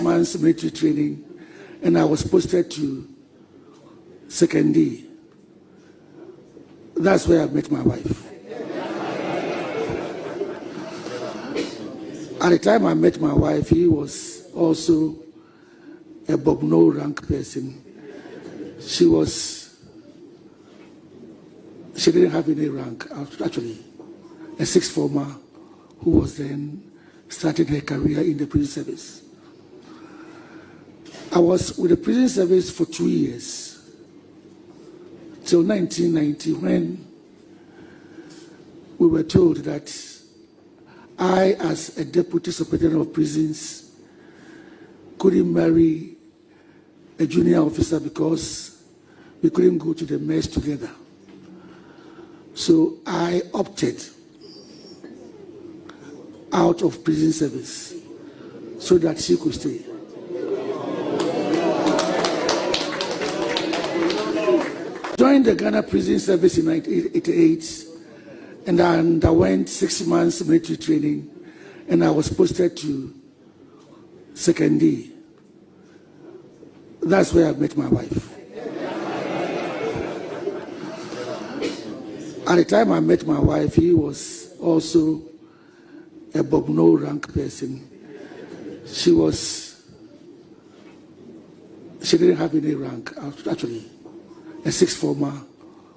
months military training, and I was posted to second D. That's where I met my wife. At the time I met my wife, he was also a Bobno rank person. She didn't have any rank, actually, a sixth former who was then starting her career in the prison service. I was with the prison service for 2 years, till 1990, when we were told that I, as a deputy superintendent of prisons, couldn't marry a junior officer because we couldn't go to the mess together. So I opted out of prison service so that she could stay. Joined the Ghana Prison Service in 1988, and I underwent 6 months military training, and I was posted to second D. That's where I met my wife. At the time I met my wife, he was also a Bobno rank person. She didn't have any rank, actually, a sixth former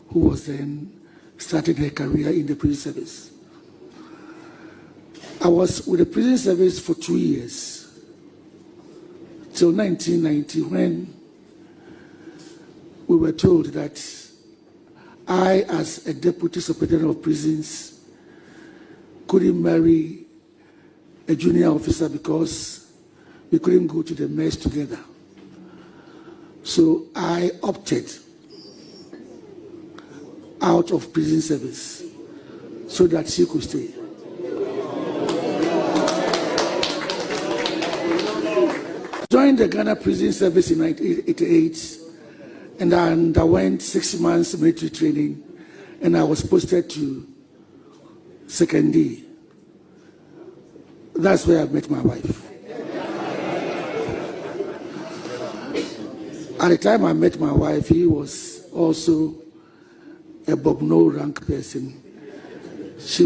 who was then starting her career in the prison service. I was with the prison service for 2 years, till 1990, when we were told that I, as a deputy superintendent of prisons, couldn't marry a junior officer because we couldn't go to the mess together. So I opted out of prison service so that she could stay. Joined the Ghana Prison Service in 1988, and I underwent 6 months military training, and I was posted to second D. That's where I met my wife. At the time I met my wife, he was also a Bobno rank person. She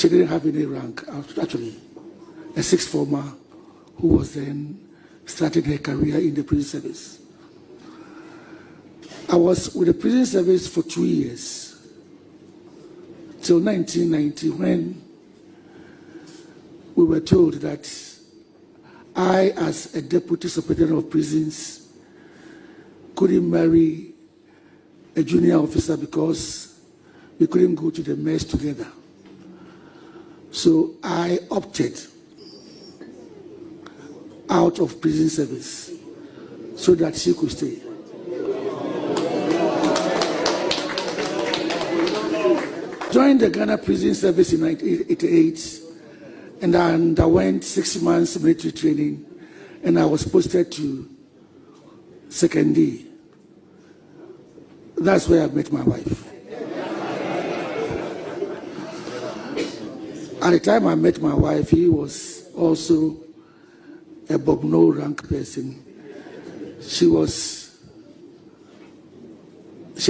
didn't have any rank, actually, a sixth former who was then starting her career in the prison service. I was with the prison service for 2 years, till 1990, when we were told that I, as a deputy superintendent of prisons, couldn't marry a junior officer because we couldn't go to the mess together. So I opted out of prison service so that she could stay. Joined the Ghana Prison Service in 1988, and I underwent 6 months military training, and I was posted to second D. That's where I met my wife. At the time I met my wife, he was also a Bobno rank person. She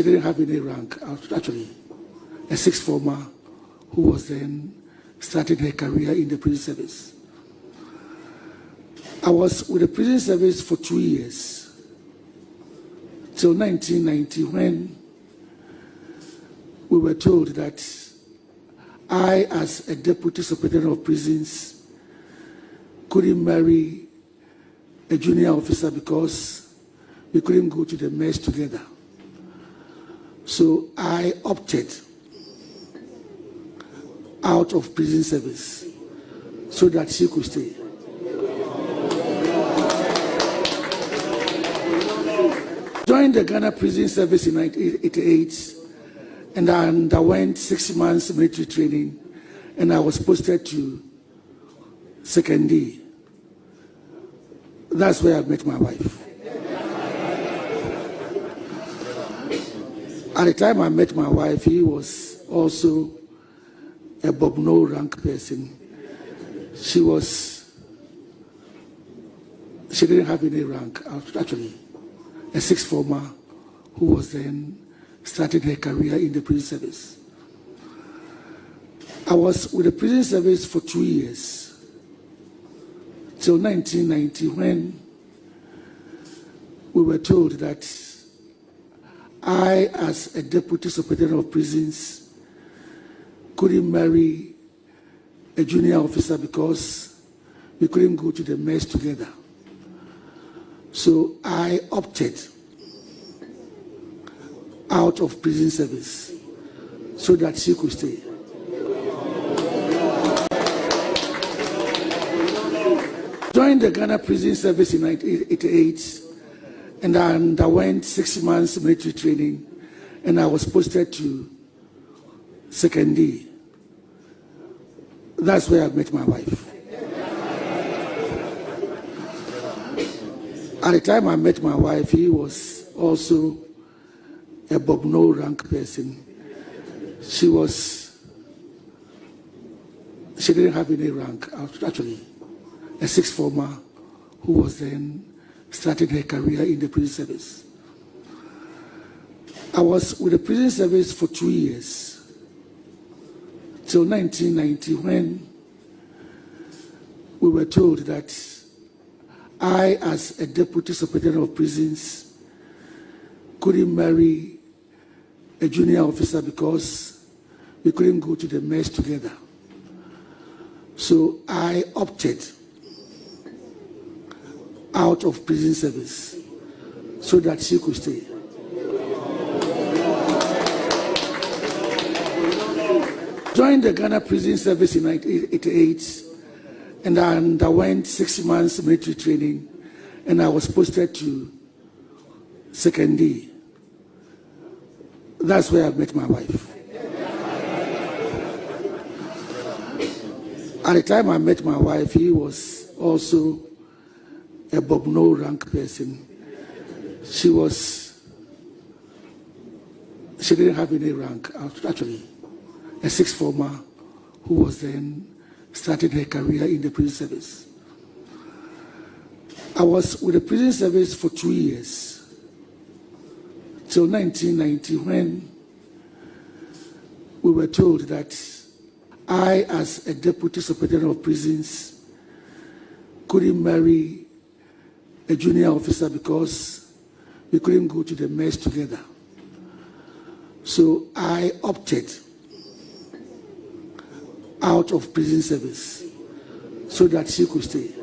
didn't have any rank, actually, a sixth former who was then starting her career in the prison service. I was with the prison service for 2 years, till 1990, when we were told that I, as a deputy superintendent of prisons, couldn't marry a junior officer because we couldn't go to the mess together. So I opted out of prison service so that she could stay. Joined the Ghana Prison Service in 1988, and I underwent 6 months military training, and I was posted to second D. That's where I met my wife. At the time I met my wife, he was also a Bobno rank person. She She didn't have any rank, actually. A sixth former who was then starting her career in the prison service. I was with the prison service for 2 years, till 1990, when we were told that I, as a deputy superintendent of prisons, couldn't marry a junior officer because we couldn't go to the mess together. So I opted out of prison service so that she could stay. Joined the Ghana Prison Service in 1988, and I underwent 6 months military training, and I was posted to Second D. That's where I met my wife. At the time I met my wife, he was also a Bobno rank person. She didn't have any rank, actually. A sixth former who was then starting her career in the prison service. I was with the prison service for 2 years, till 1990, when we were told that I, as a deputy superintendent of prisons, couldn't marry a junior officer because we couldn't go to the mess together. So I opted out of prison service so that she could stay. Joined the Ghana Prison Service in 1988, and I underwent 6 months military training, and I was posted to Second D. That's where I met my wife. At the time I met my wife, he was also a Bobno rank person. She didn't have any rank, actually. A sixth former who was then starting her career in the prison service. I was with the prison service for 2 years, till 1990, when we were told that I, as a deputy superintendent of prisons, couldn't marry a junior officer because we couldn't go to the mess together. So I opted out of prison service so that she could stay.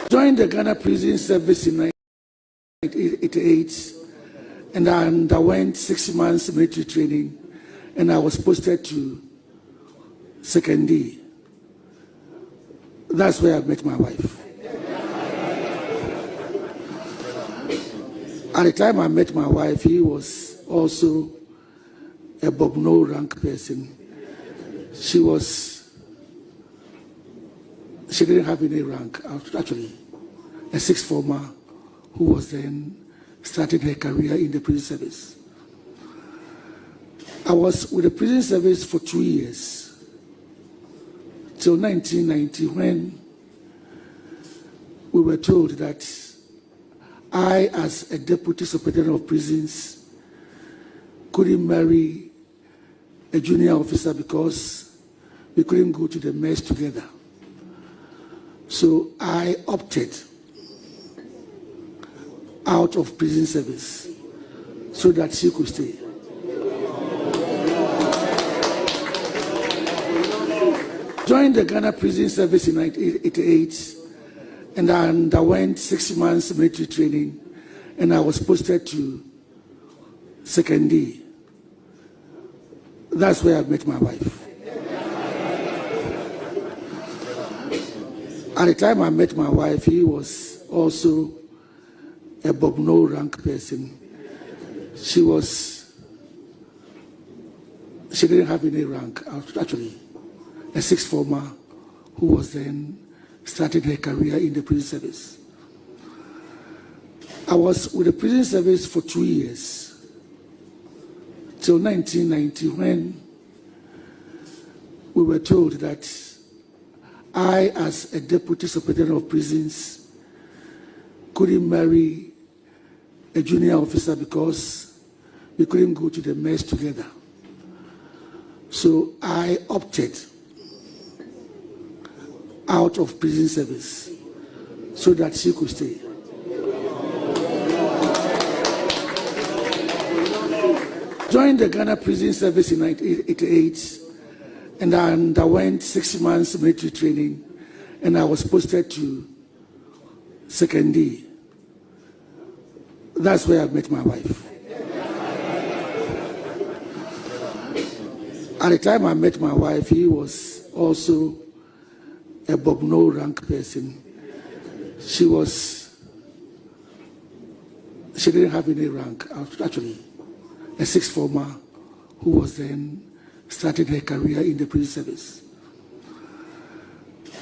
Joined the Ghana Prison Service in 1988, and I underwent 6 months military training, and I was posted to Second D. That's where I met my wife. At the time I met my wife, he was also a Bobno rank person. She didn't have any rank, actually. A sixth former who was then starting her career in the prison service. I was with the prison service for 2 years, till 1990, when we were told that I, as a deputy superintendent of prisons, couldn't marry a junior officer because we couldn't go to the mess together. So I opted out of prison service so that she could stay. Joined the Ghana Prison Service in 1988, and I underwent 6 months military training, and I was posted to Second D. That's where I met my wife. At the time I met my wife, he was also a Bobno rank person. She didn't have any rank, actually. A sixth former who was then starting her career in the prison service. I was with the prison service for 2 years, till 1990, when we were told that I, as a deputy superintendent of prisons, couldn't marry a junior officer because we couldn't go to the mess together. So I opted out of prison service so that she could stay. Joined the Ghana Prison Service in 1988, and I underwent 6 months military training, and I was posted to 2nd D. That's where I met my wife. At the time I met my wife, he was also a Bobno rank person. She didn't have any rank, actually. A sixth former who was then starting her career in the prison service.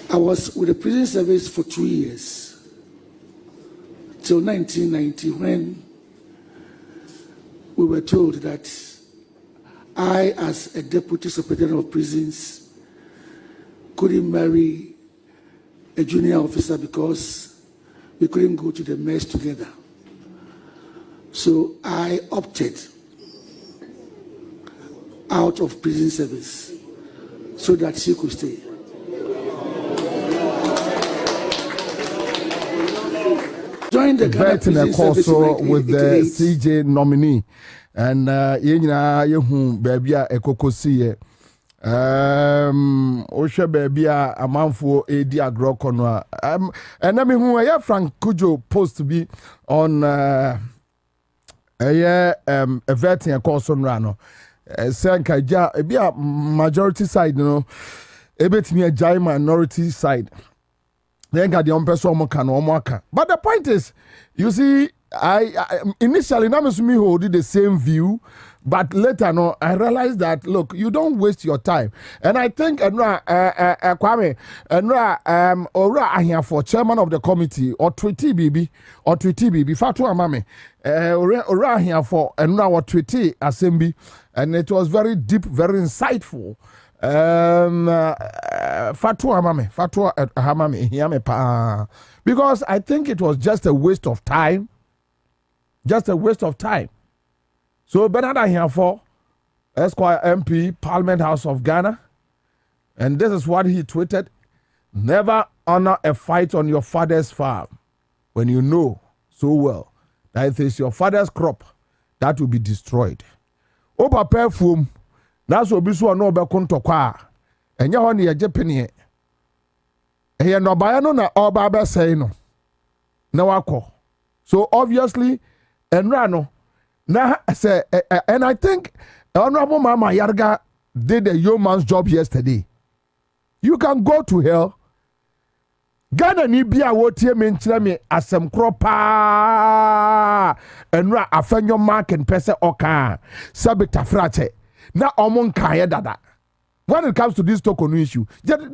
I was with the prison service for 2 years, till 1990, when we were told that I, as a deputy superintendent of prisons, couldn't marry a junior officer because we couldn't go to the mess together. So I opted out of prison service so that she could stay. Joined the Ghana Prison Service with the CJ nominee, and you baby a kokosie. Osha baby a manfo edi agro kono. And I mean Frank Kujo post to be on a vetting a course on Rano. Sanka ja be a majority side, you know, a bit me a giant minority side. Then got the person can omaka. But the point is, you see, I initially not me who did the same view, but later no, I realized that look, you don't waste your time. And I think Kwame Ora here for chairman of the committee or Twitty BB Fatu Amame Ora here for or Twitty Assembly, and it was very deep, very insightful. Fatua Hamame Hiame Pa, because I think it was just a waste of time. So Bernard here for Esquire MP, Parliament House of Ghana, and this is what he tweeted: never honor a fight on your father's farm when you know so well that it is your father's crop that will be destroyed. Oba perfume. That's what Bisu no be konto kwa. Enya ho ne ye jepene. Ehye no ba no na oba be say no. Na wako. So obviously enra no na say and I think Honorable Mama Yarga did a yeoman's job yesterday. You can go to hell. Ghana ni bia wo tie me nkyere me asem kropa. Enra afenyo mark and pese oka. Sabita frache. Na omon kaya dada. When it comes to this token issue, you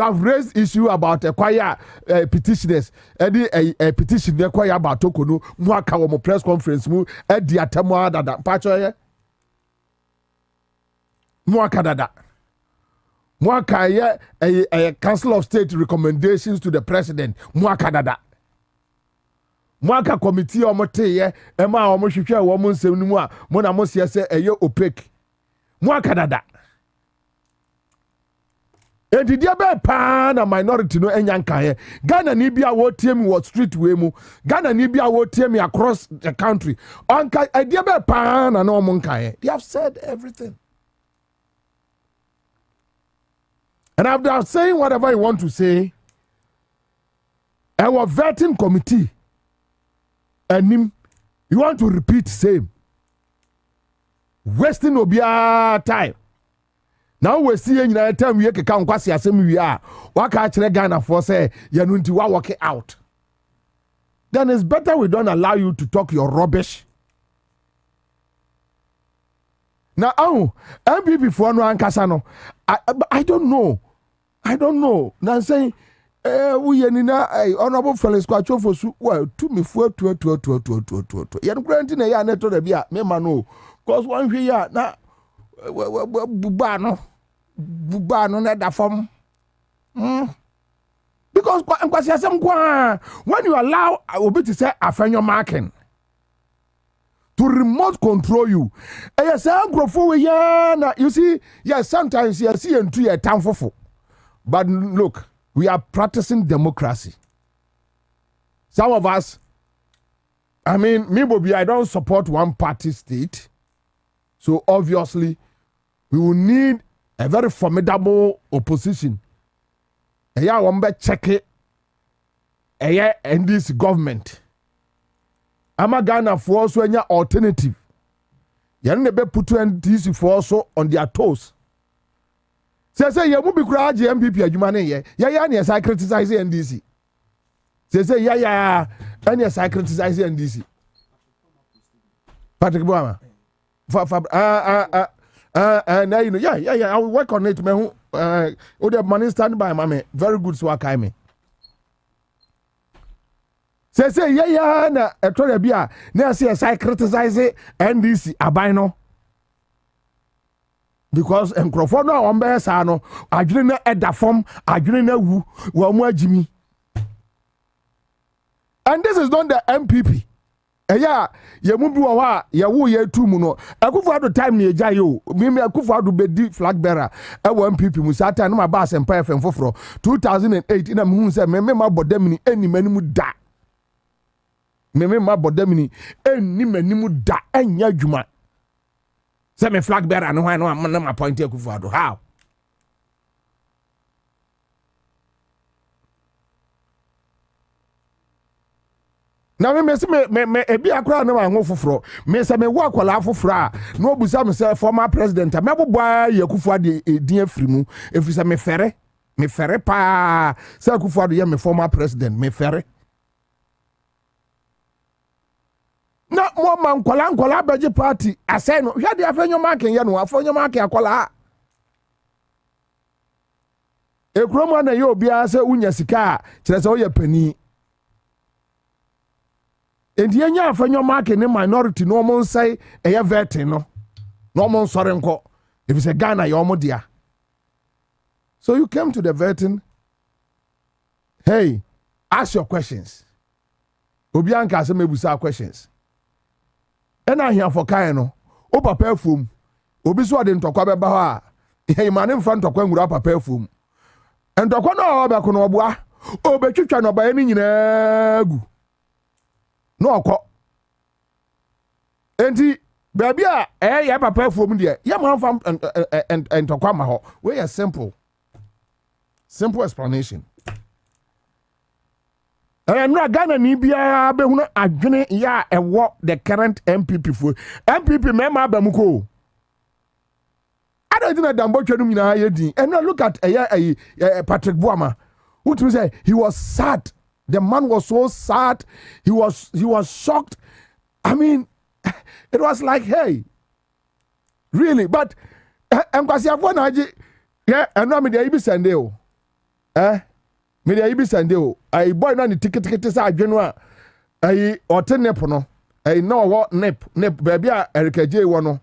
have raised issue about acquire petitioners, a petition they acquire about tokenu, mwaka press conference mu, the atamwa dada, pacho mwaka dada. Mwaka a Council of State recommendations to the President, mwaka dada. Mwaka committee omote ye ema omohwehwe wo mo nsem nimu a mo na mo se eye opaque mwaka dada edidia be pa na minority no enyanka ye Ghana ni bia wo tie mi wo street we mu Ghana ni bia wo tie mi across the country onka edidia be pa na no mo nka ye. They have said everything, and after saying whatever you want to say, our vetting committee and him, you want to repeat same, wasting obia time. Now we see in the time we can kwasi asem we are waka actually Ghana for say yanunti wa work out. Then it's better we don't allow you to talk your rubbish. Now MPP for no ankasa no, I don't know. Now saying we nina honorable fellows kwacho for su well to me for to yan grant na ya neto da bia me ma no cause one hwe ya na buba no buba no na da form. Because when you allow obi to say afenyo marking to remote control you, you see, yes, sometimes you see into your town for. But look, we are practicing democracy. Some of us, I mean, me, Bobie, I don't support one party state. So obviously, we will need a very formidable opposition. Yeah, one bet check it. Yeah, and this government. I'm a Ghana for also any alternative. You never put NDC for also on their toes. Say you will be crowd MPP you money yeah. Yes, I criticize NDC. Say yeah, and yes, I criticize NDC. Patrick Boama. Now you know, yeah, I will work on it, man. The money stand by, mommy. Very good, so I me. Say, yeah, na a told bia. Now see, I criticize NDC, abino. Because Nkrofo no on be sa no, adwene na eda form, adwene na wu, wo mu agimi. And this is not the MPP. Yeah, ye mu bi wo ha ye wo ye tu mu no Accra100 time ne eja yo me Accra100 be di flag bearer e wo MPP mu satan no ma ba Accra100.5FM foforo 2008 ina mu se me ma bodamini eni manimu da me ma bodamini eni manimu da enya adwuma se me flag bearer no hwan no ma appoint Accra100 how na me ebi akra na ma foforo me se me wo akwala foforo a no obusa me se former president me boboa Accra100 edin afiri mu efi se me fere pa se Accra100 ye me former president me fere na mo man kwala beji party asay no hwe de afenyo marking ye no afenyo marking akwala ekromo na ye obi a se unya sika kire se wo ye pani and yenya afanyo mark in minority no mon say eye vetting no mon sore nko if it's a Ghana your modia. So you came to the vetting, hey, ask your questions. Obianka say mebusa questions. And I here for kai no o papa fum obi so de ntokwa beba ho a ye mane mfa ntokwa ngura papa fum ntokwa no obekọ no oboa obetwitwa no ba ni nyina gu no okọ enti baby a ya papa fom de ya ma fam entokwa ma ho we are simple explanation no Ghana ni bia be hunu adwene ya ewo the current MPP for MPP mema abamuko I don't think that Mbotwe num nyina ye din and look at Patrick Boama who to say he was sad. The man was so sad. He was shocked. I mean, it was like, hey, really? But I'm going to yeah, and now me dey ibi sende o. Me dey ibi sende o. I boy na ni ticket sa adwenu a. Ai otenep no. Ai no wo nep baby a Erika J wo no.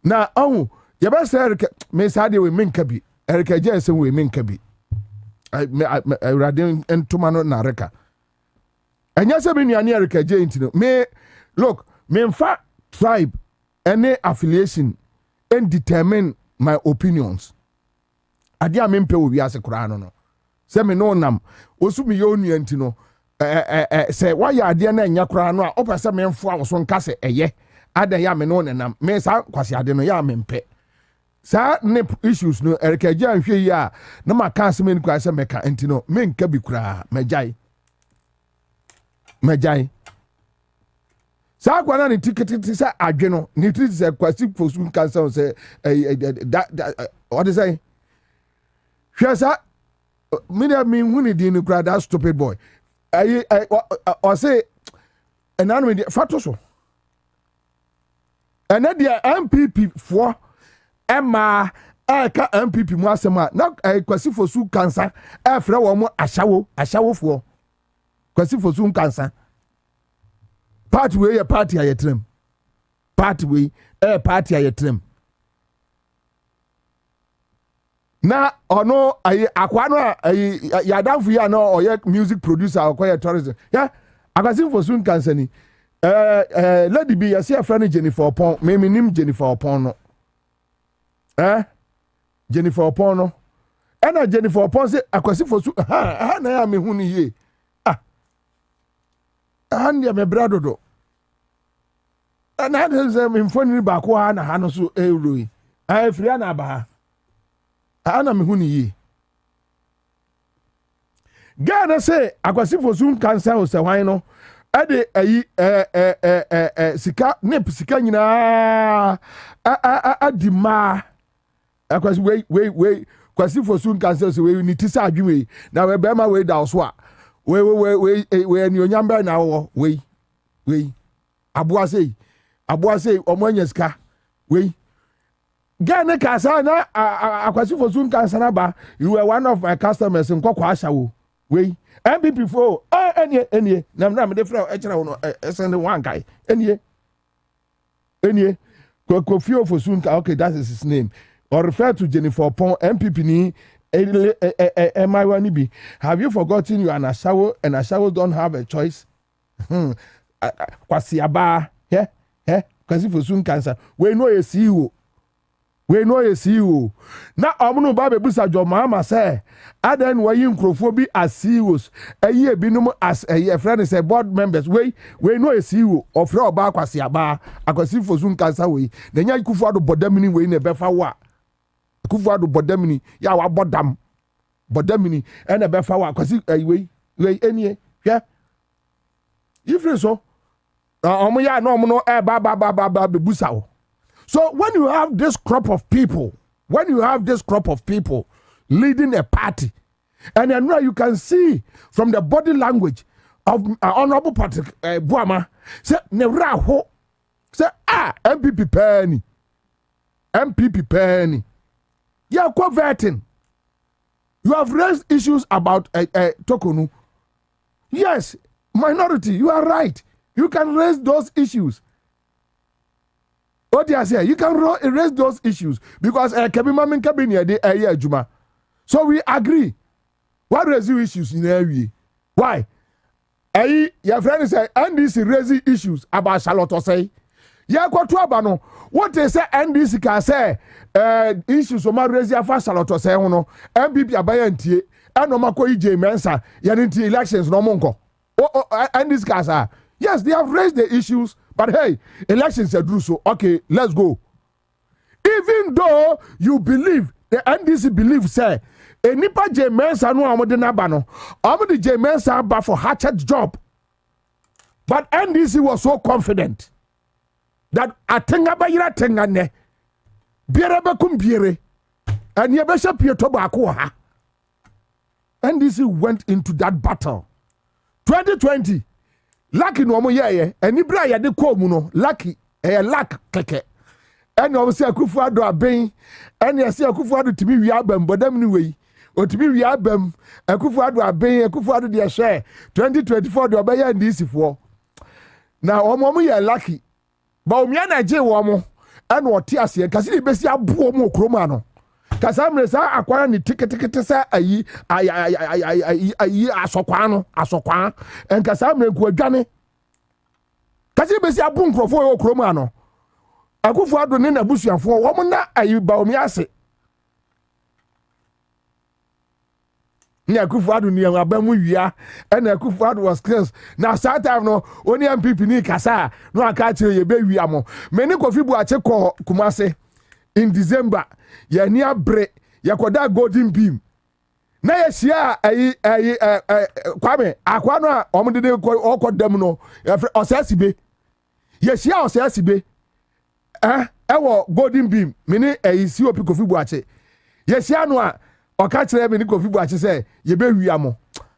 Na ye be say Erika me sa de we menka bi. Erika J say we menka bi. I radin entumano na reka. Enya se be nuane Erika J ntino. Me look, me mfa tribe any affiliation and determine my opinions. Ade a me mpe wo wiase kura no. Se me no nam osu me yo nua ntino. Se wa ya ade na enya kura no a opese me mfo a wo so nka se eye. Ade ya me no nam. Me sa kwase ade no ya me mpe. Sa nip issues no Erika J anhwe yi a na ma ka asem ni kwa se meka ntino me nka bi kura mejai sa kwa na ni ticket sa adwe no ni ticket say kwasi fosun cancer say what is say hwe sa me huni di ni kura that stupid boy I say enanu me fato so ena dia MPP for Emma ka MPP mu asema na kwasi fosun cancer frɛ wo mu ashawo fo kwasi fosun cancer party we a party a yetrem. na ono akwa no ya danfo ya no oye music producer akoye tourism ya Akwasim for soon kansani lady bi yase afra Jennifer Opon me nim Jennifer Opon no Jennifer Opon no ena Jennifer Opon say Akwasim for soon ha na ya me hu ni ye ya me brado do na de me mfoni ba ko ha na ha no so euroi free na ba ana me hu ni ye Ghana say Akwasim for soon cancer o se wan no ade sika nip sika nyina adima Akwasim we Akwasim for soon cancer so we ni tisa adwe na we be ma we da so a we ni onyamba na wo we aboa say omanya sika we Ghana kasa na Akwasim for soon cancer na ba you were one of my customers nkokwa ashawo we MPP for enie na me defra e kira wono send one guy enie Kofi for soon okay that is his name or refer to Jennifer Opon MPP ni MI1 bi have you forgotten you are an Ashawo and Ashawo don't have a choice kwasi aba Kwasi for soon cancer we know you see you na omuno ba bebusa jo mama say aden wayi nkrofo bi as CEOs eye binum as eye friend say board members we know you see you ofre oba Kwasi aba Akwasim for soon cancer we na nya kufu ado bodamini we na befa wa kufu ado bodamini ya wa bodamini e na befa wa Kwasi we enie hwe ifre so omo ya na omo no ba bebusa wo. So when you have this crop of people leading a party, and then you can see from the body language of Honorable Patrick Buama, say Nevraho, say MPP penny. You are converting. You have raised issues about Tokonu. Yes, minority, you are right. You can raise those issues. What I say, you can erase those issues because so we agree. What raise issues in area? Why? Your friend say NDC raising issues about Charlotte say. Yeah, no. What they say NDC can say issues of raise for Charlotte say no. MPP abayantie and no mako ije mensa yaninti elections no monko. NDC can say yes, they have raised the issues. But hey, elections are due, so okay, let's go. Even though you believe, the NDC believe, say, a nipa J Mensa no amode nabano, amode J Mensa ba for hatchet job. But NDC was so confident that atenga bayira tenga ne, biere bekum biere, and yebesha pieto ba ha. NDC went into that battle. 2020. Lucky no mo ye eni bra ya de ko mu no lucky luck keke eni o se Akufo-Addo aben eni se Akufo-Addo timi wi abam bodam ni wei o timi wi abam Akufo-Addo aben Akufo-Addo de share 2024 de obeya ndisi fo na o mo ye lucky ba o mi na je wo mo eni o ti ase kasi de besi abu o mo kroma no kasa mre sa akwara ni tikete sa ayi asokwa en kasa mre ku adwane kasi besi abu nkrofo yo kroma no Akufo-Addo ne na busuafo wo mo na ayi ba o mi ase ni Akufo-Addo ni abamu wia en Akufo-Addo was clear na that time no oni MPP ni kasa no aka kire ye be wia mo me ni Kofi Buache ko Kumase in December ya ni abre ya koda golden beam na ya sia Kwame akwa no a omde okodam no osasibe ya sia osasibe ewo golden beam mini si opi Kofi Buache ya sia no a oka kire me ni Kofi Buache say ye be wia mo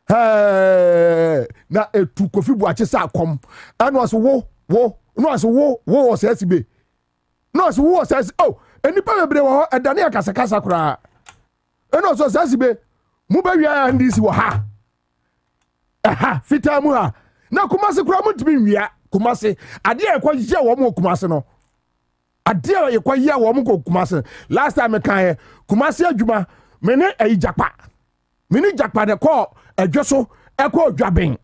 na etu Kofi Buache sa kom eno so wo no so wo osasibe no so wo osasibe oh enipa mebre wo edane akasakasa kura eno so sasibe mu ba wia ndisi wo ha fita mu ha na Kumase kura mu timi wia Kumase ade ekwaye wo mu Kumase no ade ekwaye wo mu Kumase last time kan Kumase adwuma mene japa mene japa de call adwoso e call dwaben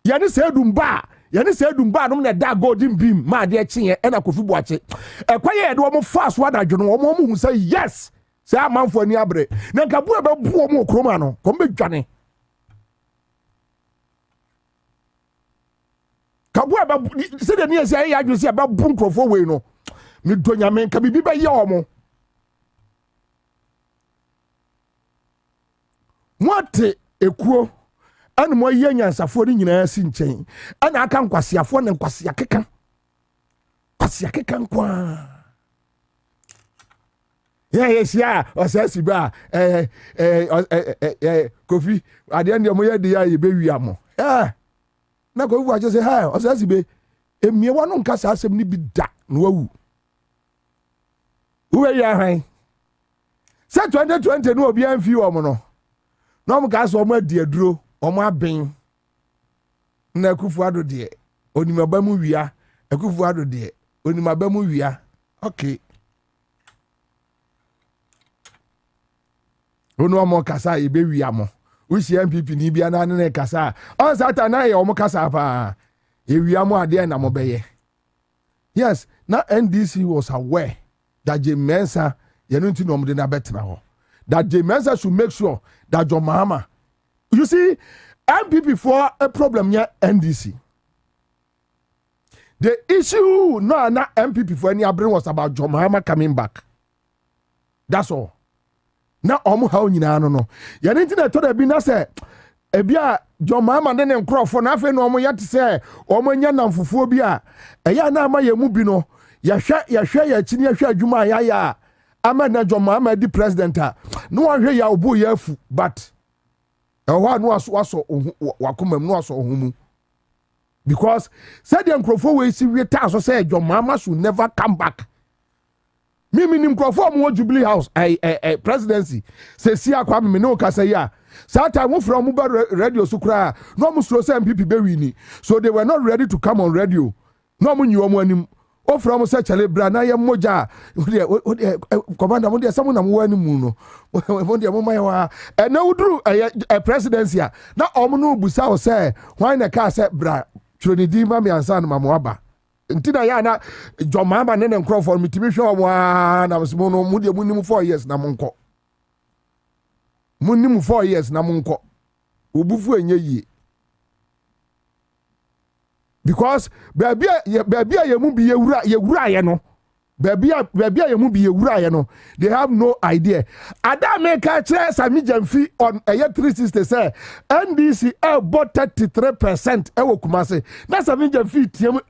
yani se dumba no na da golden beam ma de kye e na Kofi Boakye e kwaye de wo fast wa da dwono wo hu say yes say amanfo ani abre na nka bu e ba bu wo kroma no ko be dwane ka bu e ba se de ne say ya dwose e ba bu nkrofo we no mi do nyame nka bibi ba ye wo Mwate ekuo anu mo ye nyansafo ni nyina si nchen ana aka nkwasiafo ne nkwasi akeka nkwa yes ya osasi ba Kofi ade ndi mo ye de ya ye bewi amo na Kofi Boakye say ha osasi be emie wa no nkasa asem ni bi da no wawu uwe ya han se 2020 no obi anfi wo mo no no mo ka so mo adi aduro omo aben na Akufo-Addo de onimaba mu wia Akufo-Addo de onimaba mu wia okay ono mo kasa e be wia mo usi MPP ni bia na ne kasa on sata na ye omo kasa pa e wia mo ade na mo beye yes na NDC was aware that Ansah ye no nti no mo de na betra ho that Ansah should make sure that John Mahama. You see, MPP for a problem here, NDC. The issue no MPP for any abring was about John Mahama coming back. That's all. Now, how you know. You need to tell the na say, Ebia John Mahama then crop for nothing. No more yet to say, Omanya Namphobia. Eya na ma ye mubino. Ya share ya chini ya share Juma ya. Ama na John Mahama di president no one hwe ya obo yafu but ehwa no aso wakomam no aso ohumu because said the nkrofo we see we ta so say John Mahama should never come back me nkrofo mo Jubilee House presidency say si akwa me no ka say ya that time we from radio sukra no mo so say MPP be wini so they were not ready to come on radio no mo nyi omo anim o from say chale bra na ye moja commander mo de samu na mo wani mu no mo de mo mai wa na uduru presidency na omo no busa o say why na ka say bra troni di ma me Ansah na mo aba ntina ya na John Mahama ne nkrofo mitimi hwe o na mo no mo de mo nim 4 years na mo nko mo nim 4 years na mo nko obufu enye yie because baby ye mu bi ye wura ye no baby ye mu bi ye wura ye no they have no idea ada me ka kire Sami Jamfi on 360 say NDC bought 33% e wo Kumase na Sami Jamfi tiem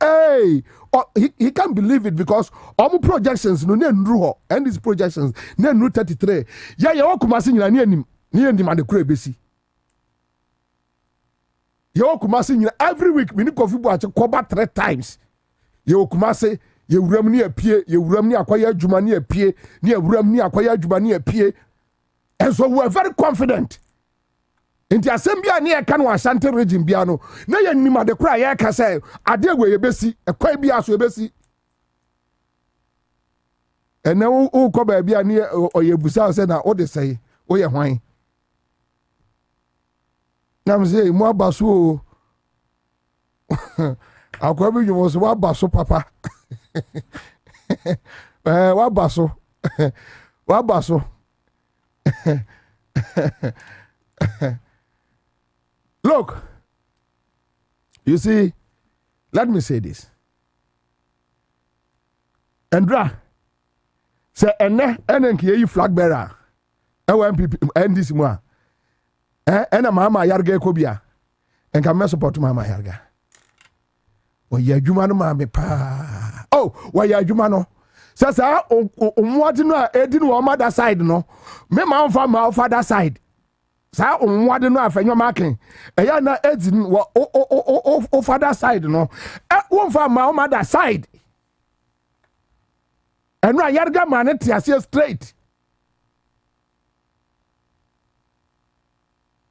he can't believe it because all projections no na nru ho NDC projections na nru 33 ye wo Kumase nyina ne anim ade kura besi Yo Kumase nyina every week we ni Kofi Boakye koba 3 times. Yo Kumase ye wuram ni apie, ye wuram ni akwaya adwuma ni apie, ni wuram ni akwaya adwuma ni apie. And so we are very confident. Inti asembia ni e ka no Ashanti region bia no, na ye nima de kra ye ka say ade we ye besi, e kwa bia so ye besi. And now o ko ba bia ni oye busa say na o de say, o ye hwan. Nam say mo abaso akwa bi mo so abaso papa wabaso look, you see, let me say this. Andra say ene nkiye flag bearer MPP NDC mo ena Mahama yarga ekobia enka me support Mahama yarga o ya adwuma no ma me pa wa ya adwuma no sasa onwade no a edi no mother side no me ma mfa ma father side sa onwade no afanyo makin eya na edi no o father side no won fa ma mother side eno yarga ma ne tiase straight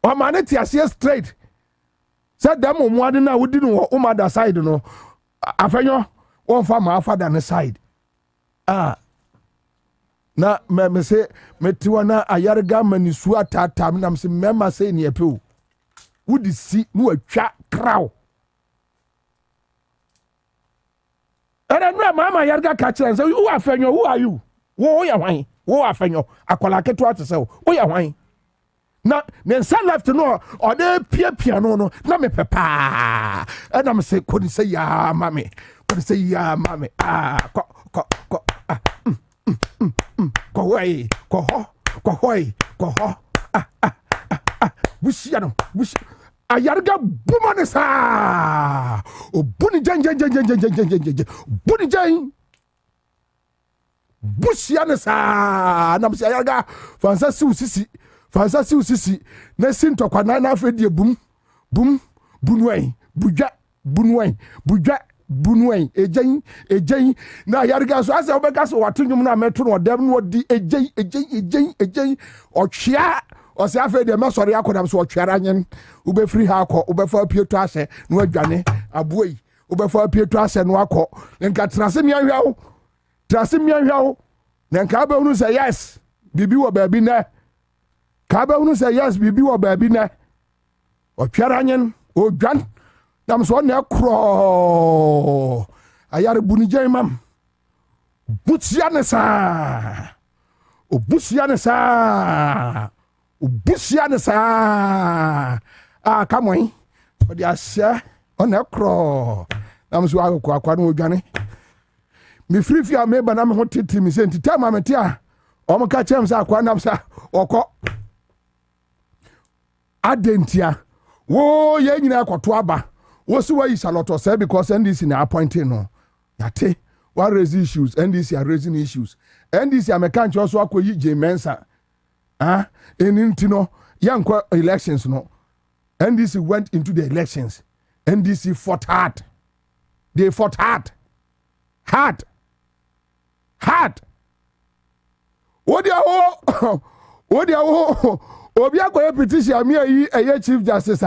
o ma ne tiase straight said them omwade na wodi no o mother side no afanyo won fa ma father ne side na me say metiwa na ayarga manisu atatam na me mema say ne epe wodi si no atwa kraw era no mama ayarga ka kire say who afenyo who are you wo ya hwan wo afenyo akola keto atse wo ya hwan na nensa left no or dey pia no na me pepa and am say ko say ya mame ko say ya mame ko hoi bushia no bush ayarga bumane sa obuni jan buni jan bushia ne sa na say ayarga fansa si usisi na sintokwa na afedie bum bunwen ejen na yarga so asa obeka so watunum na meto no dem no di ejen otwea o se afedie mesori akodam so otwea nyen ube free ha akọ ube fa pieto ase no adwane aboyi ube fa pieto ase no akọ nka trase miahwawo na nka ba unu say yes bibi wo baabi na ka ba unu say yes bibi wo baabi na otwea nyen odwan nam so na kro ayare bunije mam butia ne sa obusia ne sa kamoi odi ase ona kro nam so akwa no odwane mi frifia me ba na me hotiti mi se ntita ma metia o mo ka chem sa akwa nam sa okọ adentia wo ye nyina akoto aba wo si wa isaloto say because NDC na appointing no yate what raise issues NDC are raising issues NDC amekanche also akoyi J Mensa enintino yankwa elections no NDC went into the elections NDC fought hard they fought hard odia obi akoye petition me ayi chief justice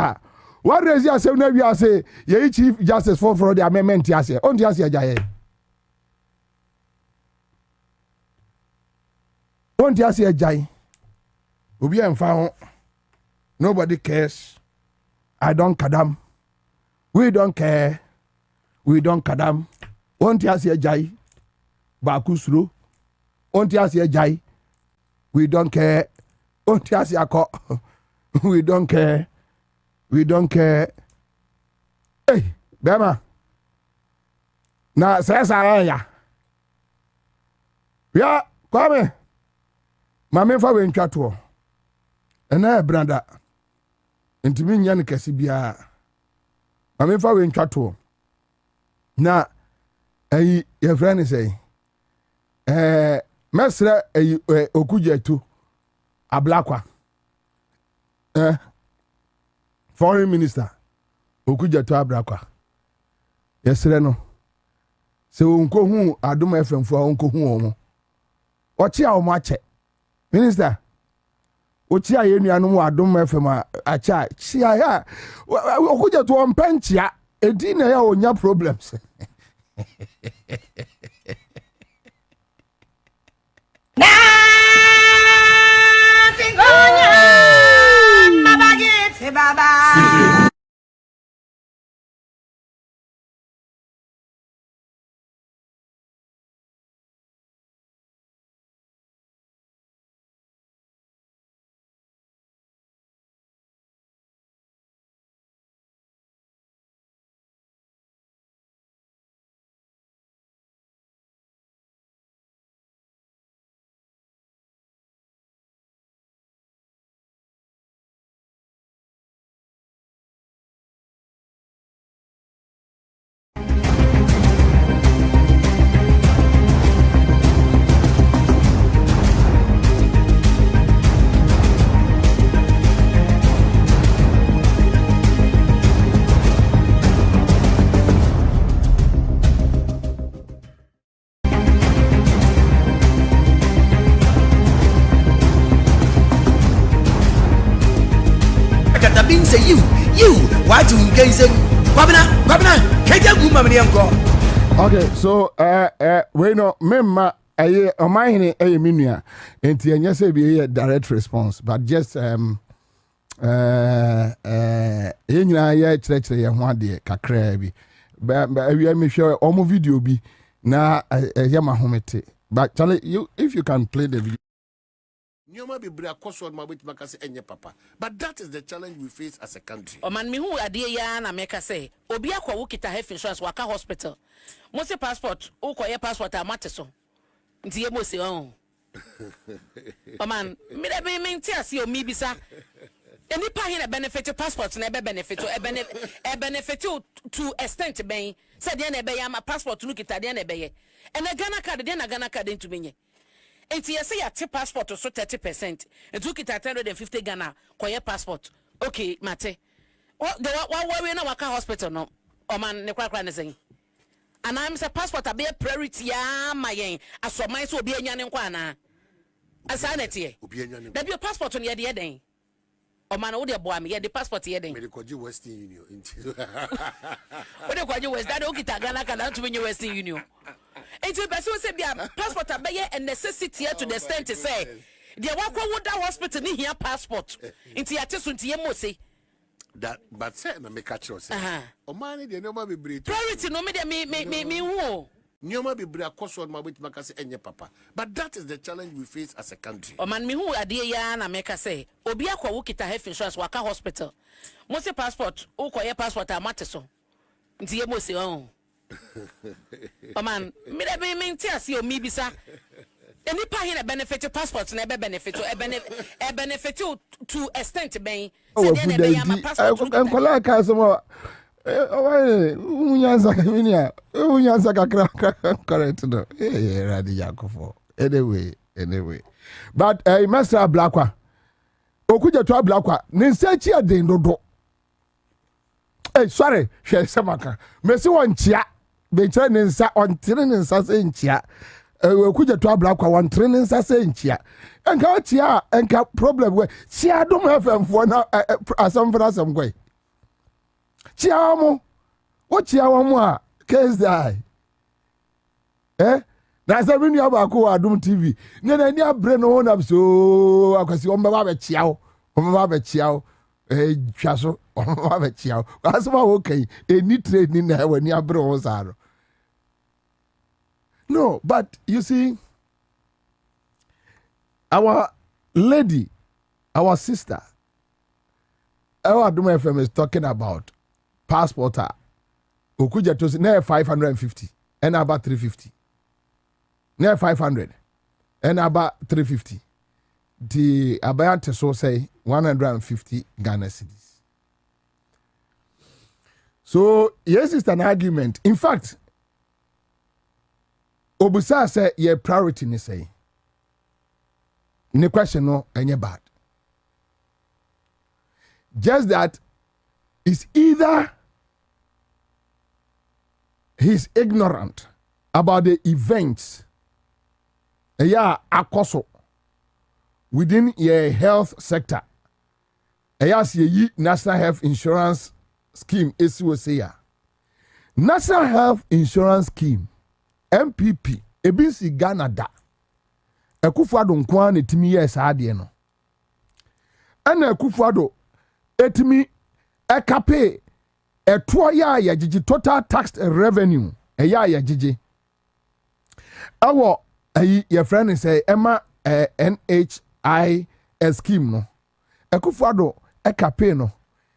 what raise yourself na we say ye chief justice for the amendment yase on the ase jaye on the ase jaye obi emfa ho nobody cares I don't kadam we don't care kadam on the ase jaye ba kusuro on the ase jaye we don't care on the ase akọ we don't care hey bema na sesa ya kwame mame fa we ntwa to ena branda ntimi nya ne kase bia mame fa we ntwa to na ayi ye friend say mesra ayi okujetu ablakwa foreign minister okujetu abrakwa yesere no se onko hu adom FM fo onko hu omo ochi a omo ache minister ochi a yenuanom adom FM acha chi a ya okujetu on penchia edi na ya onya problems na tingonya mabagete baba say you why do you guys say Kwabena keja guma me nko okay so we no memma aye o mine aye minua enti enye say be a direct response but just nyina ya kyerɛkyerɛ ye ho ade kakra bi ba awia me hwɛ omo video bi na ye mahomete but Charlie, if you can play the video. Nyoma be bra koso ma bit makase enye papa. But that is the challenge we face as a country. O man me hu ade ya na meka say obi akwa wo kita health insurance waka hospital. Mo se passport wo koye passport amate so. Nti ye mo se on. O man me de be me ntia se o mi bisa. Any pa here benefit passport na be benefit benefit to extent ben. Said dey na be ya ma passport no kita dey na be ye. And a Ghana card dey na Ghana card into me. Enti you say your passport so 30%. And took it at 150 Ghana koye passport. Okay, mate. What we na waka hospital no? O man ne kwakra ne sen. And I'm say passport be a priority ya mayen. Aso man so obi anya ne nkwa na. Asa na tie. Obi anya ne. Da bi passport no ye de den. O man wo de boa me ye de passport ye den. Me de kwaji Western Union. Wo de kwaji West da de Ghana card to be Western Union. It's a person say passport abeye a necessity to the extent to say the wakwa woda hospital ni here passport into ya tesu nti ye mo say that but say na make catch us o man dey nyoma be bre priority no me hu nyoma be bre akoso ma bit makase enye papa but that is the challenge we face as a country. O man me hu ade ya na meka say obi akwa wo kita health insurance waka hospital mo say passport wo koye passport amate so nti ye mo say on. O man me de be me ntia se o mi bisa. Any pa here benefit passport na be benefit benefit to extent ben. Say dey na be ya ma passport. Enkola ka so unyanza kaminia unyanza kakra correct no radi yakofo anyway but master Blakwa okuja to Blakwa ninsechi aden dodo sorry hwe semaka mesi wonchia be kire ninsa ontire ninsa se nchia okuja to Blakwa wontire ninsa se nchia enka ochia enka problem we chia dom afemfo na asam gwe chiamo ochia wamu a case die na se bi nua ba ko Adum TV ne na ni abre no na so akwasi o mbaba be chiao twaso o mbaba be chiao asoma okay any training na we ni abre o saro no but you see our lady our sister our Adum FM is talking about passport okuja to na 550 and about 350 na 500 and about 350 the about so say 150 Ghana cedis. So yes, it's an argument. In fact, obusa say your priority ni say the question no any bad, just that it's either he's ignorant about the events akoso within your health sector. Ye National Health Insurance Scheme is National Health Insurance Scheme MPP ebisi Ghana da Akufo-Addo nkwa na etimi yes ade no ana Akufo-Addo etimi ekape eto ya yagigi total tax revenue yagigi awo your friend say Emma NHI scheme no Akufo-Addo ekape no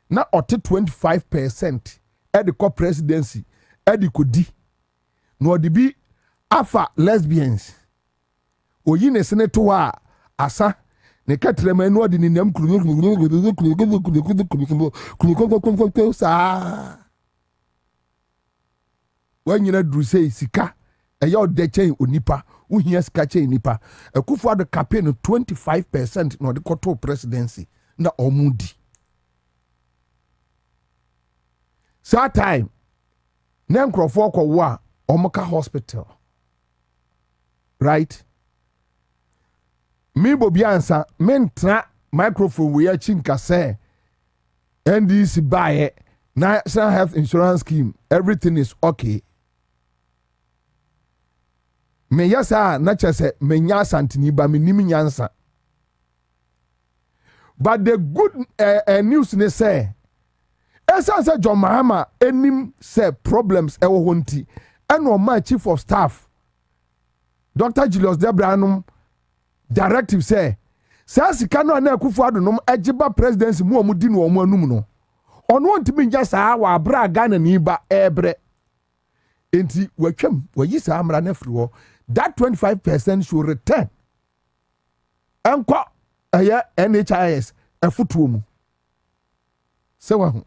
na ote 25% at the co presidency at the kodi no de bi afa lesbians oyi ne senator wa asa ne katrema no de ninam sa wanyina dru say sika eya de chain onipa uhia sika chain nipa Akufo-Addo campaign 25% no de koto presidency na omudi so time na nkrofo ko wo a omoka hospital right me Bobie Ansah mentra microphone we chinka say NDC buy National Health Insurance Scheme everything is okay me yasa na chese me nya santini ba me nim nyansa. But the good news ne say Ansah John Mahama enim say problems ewo honti eno my chief of staff Dr. Julius Debranum directive say sika no na akufo adonum agiba presidency mu omudi no omu anum no ono ntimi nja saa wa abra Ghana ni ba ebre enti watwam wayi saa amra na firi ho that 25% should return enko aya NHIS afutuo mu se wa hu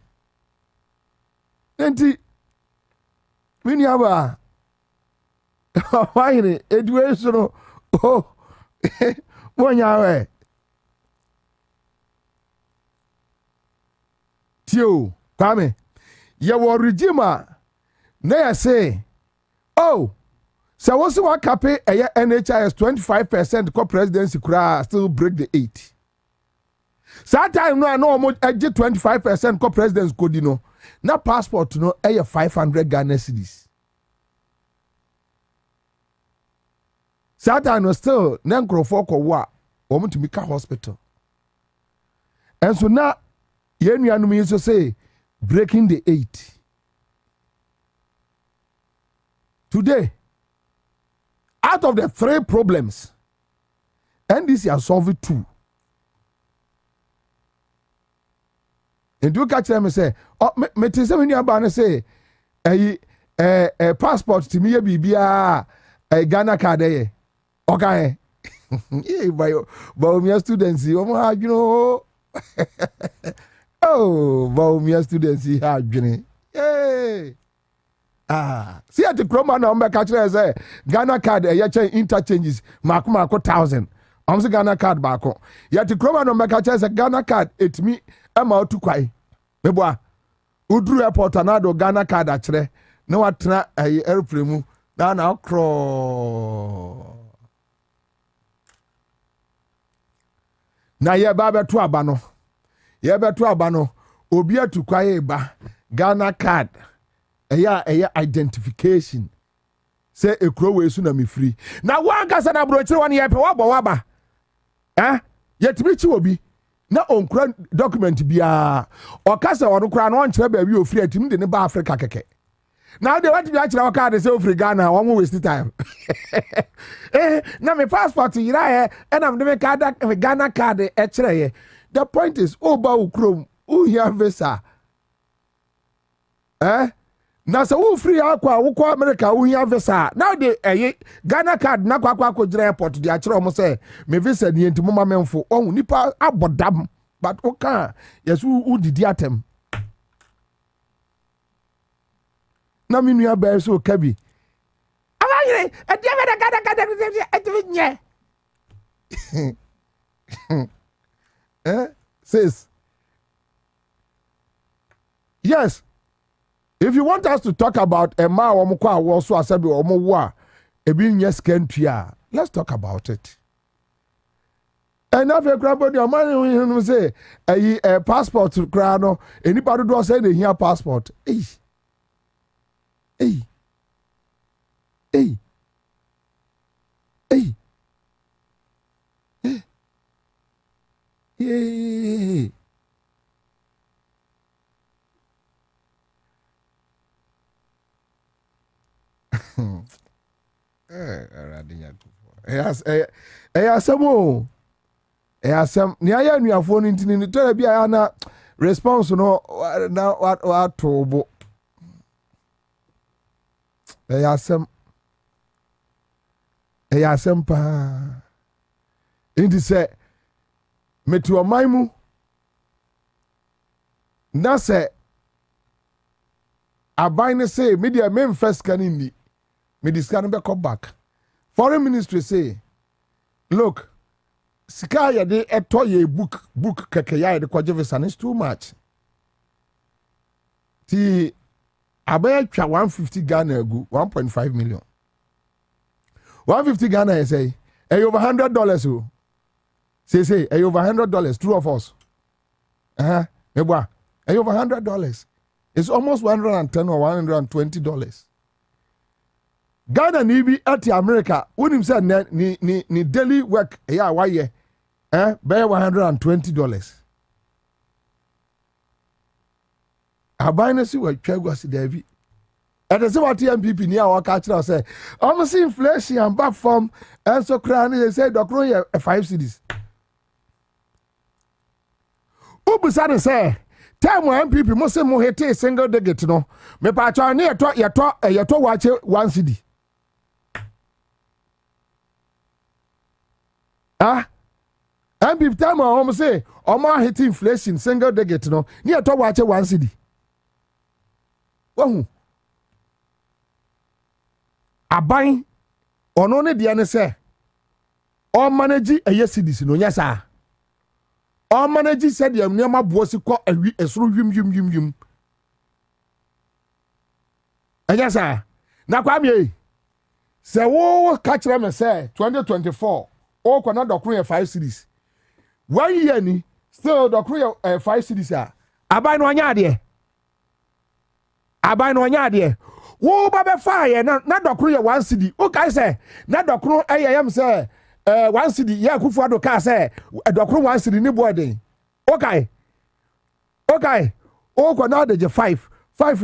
enti mini aba why education oh wonya we tio Kwame ye wo regime na ya say oh so what's what cape NHIS 25% co presidency kura still break the 8 that time no mo 25% co presidents kodi no na passport no 500 Ghana cedis that time no still na nkrofo ko wa omo to Mika hospital and so now yenuanum yi so say breaking the 8 today out of the 3 problems NDC has solved 2. And do catch them and say, oh, me tell you when you are say, a passport to me bibia a Ghana card eh. Okay. Yeah, by students, you know. Oh, by students, hey. See at the chroma number catch say Ghana card interchanges mark 1,000. I'm say Ghana card back. Yet the chroma number catch say Ghana card it me am out to kwai. Meboa Udru airport anado Ghana card achre na watena airplane mu na crawl. Na ye ba beto aba no. Ye beto aba no obi atu kwai ba Ghana card eya identification say ekro we su na me free na wan kasa na brochire won ye pe waba yetimi chi obi na onkura document bia o kasa won kura na on kire ba wi ofri atim de ne ba Africa keke na de what bi a kire waka de say ofri Ghana won waste time na me passport yira and am de me card Ghana card e kire ye. The point is ba ukrom u here visa na so wo free akwa wo kwa America wo hia visa now the Ghana card na kwa jira airport di akire omo say me visa ni enti mama memfo ohun nipa abodam but o kan yes wo didi atem na me nua ba so kabi abayire e dia me Ghana card says yes. If you want us to talk about a ma or mukwa also asabi or mowa a being yes kentia, let's talk about it. And if you grab your money, say a passport to crano, anybody do say they hear passport. Hey. Niaya nuafo no ntini ni tore bia na response no na what tobo asem pa indi se metu omaimu na se aban ne say media men first can in me discan be come back. Foreign ministry say look sika ya de etoye book keke ya de kwaje visa is too much. Ti abaya twa 150 Ghana agu 1.5 million. 150 Ghana I say over $100 oh. Say over $100 two of us. Eba over $100. It's almost $110 or $120. Ghana ni bi at America wonim say ni daily work ya why be $120. Abana si wa twagwasi David. And the what MPP near our culture say, almost inflation and back from and so crying they say doctor 5 cities. Ubusane say time when MPP must say mo hete single digit no me pa cha ne yeto wache 1 city. MPP time almost say omo hete inflation single digit no ne yeto wache 1 city. Wahu aban ono ne de ne se o manage eye cities no nya sa o manage said yam ne ma bosi ko awi esoro yum enya sa na kwa me se wo ka kire me se 2024 o ko na dokro 5 cities 1 year ni still dokro 5 cities aban no nya de wo ba be fire na dokro ye 1 city o kai say na dokro yam say 1 city ya kufu ado ka say dokro 1 city ni boarding okay o ko na de 5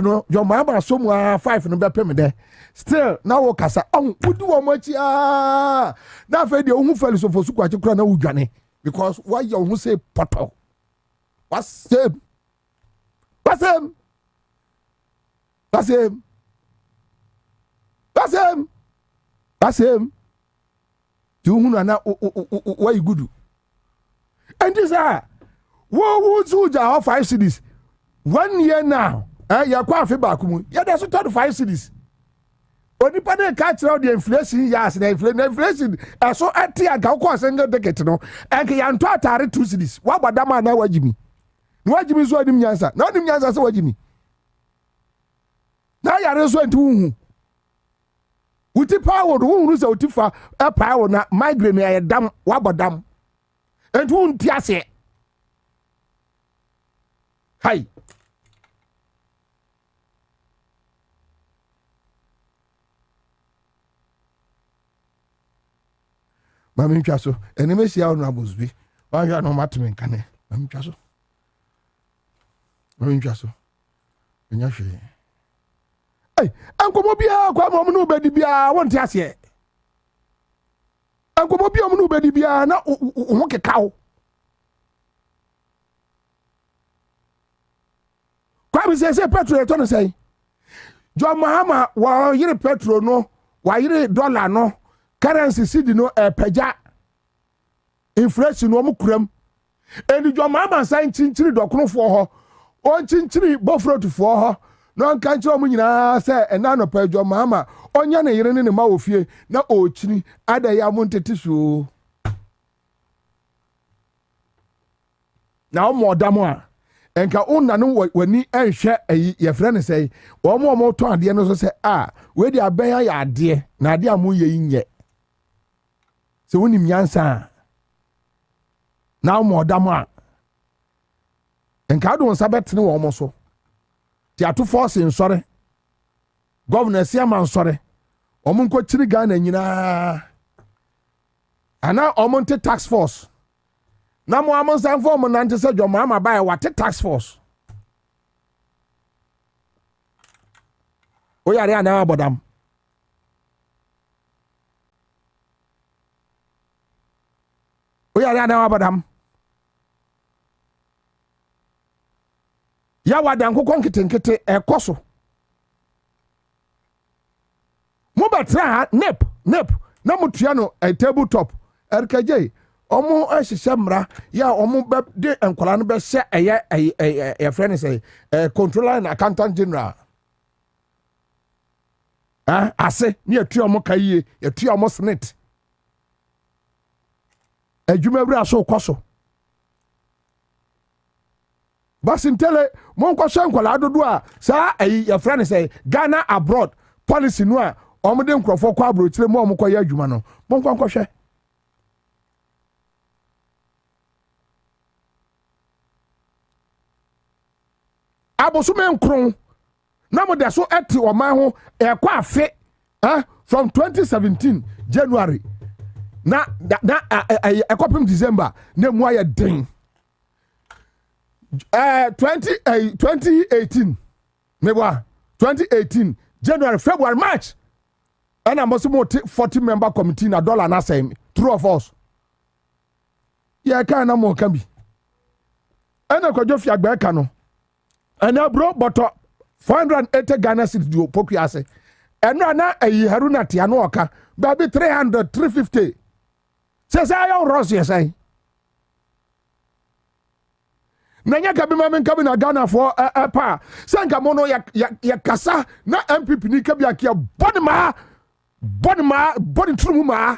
no your mama so mu 5 no be pem de still na wo kasa wudi wo machi na fe de ohun fali so fosu kwachi kura na wudwane because why you who say poto what's him tu hunu na why good and this wo suja 5 cities 1 year now ya kwa afi back mu ya da so 5 cities onipa de ka kira the inflation yes na inflation so ati aga ko single ticket no enke ya nto atare 2 cities wa gbadama na wajimi so adim nyansa na adim nyansa so wajimi na yare so ntu uti power hu se uti fa power na migraine ya dam wa bodam entu nti ase hai mami twaso eneme sia onu abozbi wa hwa no matmen kane mami twaso enya hwe ankomo bia kwa mo no bedi bia won ti ase ankomo bia mo no bedi bia na ho kekawo kwa bi se petrol to no sei jo mahama wa yire petrol no wa yire dollar no currency cedi no pagya inflation no mo kuram eni jo mahama san chinchiri dokonofo ho on chinchiri bofrotufo ho no kan kire mo nyina se ena no pajo mahama onya ne yire ne ma ofie na ochiri ada ya mo ntete so na o modamo a enka onna no wani enhwe ayi ye frɛ ne sɛ o mo to ade no so sɛ we di aban ya ade na ade amu ye nye sɛ wonim nyansa na o modamo a enka do nsa betene wo mo so ti ato force nsɔre governor siama nsɔre omo nko chiri Ghana nyina ana omo nte tax force na mo amon san form na nte se dwoma ama ba wa te tax force o yare ana abodam ya wadan kokon nkete ekoso mo batra nep na mutua no table top RKJ omo ahihye mra ya omo be de enkwala no be hye eye friend say controller and accountant general ase ni atua omo kaye atua omo snit adwuma bra so koso basintele mon kwasha enkwala dodo a sa eye friend say Ghana abroad policy no a omo de nkrofo kwa abro kire mo omo kwa ya adwuma no mon kwahwe abosume nkron na mo de so eti o man ho e kwa afe from 2017 January na a copy December na mu aye den 2018 meba 2018 January February March and I'm also 40 member committee na dollar na say true of us yeah kan na mo kan bi ana ko jofi agba ka no ana bro but 480 Ghana cedis do poku ase eno na ayi haruna tia no oka baby 300 350 say ayo ross yes say nanya ka bi ma men ka bi na Ghana for pa sanka mono ya kasa na MPP ni ka bi akia body trumu ma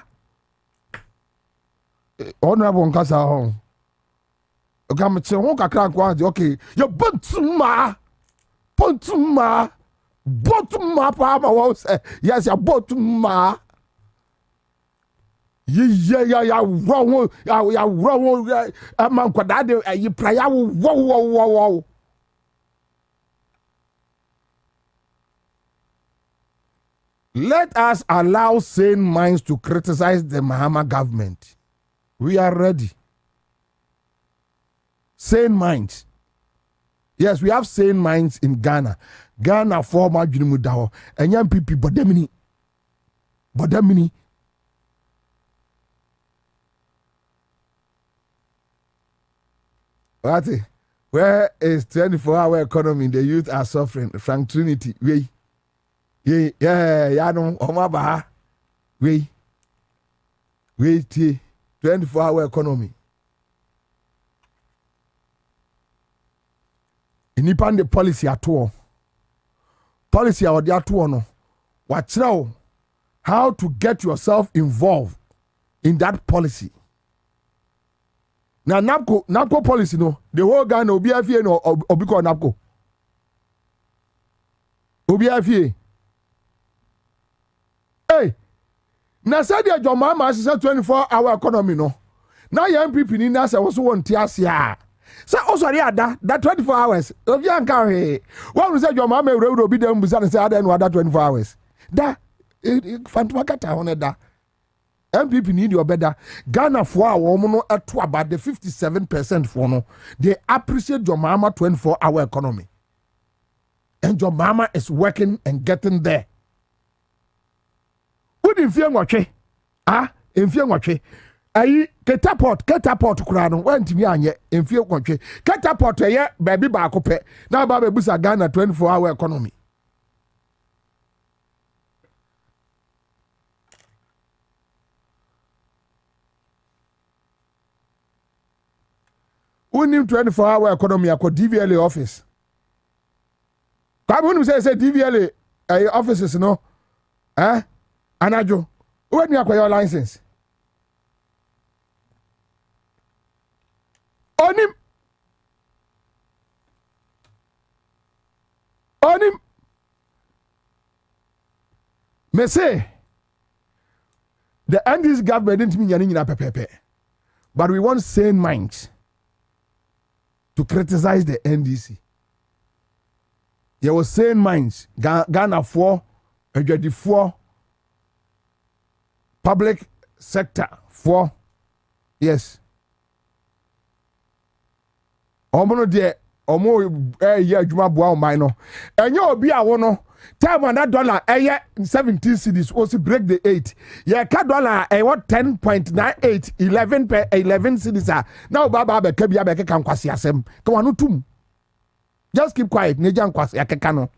honorable nkasa ho okam che ho kakra kwa okay you bontuma pa ma wo say yes ya bontuma ya wrong man kwada de yi prayer wo let us allow sane minds to criticize the Mahama government. We are ready. Sane minds. Yes, we have sane minds in Ghana. Ghana former Junimudaho and young people, Bodemini. Where is 24-hour economy? The youth are suffering. Frank Trinity, yeah, no, Omaba, 24-hour economy. Inipan the policy at all. Policy or the at all no. Watch now how to get yourself involved in that policy. Now NAPCO policy no. The whole Ghana obi afie no obi ko NAPCO. Obi afie. Hey, na said your Jomama say 24-hour economy no. Now young people ni na say also want tiasia. Say also that 24 hours. Obi anka he. One say Jomama we be dem busa say ada no other 24 hours. Da fantoma kata one da. MPP need your better. Ghana for our woman at about the 57% for no. They appreciate your mama 24-hour economy. And your mama is working and getting there. Who in fear watch? In fear watch. Ayi catapult kurano went me anye in fear watch. Catapult baby bakope. Now baby busa Ghana 24-hour economy. Who need 24-hour economy at DVLA office? Come on, say DVLA offices, no? Anajo, when you acquire your license? On him. Me say, the NDC government didn't mean anything in pepe. But we want sane minds to criticize the NDC. There was sane minds. Ghana 4, 4, public sector 4. Yes. Omo de omo ye adwuma boa o man no. Enye obi a wo no. Time on that dollar 17 cedis also break the 8. Yeah, dollar what 10.98 11 per 11 cedis. Now baba be kabia be kan kwase asem. Ka wanu tum. Just keep quiet. Neja kwase akeka no.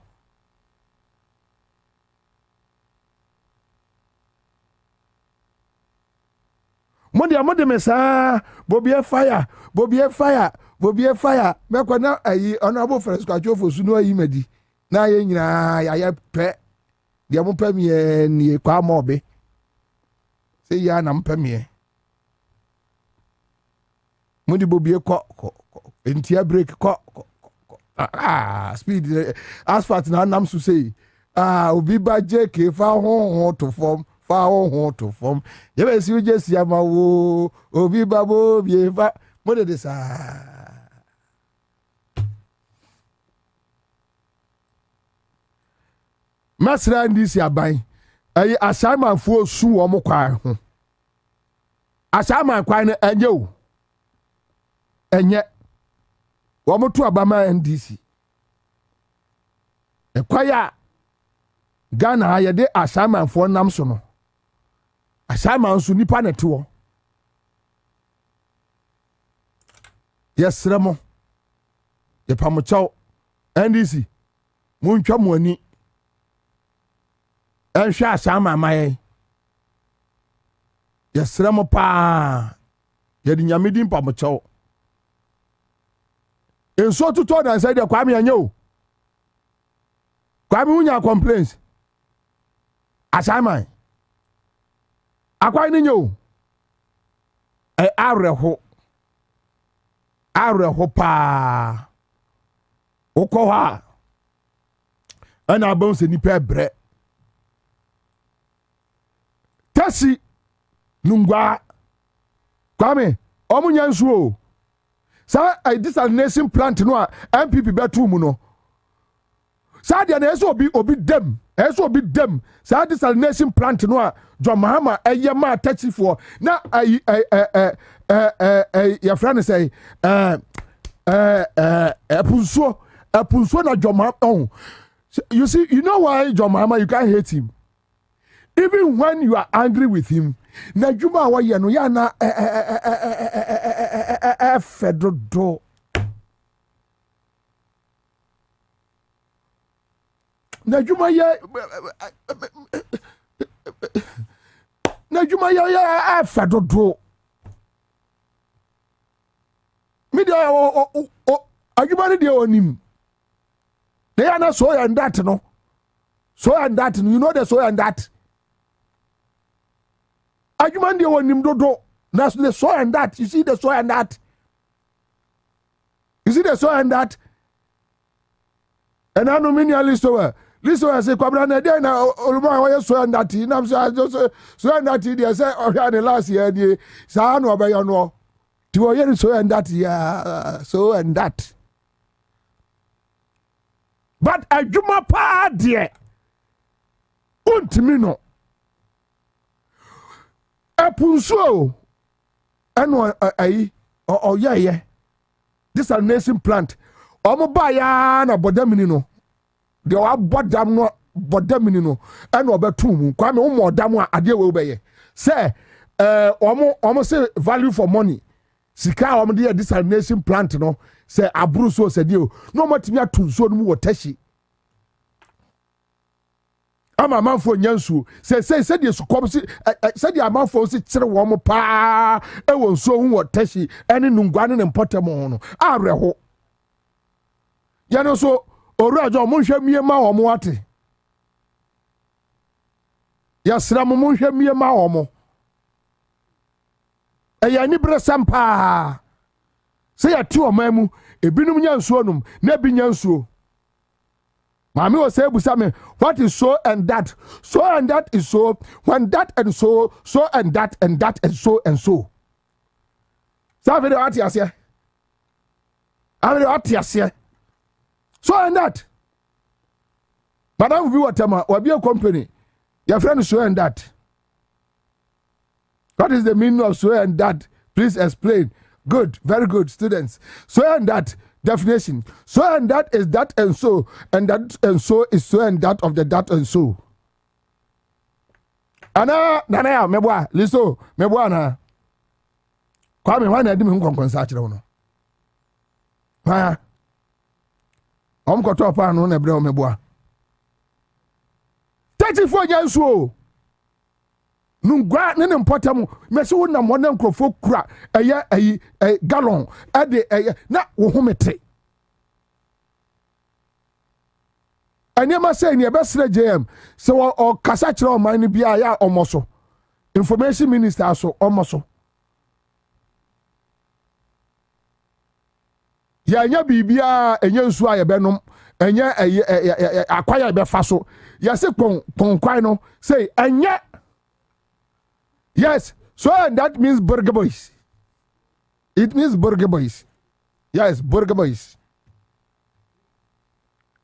Mode mesa Bobie fire. Me kwa na ayi honorable first kwacho for suno ayi medi. Na ye nyina ya pe de mo pe me ni kwa mobe se ya na mpe me mo di Bobie ko entia break ko speed asphalt na nam so say obi ba jk fa ho to form ye be si uje si ama wo obi ba Bobie fa mo de sa Masra ndisi aban ayi assignment for su omo kwai ho assignment kwai no enye o enye omo to abama NDC ekwaya Ghana ye de assignment for nam so no assignment so nipa na te wo yesremo ye pamochaw NDC muntwa mo ani enhwe assignment maye yesremo pa ye di nyamedi pamochaw enso tuto na say de Kwame anya o Kwame unya complaints assignment akwai ni nyo areho pa ukọ ha ana abon se nipa bre tasi nungwa Kwame omunya nsuo sa desalination plant no a MPP betu mu no sa dia na eso obi dem sa desalination plant no a John Mahama ma tachifo na your friend say epunso na John Mahama. Oh, you see, you know why John Mahama you can't hate him even when you are angry with him. Na juma wa ye no ya na fedodo na juma ya fedodo me dia ajuma ni dia onim they are not so and that no you know the so and that ajuma dia onim dodo that's the so and that you see the so and that and I know many listo say Kwabena na dey na oluma wa so and that na so and that dey say the last year dey sa no be yo no ti wo ye so and that ya so and that but ajuma pa dey untimi no epunso eno ayi o ye desalination plant omo ba ya na bodamini no de wa bodam no bodamini no eno obetu mu Kwame wo modam a ade we obeye say omo say value for money sika omo de desalination plant no say aburu so say dio no matimi atunso no mu wotashi ama manfo nyansu say de sukom say de amanfo si kire wo mo pa e won so hu wotashi ene nungwane ne mpotem ho no areho yano so orajo mo hwe mie ma wo mo ate yasra mo hwe mie ma wo mo eya ni bre sampa se ya ti o mamu ebinum nyansuo num na bi nyansuo mami o say busa me what is so and that is so when that and so and that and so and so sa ve de atiase so and that madam bi watama wa bi a company your friend so and that what is the meaning of so and that please explain. Good, very good, students. So and that definition. So and that is that and so is so and that of the that and so. Ana nana mebwa liso mebwa na Kwame wan na di me nkonkonsa kire wo no. Ha. Koto pa no na bre o mebwa. 34 nyansuo. Nungwa ne mpotam mesi wo na mo na nkrofo kura eye gallon ade na wo homete anyama say ne besre JM so o kasa kire o man ni bia ya omoso information minister so omoso ya nya bibia enye nsu aye benom enye akwaya be fa so ya se pon kwai no say enye. Yes, so and that means burger boys. It means burger boys. Yes, burger boys.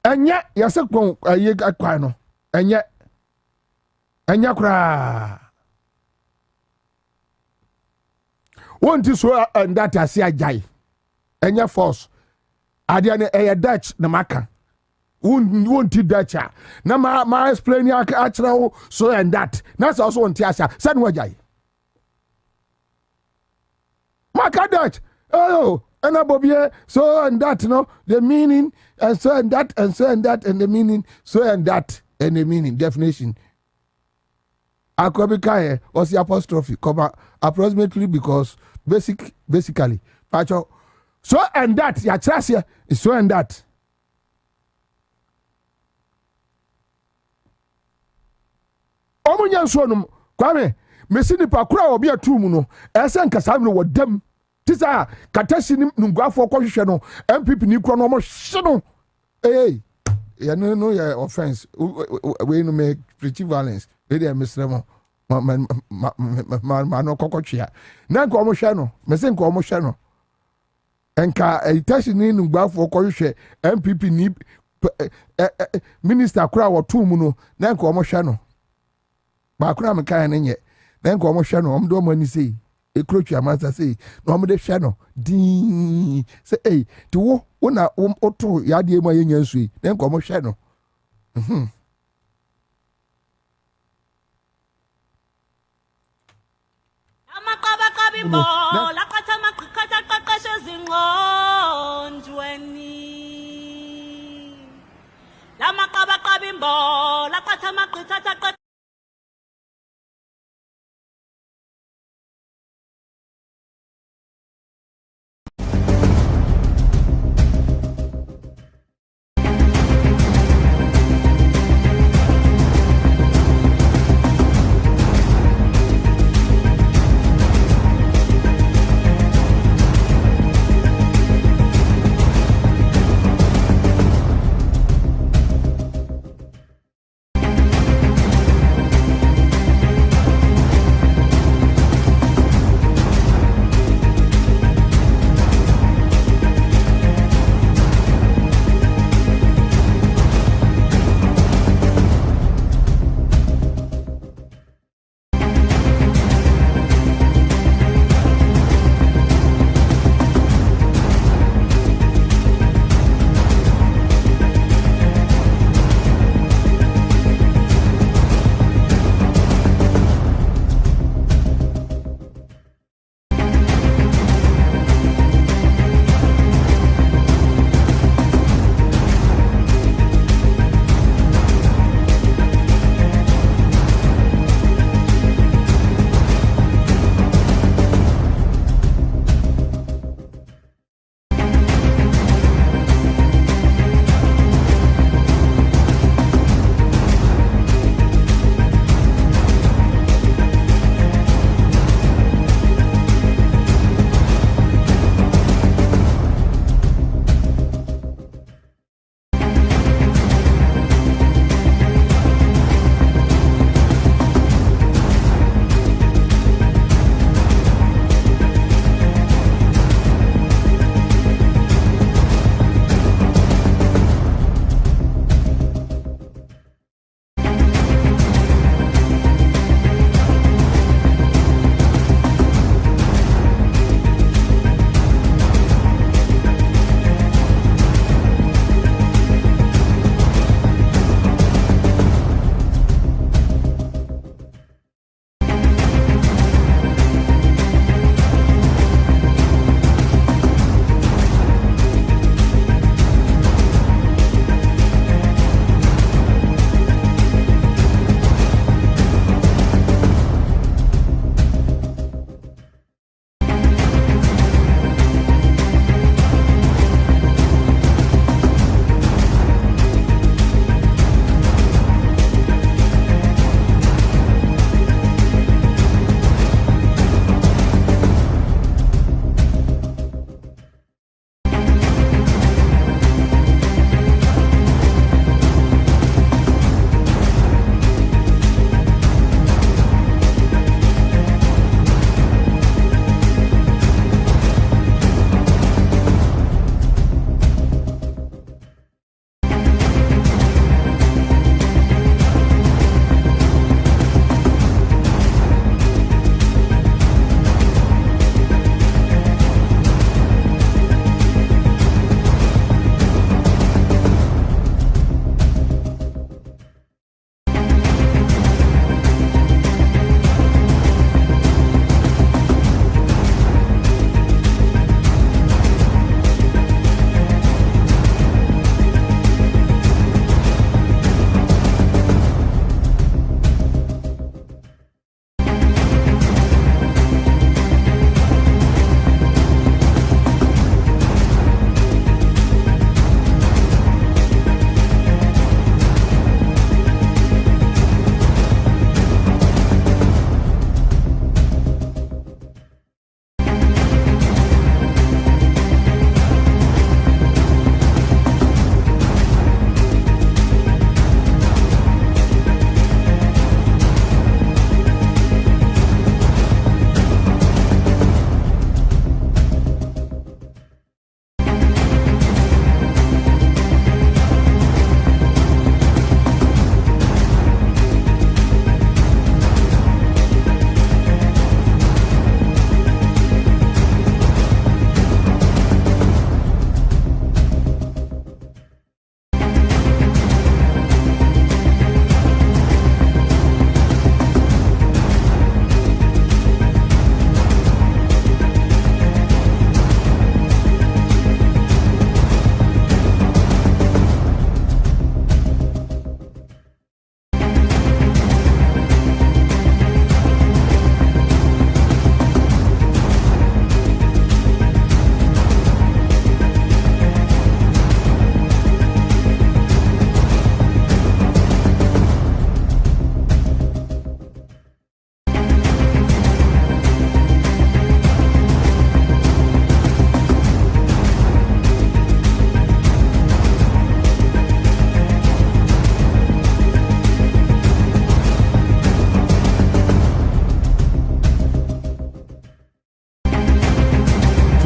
And yet, yes, a kwano. And yet, enya kura won't so and that I see a jai enya force adia ne Dutch na maka won't Dutch na ma explain ya achra so and that that's also on tiasa said wajai maka Dutch oh and Bobie so and that no the meaning and so and that and so and that and the meaning so and that and the meaning definition Akwabena was the apostrophe comma approximately because basically pacho so and that ya trasia is so and that omunya so no kwame mesini pa kura obi atumu no esen kasa no wodam tisa katashi ni nguafo kwohwehwe no MPP ni kro no mo hye no ya no ya offense we no make preach violence we dey misremo ma no kokotwea na nko mo hwe no mesen nko mo hwe no enka itashi ni nguafo kwohwehwe MPP ni minister kura wo tumu no na nko mo hwe no ba kura me kan ne nye na nko mo hwe no om do mo ani sei ekrotwa masa sei na om de hwe no din say to wo na oto ya de ma yenya nsu na nko mo hwe no Bimbo lakatha maqhaqhatha qaqashe zinqonjweni lamaqabaqaba imbo lakatha maqhaqhatha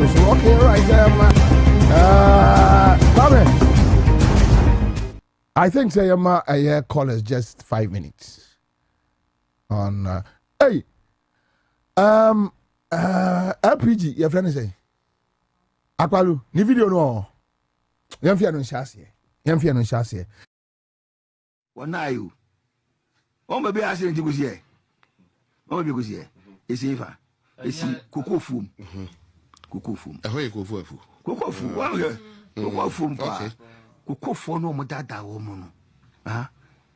so. Okay, right. Kwame, I think say a year call is just 5 minutes. On hey, LPG, your friend say. Akwalu, ni video no. Yamfia no nhyase. Wana you. On be accident go here. On be go here. Esi fa. Esi koko fum. Koko fum. Ahoy koko fum. Koko fum. Wa he. Koko fum pa. Koko fum no mo dada wo mo no. Ah.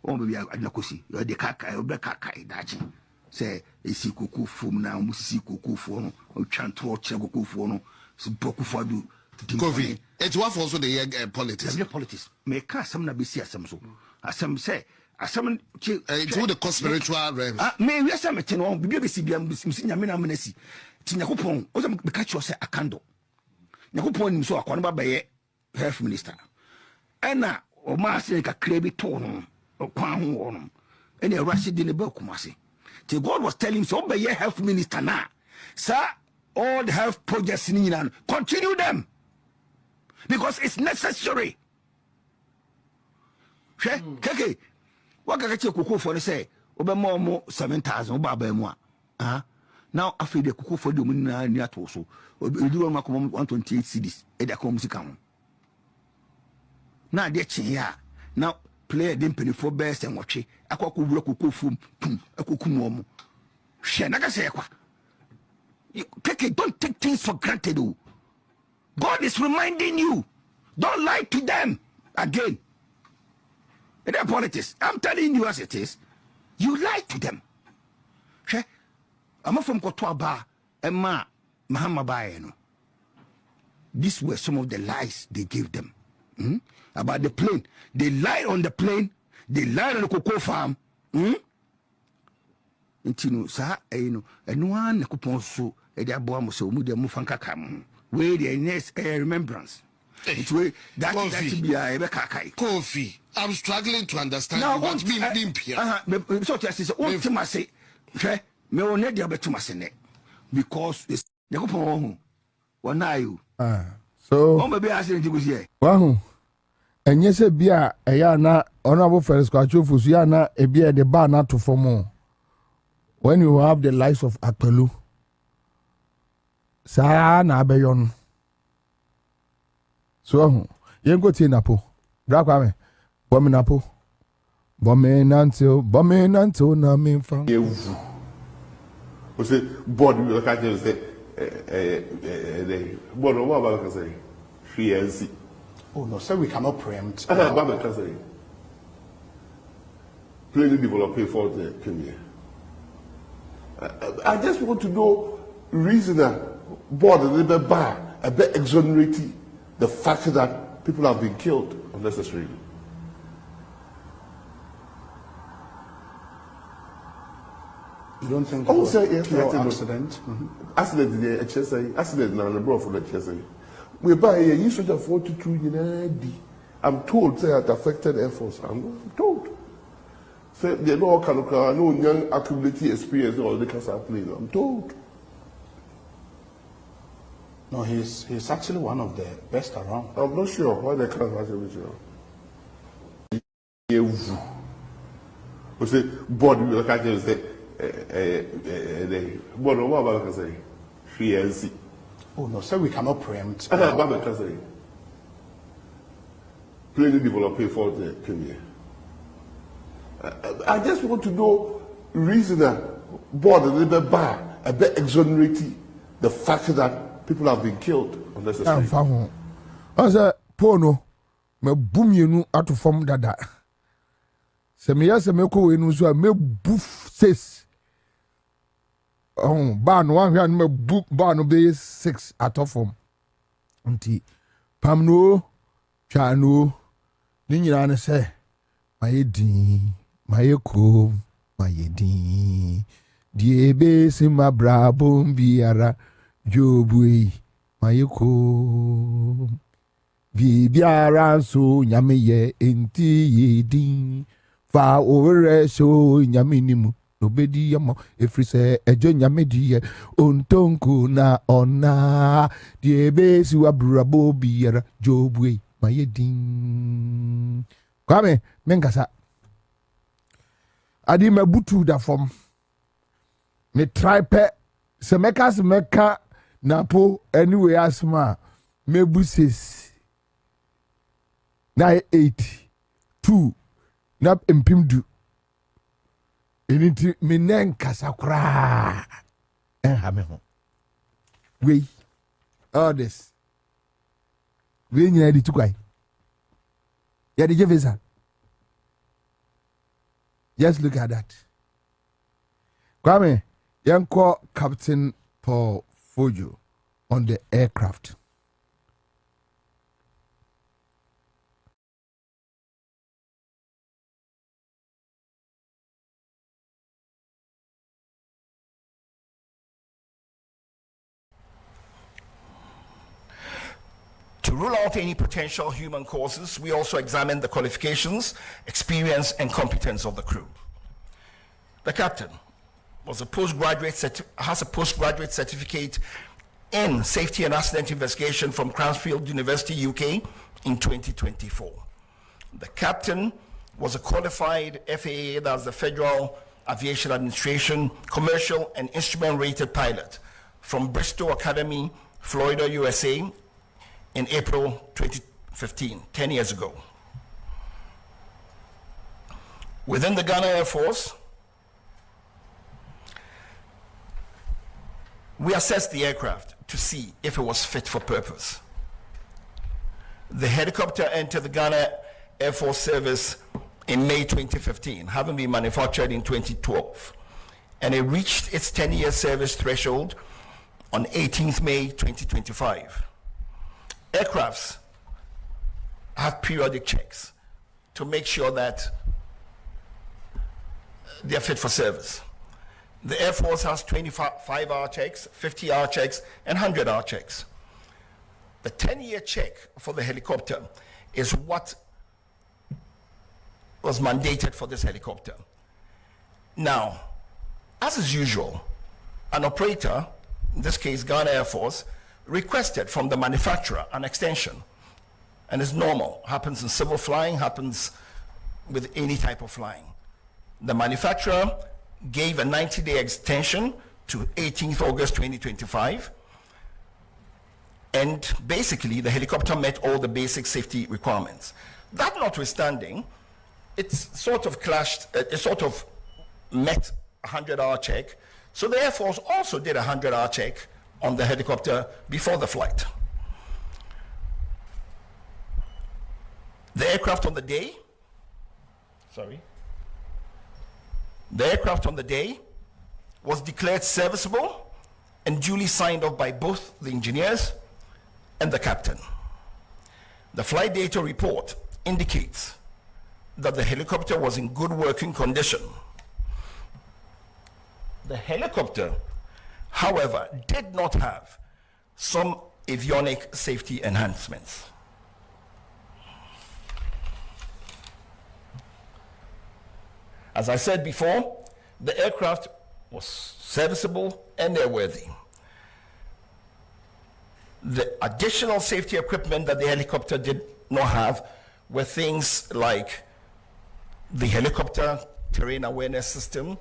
On be adnakosi. Yo de kaka, yo be kaka dachi. Say esi koko fum na mo si koko fum no. O twantro che koko fum no. So boku fadu. Kofi. It's what also the politics. The politics. Me ka asem na be si asem so. Asem say asem it's all the spiritual realms. Me we asem te no bibi be si bia nyame na menasi. Ti Yakopon, o say me ka cho say akando. Yakopon nim so akwa no ba ye health minister. Ena o ma say ka krebi to no. Okwan ho wo no. Ena Rashid di ne ba kumase. Till God was telling him so be ye health minister na. Sir, all the health projects in Iran, continue them. Because it's necessary. Keke, what can I cook for the say? Over more 7,000 over more. Now, after the cook for the moon near Toso, or do 128 cities at the comes account. Now, they're here. Now, play them penny for best and watch it. I could work from a cuckoo. Shanaka say, Keke, don't take things for granted. God is reminding you, don't lie to them again. In their politics, I'm telling you as it is, you lie to them. I'm from Kotwaba, Emma, Mahamabayeno. These were some of the lies they gave them about the plane. They lied on the plane, they lied on the cocoa farm. Intino, sir, and one coupon so, and their bomb so, Mudia Mufanka come. Where the next remembrance. It's way that be a Kofi. I'm struggling to understand now, what's being here. So I say, what to my say, me on the other to my senate because it's the coupon. One eye you. So, maybe I said it was here. Wow. And yes, a beer, a yana, honorable first quacho fusiana, a beer the bar not to form more. When you have the lives of Akpelu. Sa na abeyon so yen go tie napo bra kwa me bomi napo bomi nanto na me fa yewu o se board we ka je say board what about ka say fiancy. Oh no, sir, we cannot preempt. Baba ka say plainly develop for the premier. I just want to know reason board a little bit bad, a bit exonerating the fact that people have been killed unnecessarily. You don't think I would say yes, pure accident? Accident the HSA, accident na the bro for the HSA. We buy a use of 42 United. I'm told say it affected Air Force. I'm told. Say they know no young accumulated experience or they can start playing. I'm told. No, he's actually one of the best around. I'm not sure why they can't actually with you. We say board we look at you say board what about can say fiancy. Oh no, sir, we cannot preempt. Baba can say plainly develop for the premier. I just want to know reason that board a little bit bad, a bit exonerating the fact that people have been killed unnecessarily. I said, Pono, me boom you out of form dada. Se me yase me ko enu so me boof 6. Oh, ban one here me book ban be 6 out of form. Unti pam no, twa no, ni nyina ne se mayedi, mayeko, mayedi. Die be se mabrabo biara. Jobui mayeko bibiara so nyame ye enti yedin fa ore so nyame nimu nobedi yamo efri se ejo nyame die ontonku na ona die besu abura Bobie yara jobwe mayedin Kwame menkasa adi mabutu da fom me tripe se meka napo anyway asma mebuses na 8 2 na empimdu eniti menen kasakra ha me ho we all this we nyina di tukwai ya di jevisa just look at that Kwame yanko Captain Paul Fojo on the aircraft. To rule out any potential human causes, we also examine the qualifications, experience, and competence of the crew. The captain has a postgraduate certificate in safety and accident investigation from Cranfield University, UK, in 2024. The captain was a qualified FAA, that's the Federal Aviation Administration, commercial and instrument rated pilot from Bristol Academy, Florida, USA, in April 2015, 10 years ago. Within the Ghana Air Force, we assessed the aircraft to see if it was fit for purpose. The helicopter entered the Ghana Air Force service in May 2015, having been manufactured in 2012, and it reached its 10-year service threshold on 18th May 2025. Aircrafts have periodic checks to make sure that they are fit for service. The Air Force has 25-hour checks, 50-hour checks, and 100-hour checks. The 10-year check for the helicopter is what was mandated for this helicopter. Now, as is usual, an operator, in this case Ghana Air Force, requested from the manufacturer an extension, and it's normal, happens in civil flying, happens with any type of flying. The manufacturer gave a 90-day extension to 18th August 2025, and basically the helicopter met all the basic safety requirements. That notwithstanding, it's sort of clashed, it sort of met a 100-hour check, so the Air Force also did a 100-hour check on the helicopter before the flight. The aircraft on the day was declared serviceable and duly signed off by both the engineers and the captain. The flight data report indicates that the helicopter was in good working condition. The helicopter, however, did not have some avionic safety enhancements. As I said before, the aircraft was serviceable and airworthy. The additional safety equipment that the helicopter did not have were things like the helicopter terrain awareness system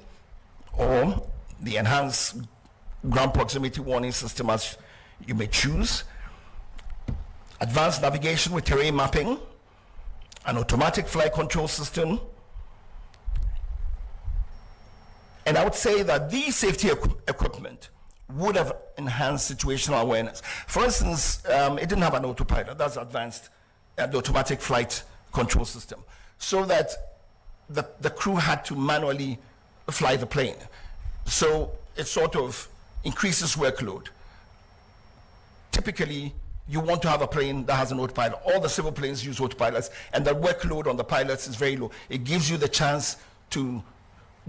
or the enhanced ground proximity warning system, as you may choose, advanced navigation with terrain mapping, an automatic flight control system. And I would say that these safety equipment would have enhanced situational awareness. For instance, it didn't have an autopilot. That's advanced, the automatic flight control system, so that the crew had to manually fly the plane. So it sort of increases workload. Typically, you want to have a plane that has an autopilot. All the civil planes use autopilots, and the workload on the pilots is very low. It gives you the chance to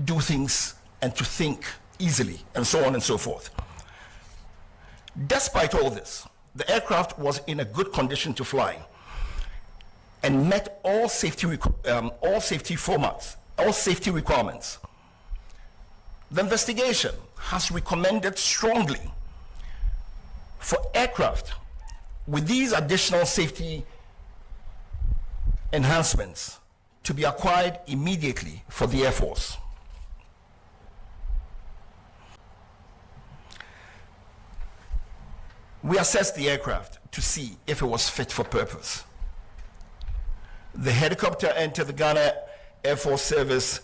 do things and to think easily, and so on and so forth. Despite all this, the aircraft was in a good condition to fly and met all safety requirements. The investigation has recommended strongly for aircraft with these additional safety enhancements to be acquired immediately for the Air Force. We assessed the aircraft to see if it was fit for purpose. The helicopter entered the Ghana Air Force Service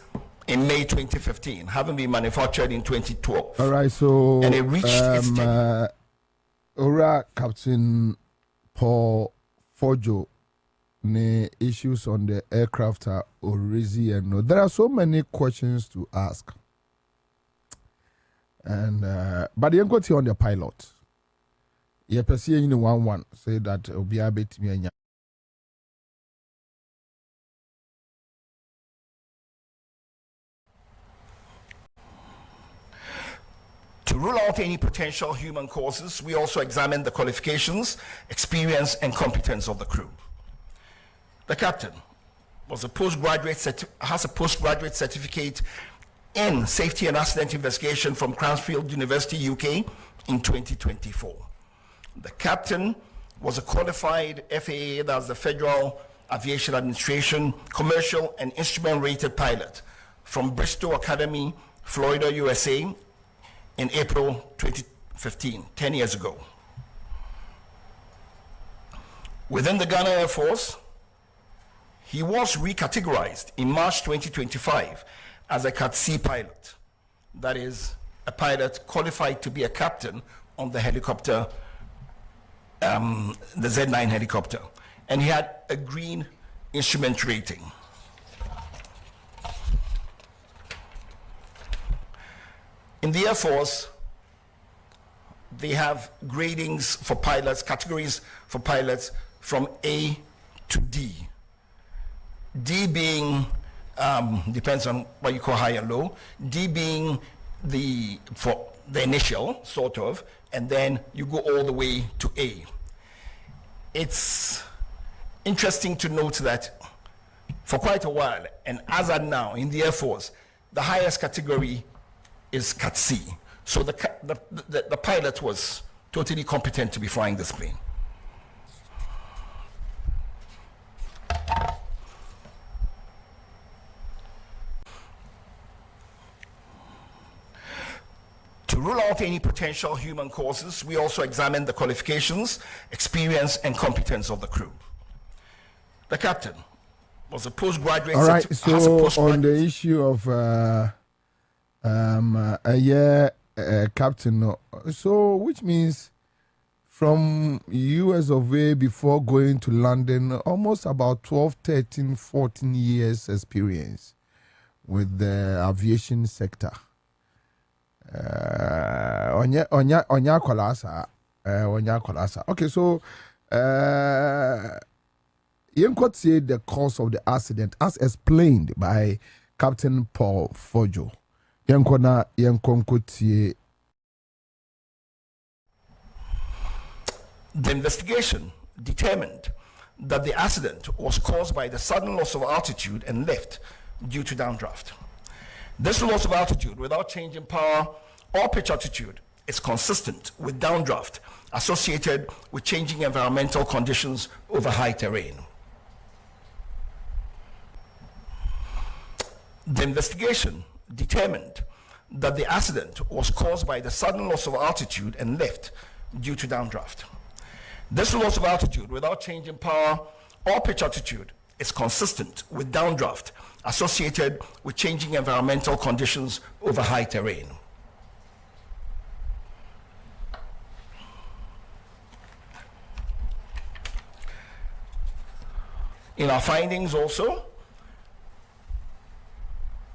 in May 2015, having been manufactured in 2012. All right, so and it reached its Captain Paul Fojo, the issues on the aircraft are already, and there are so many questions to ask. And but the inquiry on the pilot, you perceive in 1-1 say that be a bit me. To rule out any potential human causes, we also examined the qualifications, experience, and competence of the crew. The captain has a postgraduate certificate in safety and accident investigation from Cranfield University, UK, in 2024. The captain was a qualified FAA, that's the Federal Aviation Administration, commercial and instrument-rated pilot from Bristol Academy, Florida, USA, in April 2015, 10 years ago. Within the Ghana Air Force, he was recategorized in March 2025 as a Cat C pilot. That is, a pilot qualified to be a captain on the helicopter, the Z9 helicopter. And he had a green instrument rating. In the Air Force, they have gradings for pilots, categories for pilots from A to D. D being, depends on what you call high and low, D being for the initial, sort of, and then you go all the way to A. It's interesting to note that for quite a while, and as of now in the Air Force, the highest category is Cat C. So the pilot was totally competent to be flying this plane. To rule out any potential human causes, we also examined the qualifications, experience, and competence of the crew. The captain was a postgraduate. All right, so on the issue of captain, so which means from US of A before going to London, almost about 12, 13, 14 years experience with the aviation sector. Okay, so you could say the cause of the accident as explained by Captain Paul Fojo. The investigation determined that the accident was caused by the sudden loss of altitude and lift due to downdraft. This loss of altitude without change in power or pitch altitude is consistent with downdraft associated with changing environmental conditions over high terrain. The investigation determined that the accident was caused by the sudden loss of altitude and lift due to downdraft. This loss of altitude without change in power or pitch altitude is consistent with downdraft associated with changing environmental conditions over high terrain. In our findings also,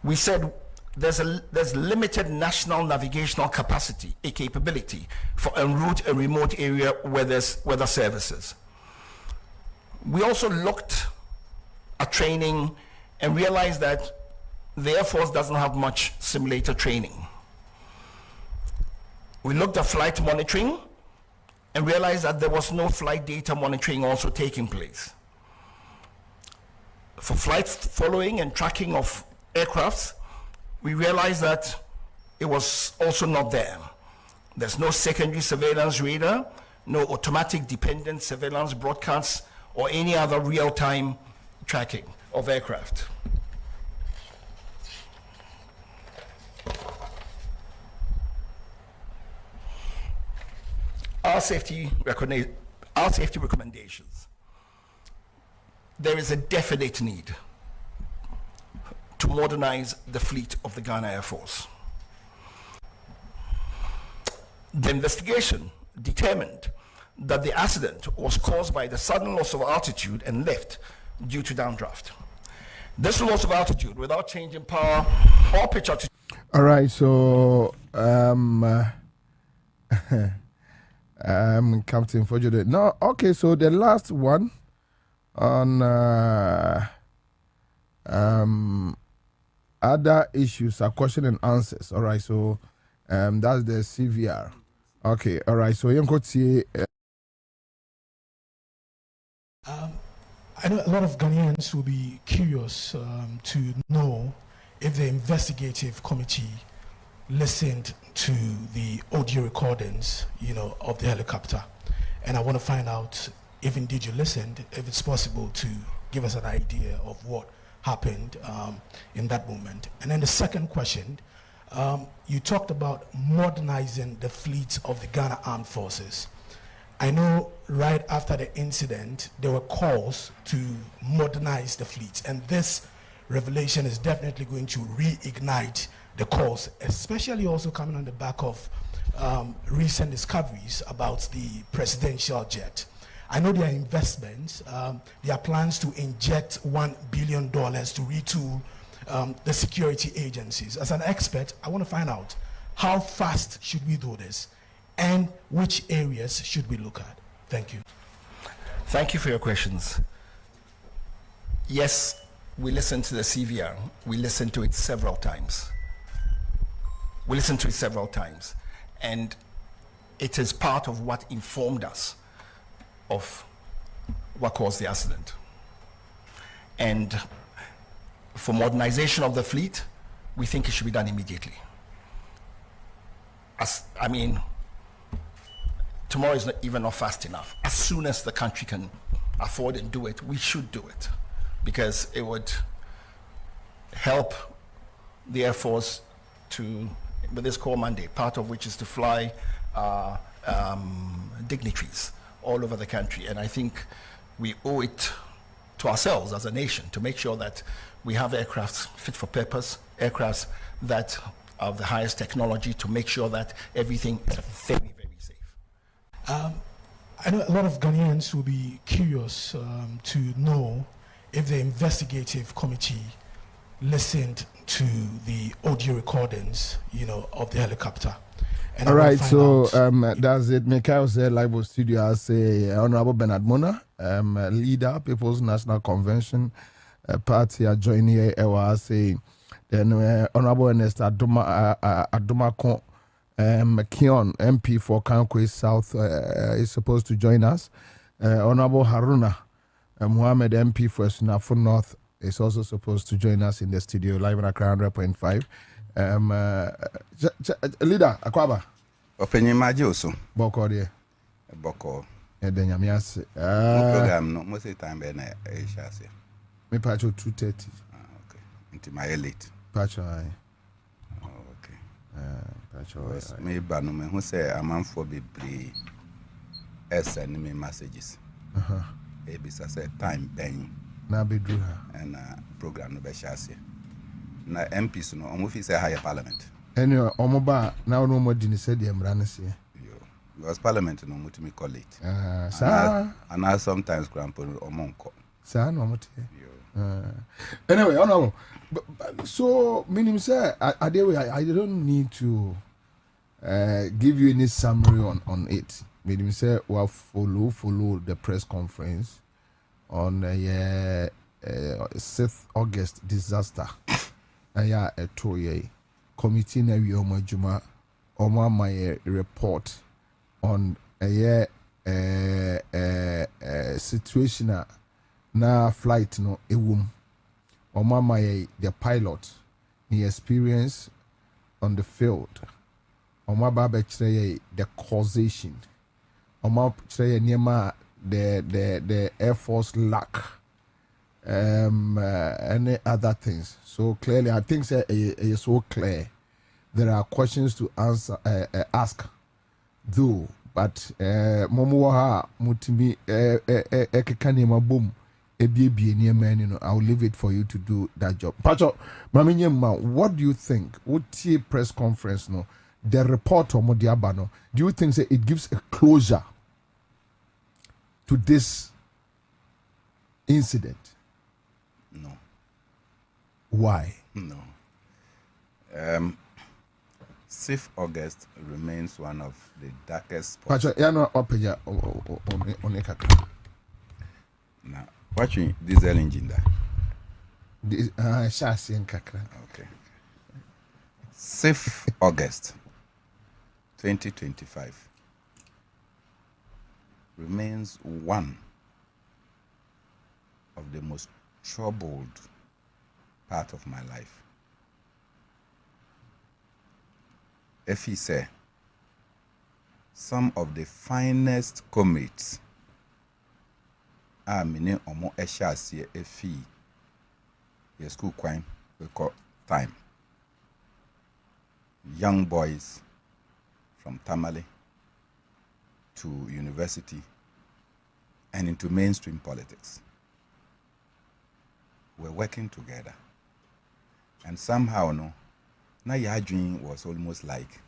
we said there's limited national navigational capacity, a capability for en route a remote area weather services. We also looked at training and realized that the Air Force doesn't have much simulator training. We looked at flight monitoring and realized that there was no flight data monitoring also taking place. For flight following and tracking of aircrafts, we realized that it was also not there. There's no secondary surveillance radar, no automatic dependent surveillance broadcasts, or any other real-time tracking of aircraft. Our safety recommendations. There is a definite need to modernize the fleet of the Ghana Air Force. The investigation determined that the accident was caused by the sudden loss of altitude and lift due to downdraft. This loss of altitude without change in power or pitch altitude. All right, so Captain Fojo. No, okay, so the last one on other issues are question and answers. All right, so that's the CVR. Okay, all right, so you could see. I know a lot of Ghanaians will be curious to know if the investigative committee listened to the audio recordings, of the helicopter. And I want to find out if indeed you listened, if it's possible to give us an idea of what happened in that moment. And then the second question, you talked about modernizing the fleet of the Ghana Armed Forces. I know right after the incident, there were calls to modernize the fleet, and this revelation is definitely going to reignite the calls, especially also coming on the back of recent discoveries about the presidential jet. I know there are investments, there are plans to inject $1 billion to retool the security agencies. As an expert, I want to find out how fast should we do this and which areas should we look at? Thank you. Thank you for your questions. Yes, we listened to the CVR. We listened to it several times. And it is part of what informed us of what caused the accident. And for modernization of the fleet, we think it should be done immediately. Tomorrow is not fast enough. As soon as the country can afford and do it, we should do it, because it would help the Air Force with this core mandate, part of which is to fly dignitaries all over the country. And I think we owe it to ourselves as a nation to make sure that we have aircraft fit for purpose, aircraft that are of the highest technology, to make sure that everything is very, very safe. I know a lot of Ghanaians will be curious to know if the investigative committee listened to the audio recordings, of the helicopter. And all right, so that's it. Mikhail said live on studio. I say Honorable Bernard Mona, leader, People's National Convention Party, are joining here. I say then Honorable Ernest Adomako Kion, MP for Kankwe South, is supposed to join us. Honorable Haruna Muhammad, MP for Sunafo North, is also supposed to join us in the studio live on Accra100.5. Leader Akwaba. Openye maji oso. Boko there. Boko. Nyame ase. Program no most of the time be na shase. Me pacho 2:30. Okay. Until my late. Pacho ai. Okay. Me ba no me hu say amanfo bebre send me messages. Ebisa say time ben na bedru ha. And program no be shase. Na MPs no omo fi say higher parliament. Anyway, omo ba na no mo di ni say the mra na say. Because parliament no mutimi call it. And I sometimes grandpa omo nko. Sa no mo te. Anyway, honorable. So meaning say I don't need to give you any summary on it. Meaning say we follow the press conference on 6th August disaster. Aya etoye committee na wi omajuma my report on situation na flight no ewum my the pilot the experience on the field. Oma baba the causation. Oma the Air Force lack. Any other things. So clearly, I think it's so clear. There are questions to answer, ask, though. But Momoha Mutimi Ekanema boom. I'll leave it for you to do that job. Pacho, Maminyema, what do you think? What press conference no? The report on Modiabano, do you think it gives a closure to this incident? No. Why? No. 6th August remains one of the darkest. Pacho, yano opeja onekaka. Now, watching diesel engine there. Chassis and kakra. Okay. 6th August 2025 remains one of the most troubled part of my life. If he say some of the finest comrades are many omo eshasi efi your school crime we call time. Young boys from Tamale to university and into mainstream politics. We're working together. And somehow, no, now your dream was almost like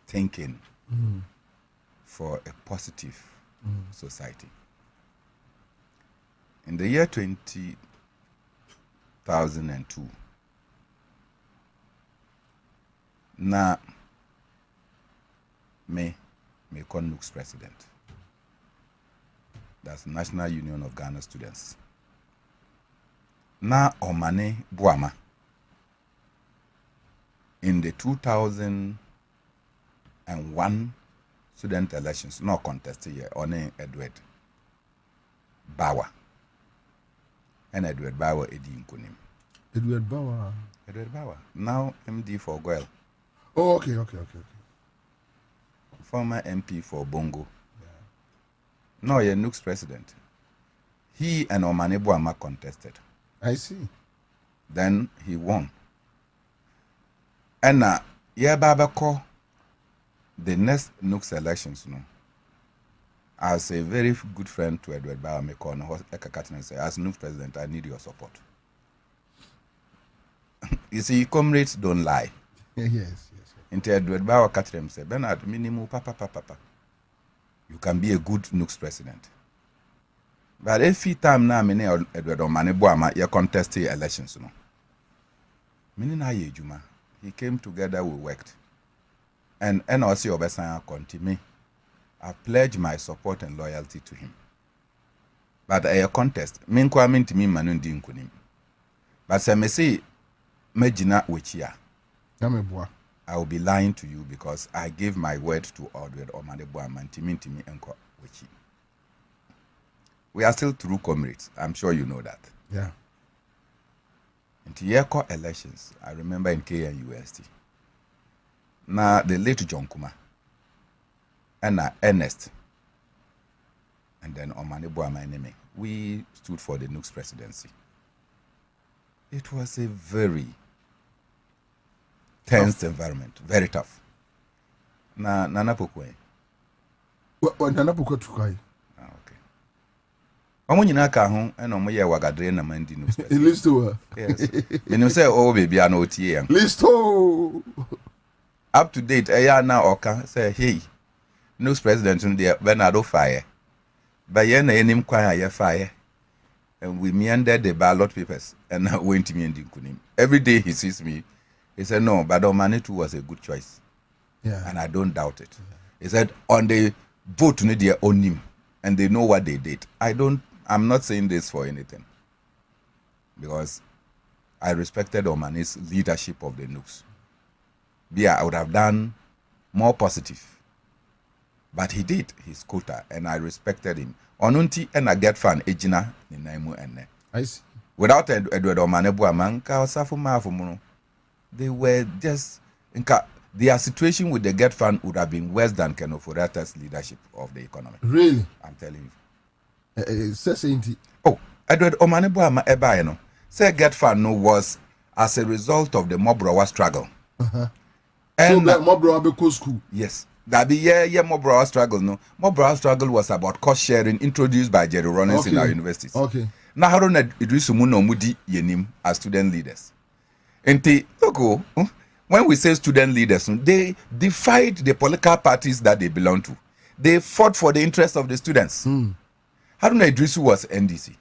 thinking for a positive society. In the year 2002, na me Konuk's president. That's National Union of Ghana Students. Na Omane Buama in the 2001 student elections, no contest here, One Edward Bawa. And Edward Bawa Edi Nkunim. Edward Bawa. Edward Bawa. Now MD for Goel. Oh, okay. Former MP for Bongo. Yeah. No, you're Nook's president. He and Omane Buama contested. I see. Then he won. And Babako, the next Nook's elections, as a very good friend to Edward Bawa Mekon, say, as Nook's president, I need your support. You see, comrades don't lie. Yes. Into Edward Bawa Katrem said, Bernard, minimum, papa. You can be a good Nook's president. But every time now, Edward Omane Buama, you contest the elections, Juma. He came together, we worked. And NRC Obesanya continue. I pledge my support and loyalty to him. But a contest, Minkwa minti mi manundi nkunim. But se me say, Mejina Wichia. I will be lying to you because I gave my word to Edward Omane Buama Ntimi Enko Wichi. We are still true comrades. I'm sure you know that. Yeah. In the year elections, I remember in KNUST. Now the late John Kuma and Ernest and then Omane Buama Neme, we stood for the Nook's presidency. It was a very tense environment, very tough. Na Nana Pokwe. Nana Pokwe Tukai. Omunyina ho ena omoye wagadre na mandi no special. Listo. Yes. You say oh baby I know tie. Listo. Up to date eya na oka say hey no president no there Bernardo fire. But ye na enim kwan aye fire. And we meandered the ballot papers and went to me and Kunim. Every day he sees me. He said no, but Omane too was a good choice. Yeah. And I don't doubt it. He said on the vote no there on him and they know what they did. I'm not saying this for anything because I respected Omane's leadership of the Nooks. Yeah, I would have done more positive, but he did his quota, and I respected him. Onunti and I get fan ejina ni naimu ene. I see. Without Edward Omane Buama, they were just their situation with the Get Fund would have been worse than Ken Ofori-Atta's leadership of the economy. Really? I'm telling you. Oh, Edward Omanebuama Ebayeno say Get Fund was as a result of the Mobrawa struggle. And so that Mobrawa school. Yes. That be Mobrawa struggle. No, Mobrawa struggle was about cost sharing introduced by Jerry Rawlings in our universities. Okay. Now Haruna Idrisumuno Mudi Yenim as student leaders. And when we say student leaders, they defied the political parties that they belong to. They fought for the interests of the students. Haruna Idrisu was NDC.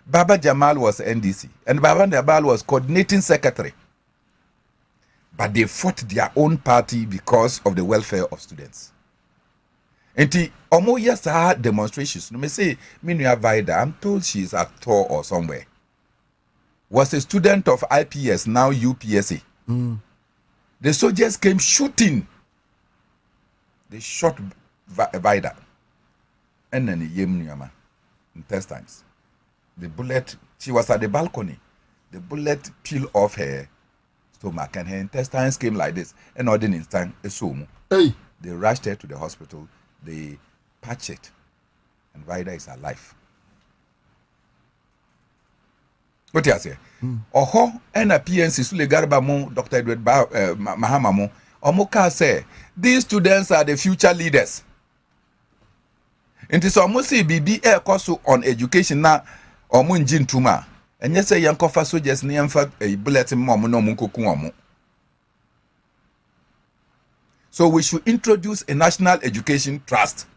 Baba Jamal was NDC. And Baba Jamal was coordinating secretary. But they fought their own party because of the welfare of students. And almost yes, demonstrations. No, me say, Minya Vida, I'm told she's at Tor or somewhere. Was a student of IPS, now UPSA. The soldiers came shooting. They shot Vida. And then Yemnyama intestines. The bullet, she was at the balcony. The bullet peeled off her stomach and her intestines came like this. And all the instant, hey. They rushed her to the hospital. They patched it. And Vida is alive. What do you say? Oho, and a PNC Sule Garba mo, Dr. Edward Mahama mo, Omoka say, these students are the future leaders. It is almost a BB air course on education now, or Munjin Tuma. And yes, a young coffee soldiers near a bulletin mom no munkukuamu. So we should introduce a national education trust.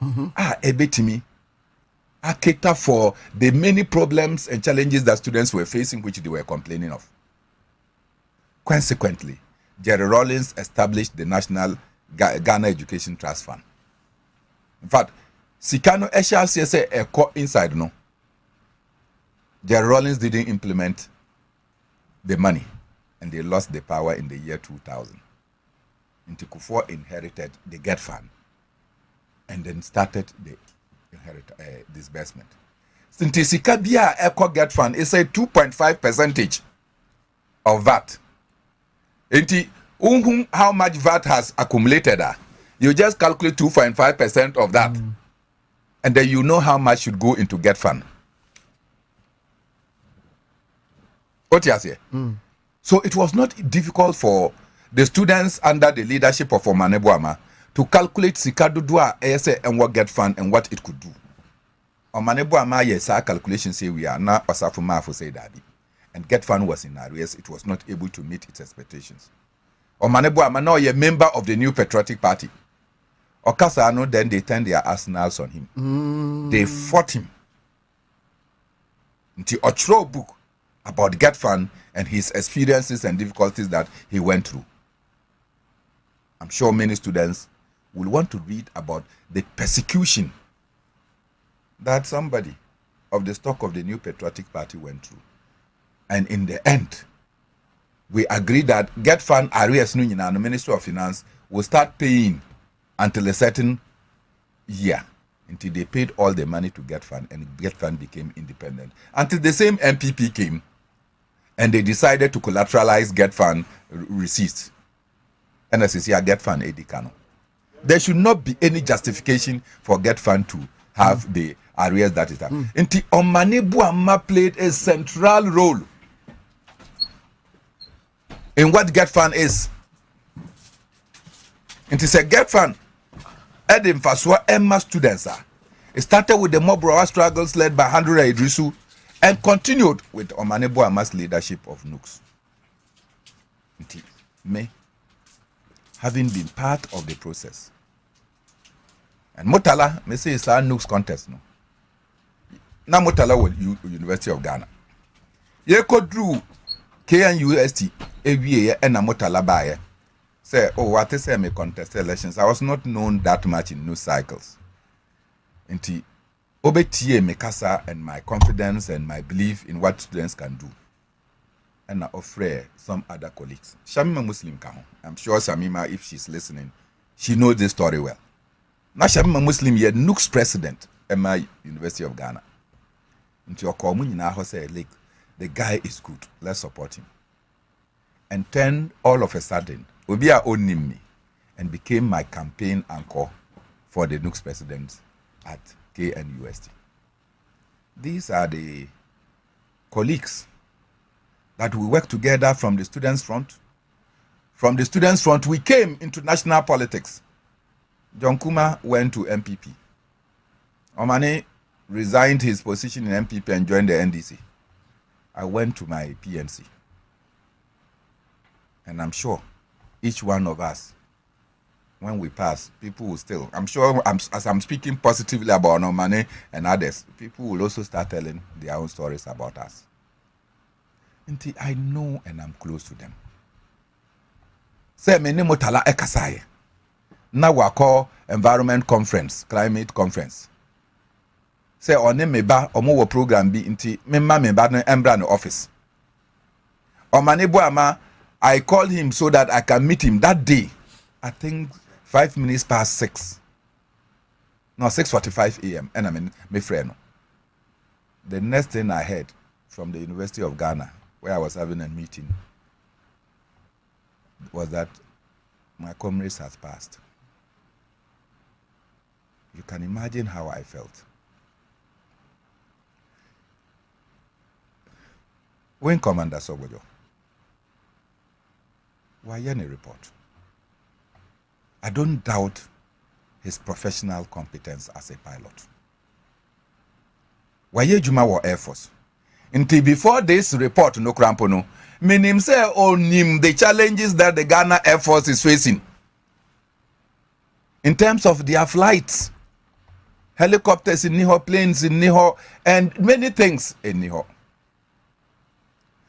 A bit to me. I cater for the many problems and challenges that students were facing, which they were complaining of. Consequently, Jerry Rawlings established the National Ghana Education Trust Fund. In fact, Sikano HRCSA Eko inside no. Jerry Rawlings didn't implement the money, and they lost the power in the year 2000. Kufuor inherited the Get Fund, and then started the disbursement. Since Sikabia Eko Get Fund is a 2.5% of VAT. How much VAT has accumulated? You just calculate 2.5% of that, and then you know how much should go into Get Fund. What you say? So it was not difficult for the students under the leadership of Omanebuama to calculate Sikadudua ASA and what Get Fund and what it could do. Omanebuama, yes, our calculations say we are now Osafuma for say that. And Get Fund was in arrears, it was not able to meet its expectations. Omanebuama now a member of the New Patriotic Party. Okasano, then they turned their arsenals on him. They fought him. Until a book about Get Fund and his experiences and difficulties that he went through. I'm sure many students will want to read about the persecution that somebody of the stock of the New Patriotic Party went through. And in the end, we agreed that Get Fund, Arias Nunina, and the Ministry of Finance will start paying until a certain year, until they paid all the money to Get Fund, and Get Fund became independent. Until the same MPP came, and they decided to collateralize Get Fund receipts. And as you see, Get Fund Edikano. There should not be any justification for Get Fund to have the arrears that it has. Until Omanebuama played a central role in what Get Fund is. It is a Get Fund. Edim Faswa Emma students are. It started with the Mobrawa struggles led by Handura Idrisu and continued with Omanebuama's leadership of NUCS. Me, having been part of the process. And Motala, me say it's our NUCS contest. No. Now Motala was University of Ghana. Ye could do KNUST, ABA, and Motala Baye. Say, oh, what is me contest elections? I was not known that much in news cycles. Until Obetie Mekasa and my confidence and my belief in what students can do. And I offer some other colleagues. Shamima Muslim Kaho. I'm sure Shamima, if she's listening, she knows this story well. Now Shamima Muslim, you're NUCS president at my University of Ghana. Into your community, say, the guy is good. Let's support him. And then all of a sudden, Obia owned me and became my campaign anchor for the next president at KNUST. These are the colleagues that we work together from the students' front. From the students' front, we came into national politics. John Kuma went to MPP. Omane resigned his position in MPP and joined the NDC. I went to my PNC. And I'm sure each one of us, when we pass, people will still, I'm sure as I'm speaking positively about Omane and others, people will also start telling their own stories about us. Until I know and I'm close to them. Say me name Tala Ekasai. Now we call environment conference, climate conference. Say on me ba omo program bi inti me ba no embra no office. Omane Boama, I called him so that I can meet him that day. I think 5 minutes past 6. No, 6:45 a.m. And I mean, my friend. The next thing I heard from the University of Ghana, where I was having a meeting, was that my comrades has passed. You can imagine how I felt. When Commander Sobojo, why any report? I don't doubt his professional competence as a pilot. Why Juma wa Air Force? Until before this report, no crampono, meaning say on the challenges that the Ghana Air Force is facing in terms of their flights, helicopters in Niho, planes in Niho, and many things in Niho.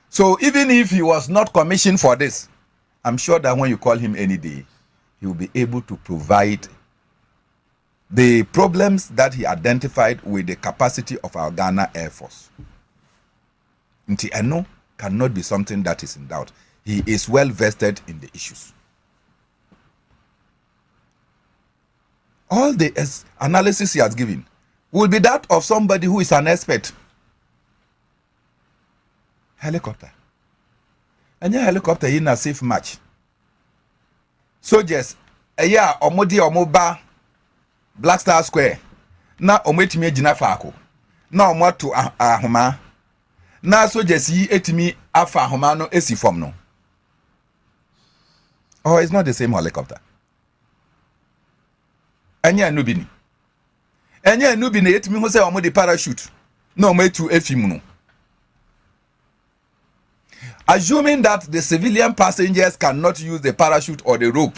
So even if he was not commissioned for this, I'm sure that when you call him any day, he will be able to provide the problems that he identified with the capacity of our Ghana Air Force. Nti Eno cannot be something that is in doubt. He is well vested in the issues. All the analysis he has given will be that of somebody who is an expert. Helicopter. And your helicopter in a safe match. Soldiers, omodi omoba Black Star Square. Na ometimi ejina faako. Na omoto ahoma. Na soldiers yi etimi afa ahoma no esi fom no. Oh, it's not the same helicopter. Anya nubini. Anya nubini etimi ho se omodi parachute. Na ometu efim no. Assuming that the civilian passengers cannot use the parachute or the rope,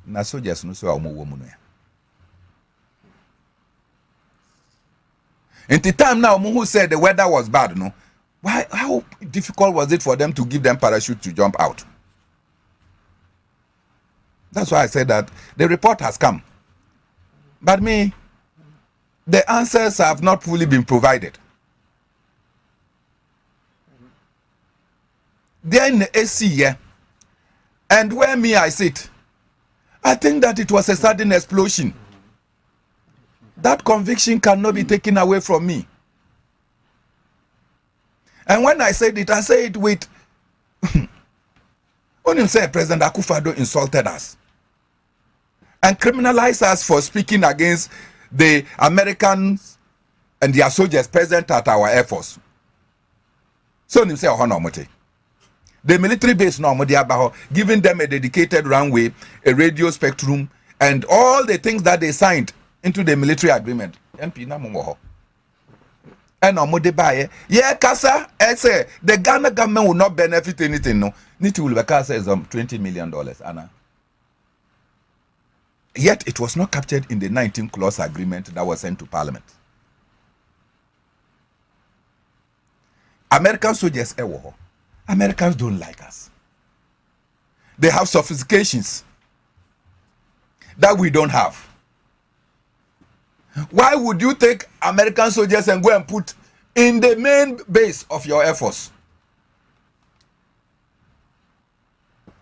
na soldiers no so omo wo mu no ya. In the time now, who said the weather was bad, no? Why? How difficult was it for them to give them parachute to jump out? That's why I said that the report has come, but the answers have not fully been provided. They're in the AC, yeah, and where I sit, I think that it was a sudden explosion. That conviction cannot be taken away from me. And when I said it, I say it with when you say President Akufo-Addo insulted us and criminalized us for speaking against the Americans and their soldiers present at our Air Force. So you say the military base now, giving them a dedicated runway, a radio spectrum, and all the things that they signed into the military agreement. MP na momo. And kasa, say the Ghana government will not benefit anything. No, need to will kasa is $20 million, Anna. Yet it was not captured in the 19th clause agreement that was sent to Parliament. American soldiers, Americans don't like us. They have sophistications that we don't have. Why would you take American soldiers and go and put in the main base of your Air Force?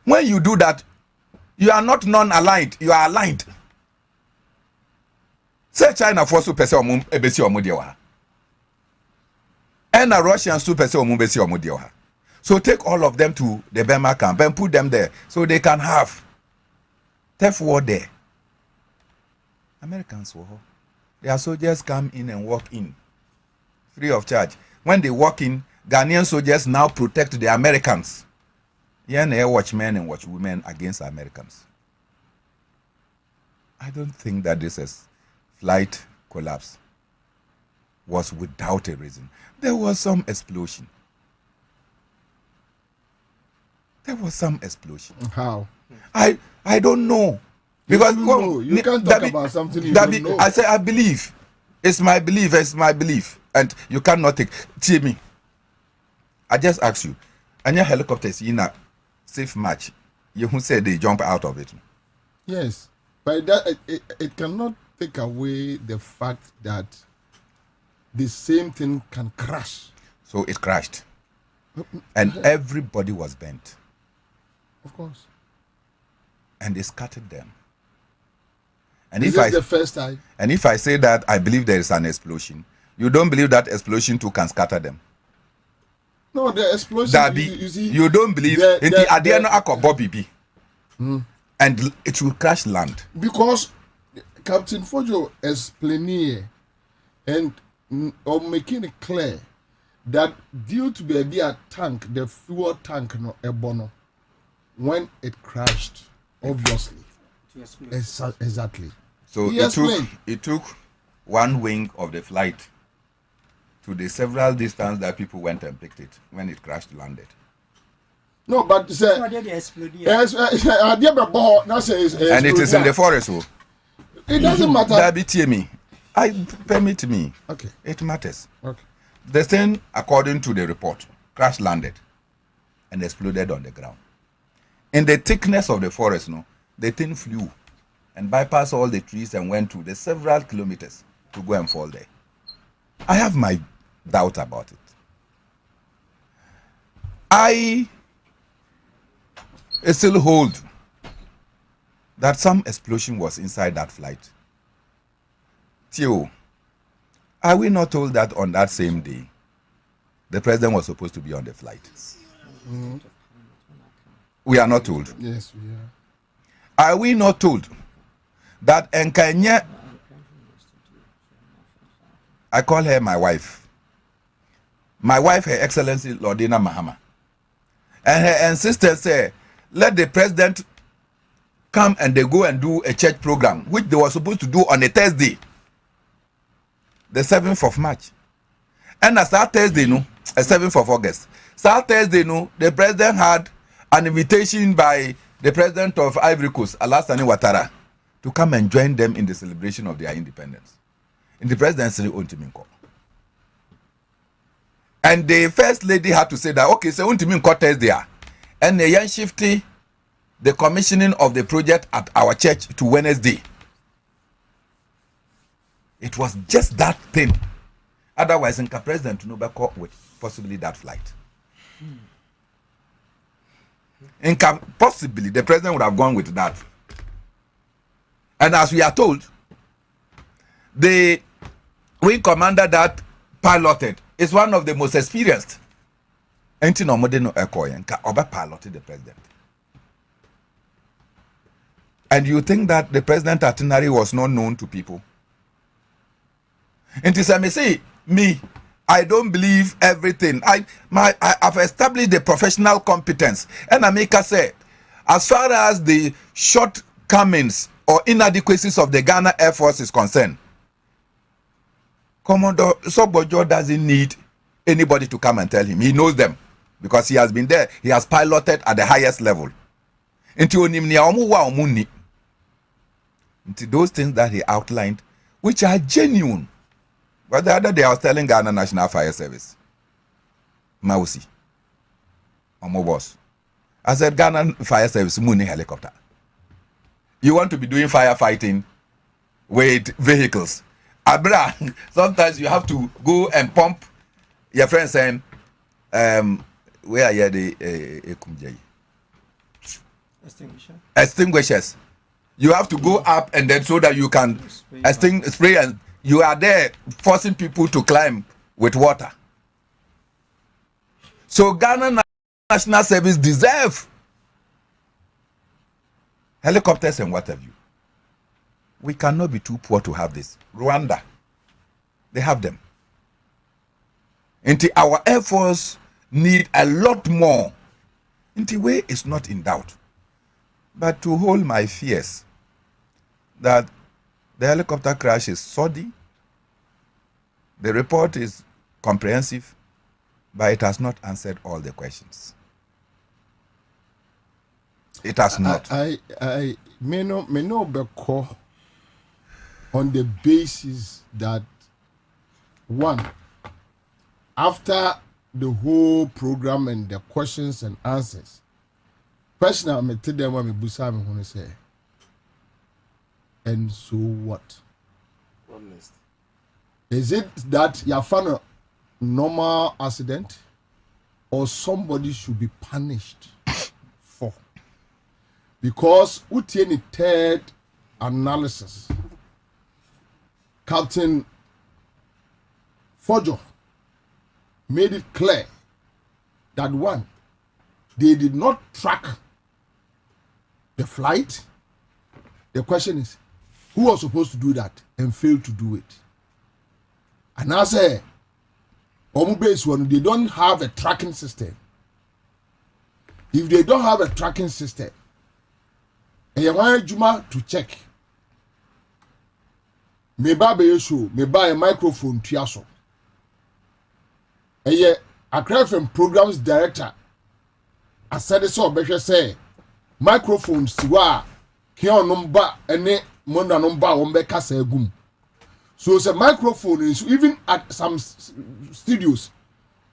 When you do that, you are not non-aligned, you are aligned. Say China for super ebesi omudiwa. And a Russian super besi omudiwa. So take all of them to the Burma camp and put them there so they can have tough war there. Americans were. Their soldiers come in and walk in free of charge. When they walk in, Ghanaian soldiers now protect the Americans. Yeah, they watch men and watch women against Americans. I don't think that this is flight collapse was without a reason. There was some explosion. There was some explosion. How? I don't know. Because you can't talk about something you don't know. I say I believe. It's my belief. It's my belief. And you cannot take. See me. I just ask you. And your helicopters in a safe match. You who said they jump out of it. Yes. But that it cannot take away the fact that the same thing can crash. So it crashed. And everybody was bent. Of course. And they scattered them. And Is this the first time? And if I say that I believe there is an explosion, you don't believe that explosion too can scatter them? No, the explosion. You see, you don't believe in the Adiano Akko Bobie. And it will crash land. Because Captain Fojo explained here and making it clear that due to the tank, the fuel tank no ebono, when it crashed, obviously. Exactly. So it took one wing of the flight to the several distance that people went and picked it when it crashed landed. No, but and it is in the forest. So it doesn't matter. Permit me. Okay. It matters. Okay. The thing, according to the report, crash landed and exploded on the ground. In the thickness of the forest, the thing flew and bypassed all the trees and went to the several kilometers to go and fall there. I have my doubt about it. I still hold that some explosion was inside that flight. Theo, are we not told that on that same day, the president was supposed to be on the flight? Mm-hmm. We are not told. Yes, we are. Are we not told that Nkanye, I call her my wife, Her Excellency Lordina Mahama, and her ancestors say, let the president come and they go and do a church program, which they were supposed to do on a Thursday, the 7th of March. And as that Thursday, 7th of August, that Thursday, the president had an invitation by the president of Ivory Coast, Alassane Ouattara, to come and join them in the celebration of their independence. In the presidency, and the first lady had to say that, okay, so Untiminko Thursday, and the young shifty the commissioning of the project at our church to Wednesday. It was just that thing. Otherwise, the president no back up with possibly that flight. Possibly the president would have gone with that. And as we are told, the wing commander that piloted is one of the most experienced. Piloted the president. And you think that the president itinerary was not known to people? And to say, me, I don't believe everything. I've established the professional competence. And Amika said, as far as the shortcomings or inadequacies of the Ghana Air Force is concerned, Commodore Sobojo doesn't need anybody to come and tell him. He knows them because he has been there. He has piloted at the highest level. Into those things that he outlined, which are genuine. But the other day I was telling Ghana National Fire Service, Mausi, Omo boss, I said, Ghana Fire Service, Muni helicopter. You want to be doing firefighting with vehicles. Abra, sometimes you have to go and pump. Your friend saying, where are the extinguishers? You have to go up and then so that you can spray, and you are there forcing people to climb with water. So Ghana national service deserve helicopters and what have you. We cannot be too poor to have this. Rwanda, they have them. And our Air Force need a lot more. And the way is not in doubt. But to hold my fears that the helicopter crash is shoddy, the report is comprehensive, but it has not answered all the questions. It has not. I may not be called on the basis that one, after the whole program and the questions and answers, question I tell them when we say, and so what? Is it that you found a normal accident, or somebody should be punished for? Because with any third analysis, Captain Fojo made it clear that one, they did not track the flight. The question is, who was supposed to do that and failed to do it? And I say, they don't have a tracking system. If they don't have a tracking system, and you want Juma to check, me buy a microphone tiaso. And yeah, Accra100.5FM programs director, I said so, but say microphones tiwa kion number ene monda number ombeka segum. So it's a microphone is even at some studios.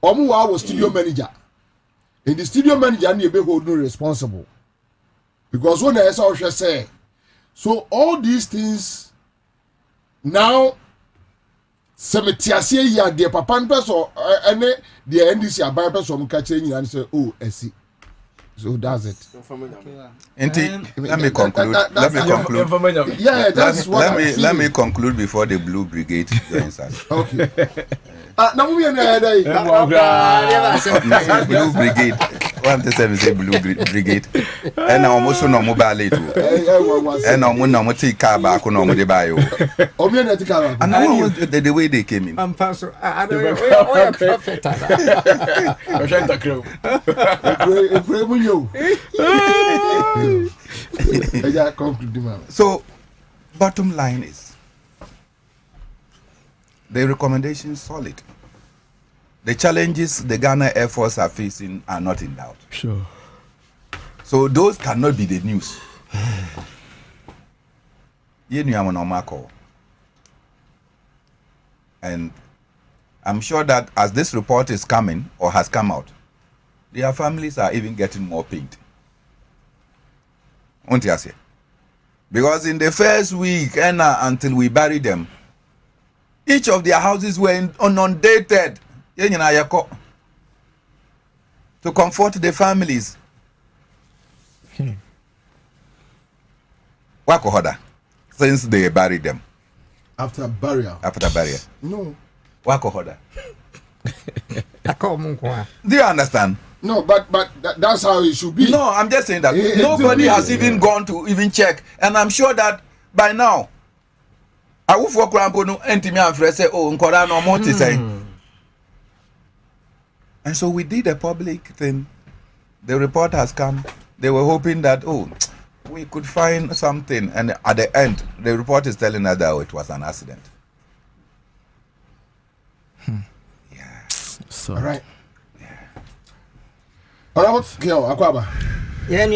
Omuwa was studio manager. In the studio manager and be hold no responsible. Because when I saw say, so all these things now semetiasie ya de papa person ene the NDC abai person catch and say, oh, I see. So that's it. Let me conclude. Yeah, that's what let me conclude before the Blue Brigade joins us. Okay. Now we are Blue Brigade. One to seven say Blue Brigade. And now almost no mobile too. And now no take car back on the bio. And now the way they came in. I'm pastor. I don't know. Prophet. So, bottom line is, the recommendation is solid. The challenges the Ghana Air Force are facing are not in doubt. Sure. So those cannot be the news. And I'm sure that as this report is coming or has come out, their families are even getting more paid. Because in the first week and until we buried them, each of their houses were inundated to comfort the families. Wakohoda, since they buried them. After burial. No. Wakohoda. Do you understand? No, but that's how it should be. No, I'm just saying that nobody has even gone to even check, and I'm sure that by now, I will for Krampo no enti me and say, oh, nkora no more to say. And so we did a public thing. The report has come. They were hoping that we could find something, and at the end, the report is telling us that it was an accident. Yeah. So. All right. Akwaba. Yeah,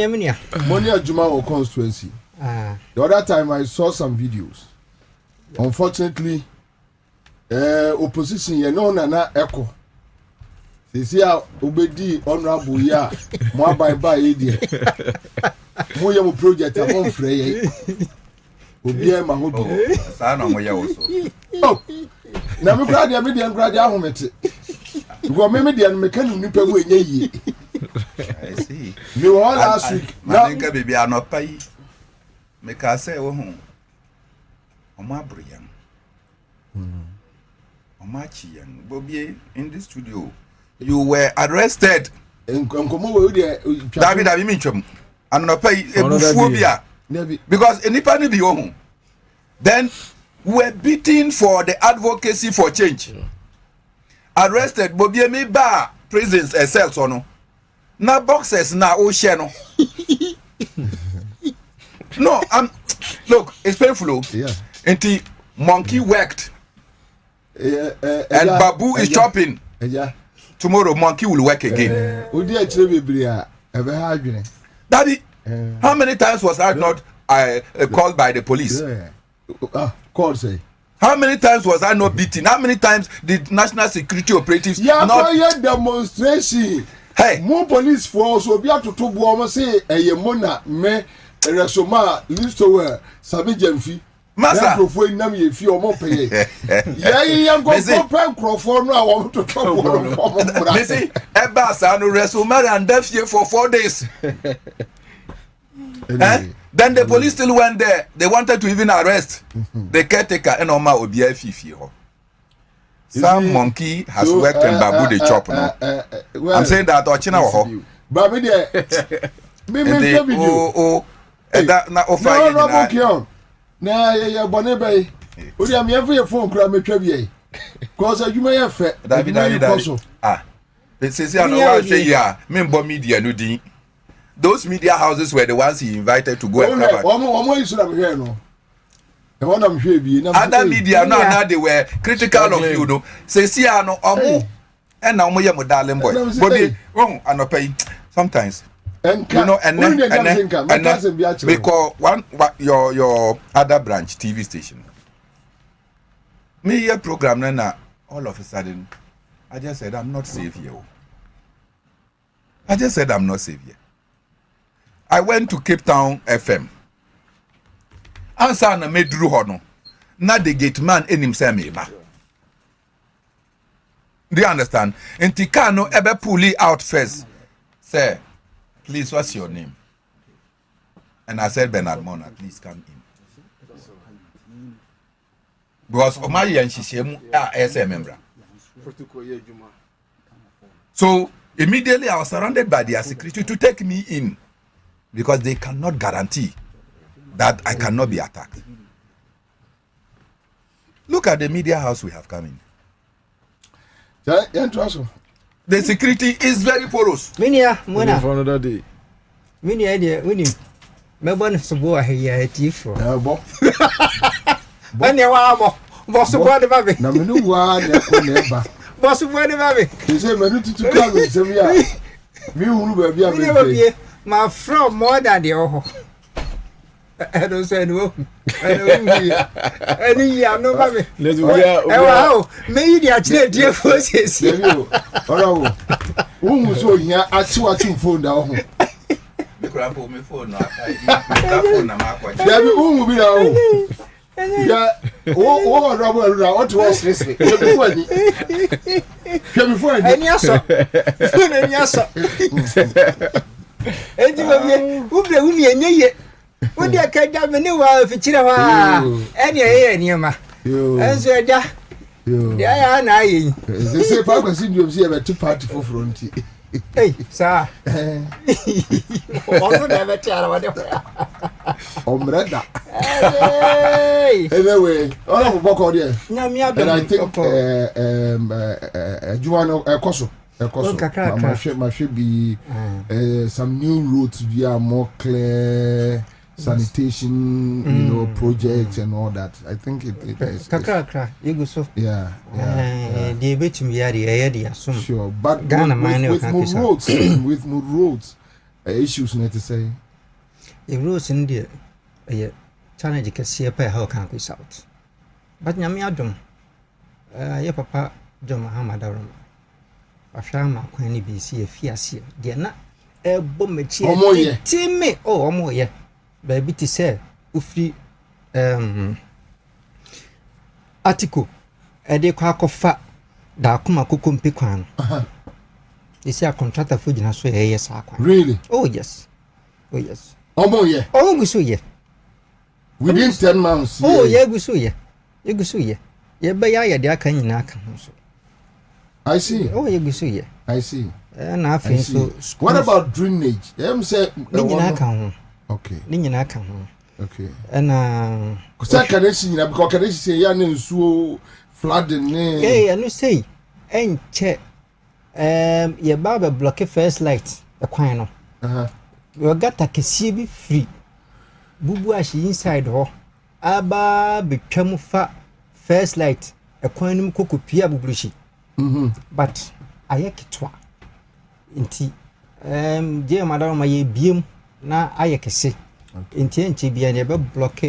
Monia Juma or constituency. The other time I saw some videos. Unfortunately, opposition na echo. They see how obedi honorable ya mo by idea. Mo ye mo project amon frey. Obi e ma hodo. Sa na mo ye wo so. Oh. Na me grad ya me dia grad ya homete. Go me dia me kan nipa mu enye yi. I see. Me all last week. Na nka baby anopa yi. Me ka say wo ho. Omo abroyan. Omo achi yan. Bobie in the studio. You were arrested nkomo we dey David minchom anono pay ebufuobia because enipa ni bi ohun then we're beating for the advocacy for change arrested Bobie me ba prisons cells ono na boxes na o share no no look it's painful yeah enti monkey worked and babu is chopping tomorrow monkey will work again odi a kire bebre a ebe ha adwene daddy how many times was I not called by the police called say how many times was I not beaten? How many times did national security operatives not demonstration? Hey, more police force will be able to almost say a mona me resoma listo sabi jemfi massa profo nam ye fi omo pay ya go pen crofo no I want to trouble me see eba sa no resoma and deaf here for 4 days. Then the police still went there. They wanted to even arrest the caretaker and Oma Obia Fifi. Some monkey has worked in Babu the chop now. I'm saying that Ochina ho. Babu there. Me that na offer you. Na ya bone bay. Odi am every phone kra me twa bi. Cause you may have David. They say I know what say ya. Me mbo media no din. Those media houses were the ones he invited to go and cover. Other media, no, they were critical of you, though. Say, see, I know, and now we are darling boy. Bobie, wrong, and not pay sometimes. You know, and because one, your other branch TV station. Me, your program, now, all of a sudden, I just said, I'm not safe here. I just said, I'm not safe here. I went to Cape Town FM. Ansah na medru hono. Na the gate man enim say meba. Do you understand? Intikano ebe pulley out first. Say, please, what's your name? And I said, Bernard Mona, please come in. Because my and Shishemu are SM member. So immediately I was surrounded by their security to take me in. Because they cannot guarantee that I cannot be attacked. Look at the media house we have come in. The security is very porous. Minia, Mona. For another day. Minia, winning. Melbourne is a boy here at you for. When you are boss of one of baby. No, no one never. Boss of one of baby. You say, Manu to come in Sevilla. Me who be my friend more than the oho. I don't say no. I don't hear no baby. Let's go. Oh, maybe I tell dear forces. Oh, who so here at you phone down. The grandpa me phone now. Phone na ma kwa. There be who be now. Yeah, oh, what was this? Before any answer. Any answer. Edi Bobie umi enye wo dia ka da me ne wa fichira wa eni eni ma enso eja dia ya na ayi se pa kwasi ndum se e be two party for front eh sa ono na be tiara wa de omreda anyway all of boko there na mi adom and I think Juano Ekoso my should be some new routes via more clear sanitation, you know, projects and all that. I think it is. Accra, you go so. Yeah. The bit me area, sure, but with more roads, with more roads, issues need to say. The roads in the challenge you can see a how can we south. But Yami Adam, your papa, John Muhammad Aram. After Quani BC, a fiasia, dear not a bombechi, Timmy, oh, more, baby, to say, Ufri article, a de quack of fat, da kuma cucum piquan. You see a contractor for you, so yes, really? Oh, yes. Oh, yes. Oh, more, yeah. Oh, we saw ye. Within 10 months. Oh, yeah, we saw ye. You go so ye. Ye by ya, dear, can you knock? I see. Oh, you see. I see. And I think so. What about drainage? Say okay. Nina can. Okay. And because can I say yan so flooding? Yeah, and you say, and check. Your barber block first light. A quino. You got a kesi free. Bubu ashi inside ho. Aba become fat first light. A quanum cocoa pia bubushi. But I yakitwa. Inti je madam ma ye biem na ayekese. Inti enchi bia ne be block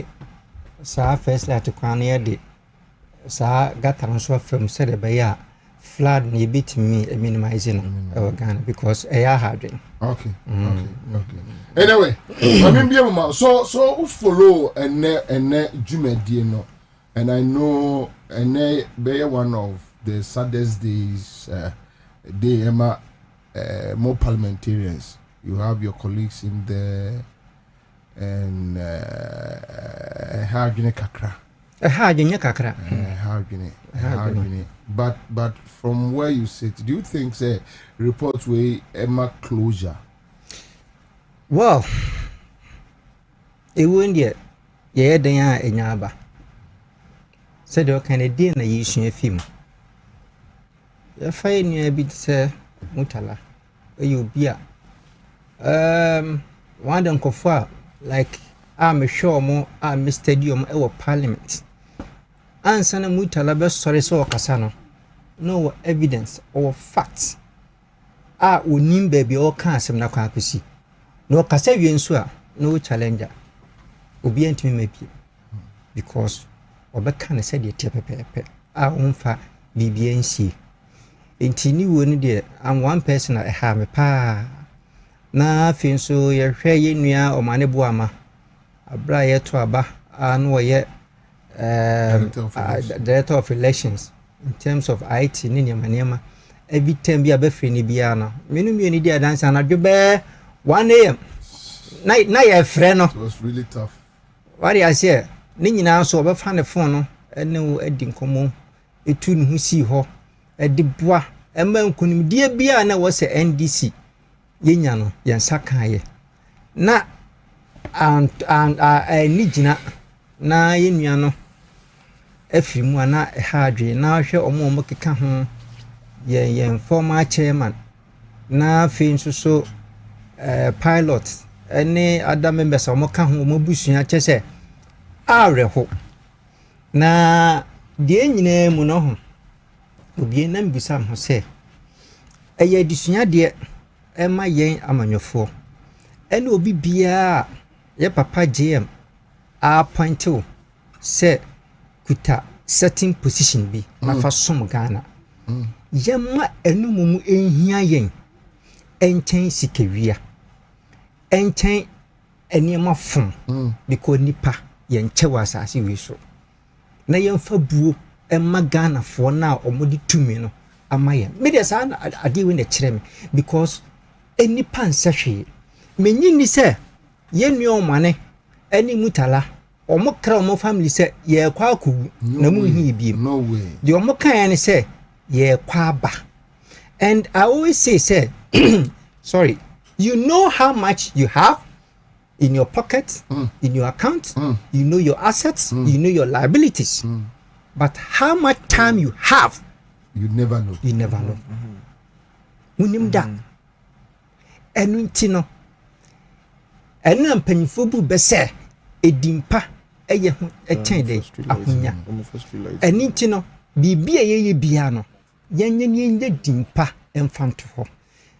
sa first light kwan na de sa gata nso afam se de be ya flood ne bit me minimizing Ghana because air harding. Okay. Anyway, I mean biem so follow and Jumedie no, and I know and be one of the saddest days day Emma more parliamentarians. You have your colleagues in there and Hargine Kakra. But from where you sit, do you think say reports way Emma closure? Well, it wouldn't yet. Yeah, they are in Yaba. Said you can a dinner using a film. You're fine, a bit, sir. Mutala. You be one don't confer like I'm sure more I'm stadium our parliament. Ansah na Mutala be sorry so kasano. No evidence or facts. Unim baby or cansem na kwa kusi. No kasevi ensua no challenger. Obi entimi maybe because obeka na said ye pepe. Umfa BBNC. Intini woni de am one person at ha me pa na fin so ye hwe ye nua o mane boama abra ye to aba no ye director of elections in terms of IT ni nyama every time bi abafri ni bia no menum ye ni dia dance na dwebe 1 am na ye frɛ no it was really tough. What I say ni nyina so obefa ne phone no ene wo adi nkomo etu ne hu si ho edibwa emma nkunimdie bia na wo se NDC yenya no yensa kan ye na ni gina na yenua no afimu ana hadwe na hwe omo keka ho ye former chairman na fin so pilot any other members omo ka ho omo busua chese areho na de nyina mu no ho obi na mbisa ho se eye disua de ema yen amanyofo ene obi bia ye papa GM appointed se kuta certain position bi na fa som Ghana yema enumumu enhia yen enchen sikewia enchen eniema fom because nipa yen chewa asase wi so na yen fa buo emma Ghana for now omodi tumi no amaye me dey say ade we na kire me because enipa nsahwe menyi ni se yen omane eni Mutala omokra omo family se ye kwa akuwu na mu hi bi no way the omokan ni se ye kwa ba and I always say sorry, you know how much you have in your pocket, in your account, you know your assets, you know your liabilities, but how much time you have, you never know. Unim da enunti enu mpanyifo bu be se edimpa eye ho ekyen ahonya enunti bibia ye bia no yenye dimpa emfanto ho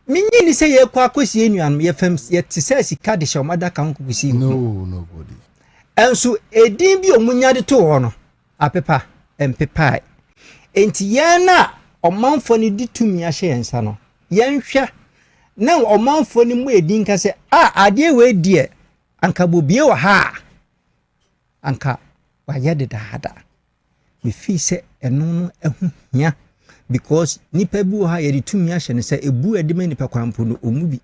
minyi ni se ye kwa akosi enuan ye fam ye tse sika de shomada kan kukusi nobody enso edin bi omunya de to ho no apepa empepa enti yana omanfo ni ditumi ahye ensa no yenhwe na omanfo ni mu edin ka se ade we die anka bobie wa ha anka wa yede dada me fi se eno no ehuhia because nipa bi wo ha ye ditumi ahye ne se ebu edime nipa kwampo no omubi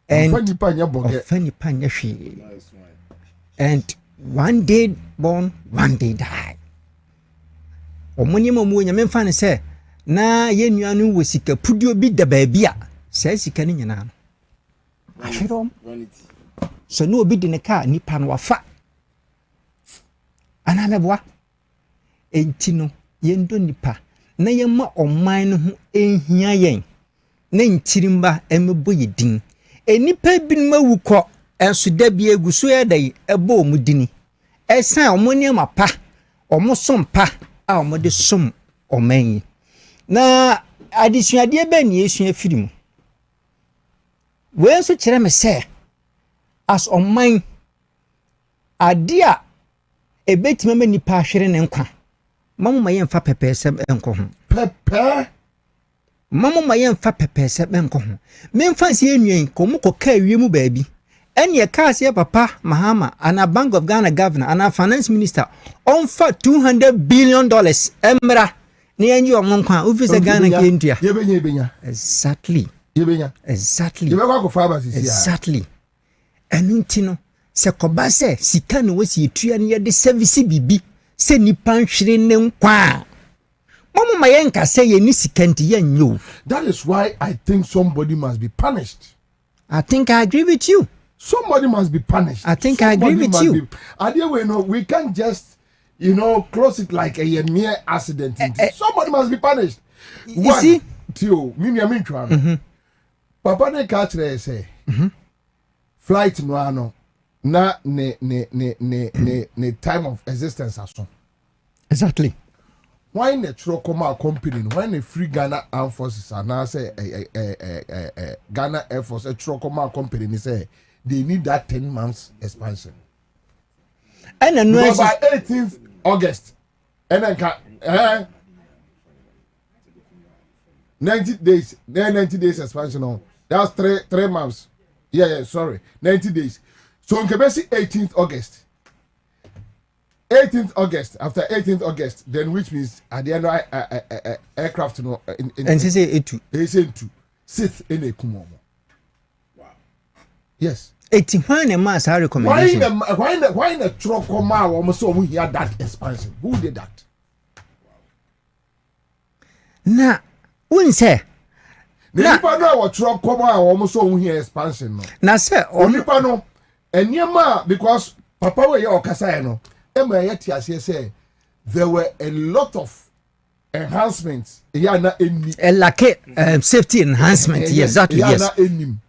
and funny panya hwe and one day born one day die omuni mo nyame mfa ne se na ye nuanu wo sika pudio bi da baabi a saa sika ni nyina no ahwerom so no obi de ne ka nipa no wafa ana meboa enti no yendo nipa na yema oman no ho ehia yen na ntirimba emebo yedin enipa binuma wukọ enso da bi eguso ya dai ebo omudini esan omoni mapa omosompa a omode som oman na adisuade be na esua firimu we so kire me se as oman adia ebetima ma nipa ahwere ne nkwa mamu ma yemfa pepesem enko ho pepe mamu ma yemfa pepesem enko ho memfa se enwen komuko ka wiemu baabi ene ka se papa Mahama ana Bank of Ghana governor ana finance minister onfa $200 billion emra ne enji omonkwa office Ghana ke ntua yebenya exactly yebekwa ko fa basisi exactly enunti no se koba se sika no wasi etua ne de service bibi se nipa nhwere ne nkwa momo ma yenka se ye ni sika nti yenyo. That is why I think somebody must be punished. I think I agree with you. Somebody must be punished. I think I agree with you. We can't just, close it like a mere accident. Somebody must be punished. You see? Tio, Papa ne catch say, flight no na ne time of existence aso. Exactly. Why ne Trocoma company? Why ne free Ghana Armed Forces and now say Ghana Air Force a Trocoma company say they need that 10 months expansion. And then by 18th August, and then 90 days, 90 days expansion on. That's 3 months. Yeah, sorry, 90 days. So in Quebec, 18th August. 18th August. After 18th August, then which means at the end of aircraft, and say it to sit in a kumomo. Wow. Yes. 81 a month, I recommend. Why the Trocoma almost so we hear that expansion? Who did that? Nah, wouldn't say. Nipa no wa Trocoma almost so we hear expansion. Na say, Nipa no, and yema because Papa we your Kasaya no. Say there were a lot of enhancements. Safety enhancement. Exactly. Yes. And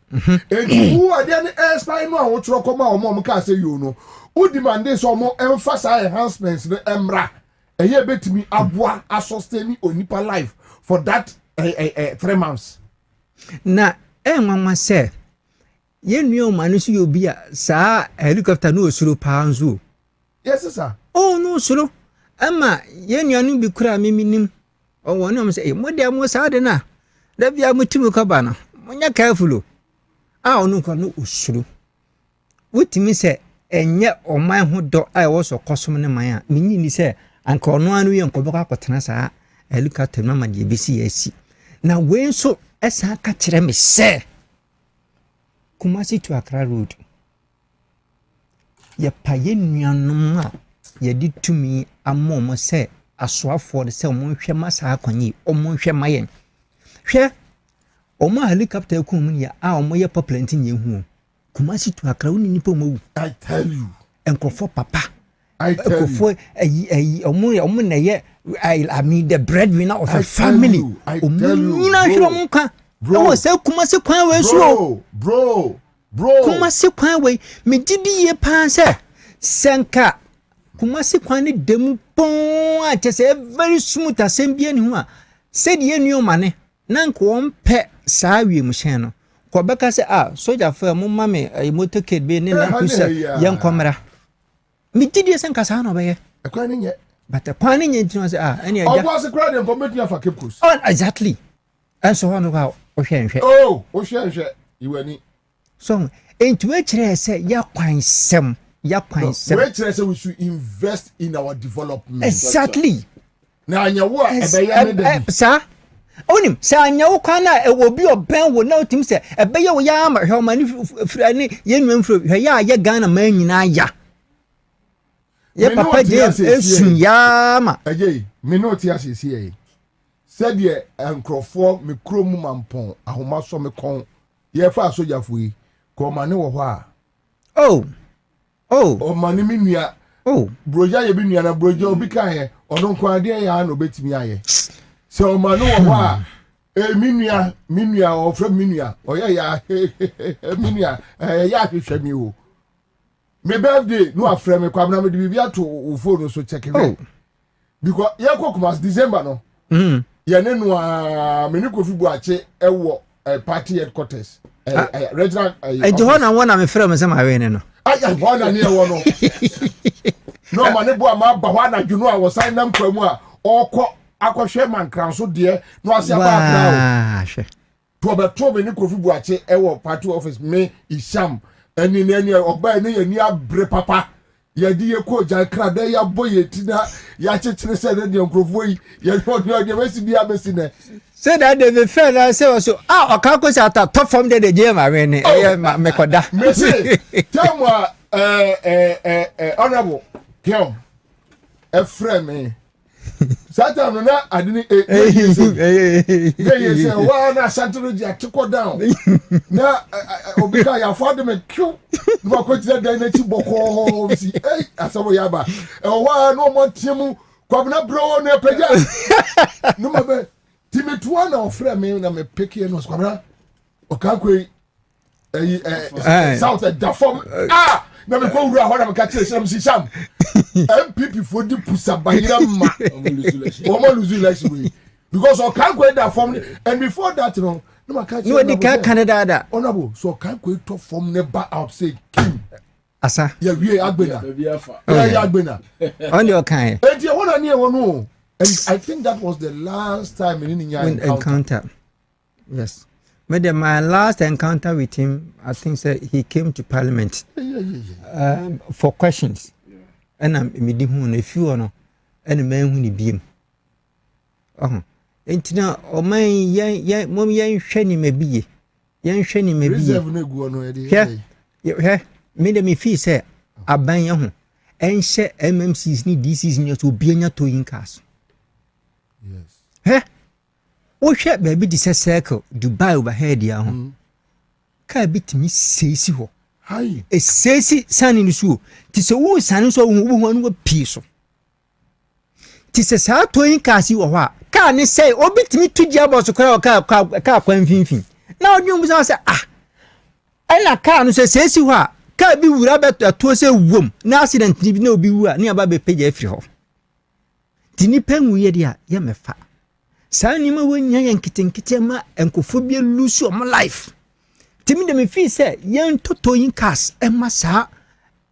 who are then airspine no what come out mom can say who demand this or more emphasize enhancements the emra a year bet me abwa a sustaining onipa life for that 3 months. Na mama say ye nyo manusu you be sa helicopter no suru panzu. Yes, sir. Oh no, solo. Ama ye nuanu bi kura miminim. O woni am say mo de mo sa de na. Da bia mo timu ka ba na. Monya careful. Onu ko no usuru. Wotimi say enye oman ho do a wo so kosom ne man a minyi ni say anka ono anu ye nko beka kotena sa helicopter mama de besi asi. Na we so esa ka kire me say Kumasi to Accra Road. Ye paye nuanom a ye di tumi amom se asoafo de se omonhwe masa akonyi omonhwe mayen hwe omo helicopter ku mun ya a omo ye poplant nye hu Kumasi to Accra woni nipa omo. I tell you enkofo papa I tell you omo na ye I mean the breadwinner of a family. I tell you bro say Kumasi kwan we so bro Kumasi kwan we me gidi ye pan se senka Kumasi kwan ni demu pon a chese very smooth asembia ni hu a said ye nu mane na nko ompe saa wie mu hyen no ko beka se soldier fa mu mame motorcade be ne na kusa ye nkomra me gidi senka saa no be ye ekwan ni nye but ekwan ni nye ntino se ene aja was crowd dem committee for Cape Coast. Oh exactly and so on go o hwenhwe o hwenhwe iwani so into we kire say ya kwan sem we kire say we should invest in our development. Exactly. Na anyawo ebeye me sa onim sa anyawo kwan na obi oben wo na otim say ebeye wo ya ma hwe mani frani ye nwa mfro hwe ya ye Ghana man nyina ya ye papa je esun ya ma me no ti asisi e said ye nkrofo me krom mampon ahoma so me kon ye fa sojafo yi ko mane wo ho a o mane me nua broja ye bi nua na broja obi kan ye ono nko ade ya na obetimi aye se o mane wo ho a minua o fra minua o ya minua ya hwehwe mi o me birthday no afra me kwabena me de bibia to o phone so check it because ye kokumas December no ye ne no a me ne kofi bu ache ewo party headquarters regional eje ho na wona me frɛ me sɛ ma we ne no aya ho na ne ewo no no ma ne bu ama ba ho na dwunu a wo sign nam kwamu a okɔ akɔhwɛ man kranso de no ase aba akra o to be ne kofi bu ache ewo party office me isham ani ne oba ne yani abre papa yadi ye ko ja kra da ya boye tina ya chechire se de nkrofo yi ye no de mesi bia mesi ne say that the fair na say so oka ko sa ta top form de je ma we ne me koda mesi tell honorable Kim Efrem Satan no na adini say wa na santro dia tiko down na obika ya for them q no ko tire dan na chi boko si asabo ya ba wa no mo timu Kwabena bro na peja no ma be timetua na ofre me na me peke no Kwabena okakwe south da form na me ko wura ho na me ka tire sham si sham MPP for the Pusabahira ma lose election because o can go that form and before that no ma catch no the Canada da honorable so can go to form never out say king asa yeah we agbena yeah agbena on your kind and you want near one no and I think that was the last time in encounter yes but my last encounter with him I think he came to parliament for questions and me di hu na fi no and man hu ni biem entina o man yen mom yen hwe ni mabie yen hwe ni mabie reserve na gu no e dey he me de me fi say aban ye ho enhye MMCs ni DCs ni to bianya to inkas yes he o hwe ba bi di circle Dubai overhead ya ho ka bitimi seisi ho hi esesi sani ni so ti se wo sani so wo no pi so ti se sa to yin kasi wo ha ka ni say obitimi tuji aboso kra ka kwan finfin na odwum so say na ka no se sesi ho a ka bi wura beto to se wom na accident ni bi na obi wu a ni aba be page afiri ho ti ni penwu ye dia ye mefa sani ma wonya yen kitenkite ma enkofo bi lose your life timi de me fi say yen toto yin cars emasa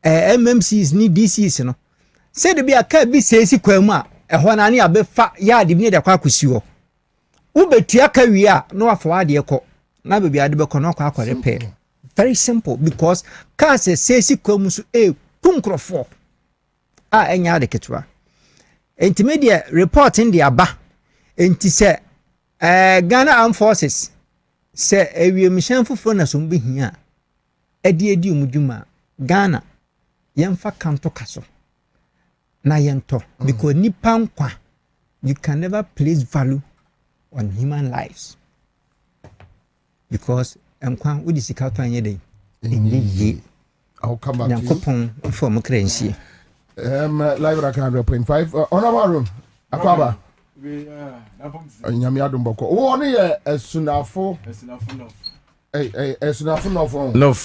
MMCs ni DCs no say de bia ka bi sesi kwamu a ho na ne abefa ya de bi de kwa akosi ho wo betua ka wi a no afo ade ko na be bia de be ko no kwa repair very simple because cars sesi kwamu so kunkrofo enya de ketwa intermediate report in the aba enti say Ghana Armed Forces se ewie mission foforo na so mbe hia edi omudwuma Ghana yemfa kanto kaso na yento because nipa nkwa you can never place value on human lives because nkwa odi sika to anye den ndi I'll come back to you yankopon for krensie live Accra100.5 honorable room akwaba nyame adom boko wo ne ye esunafo no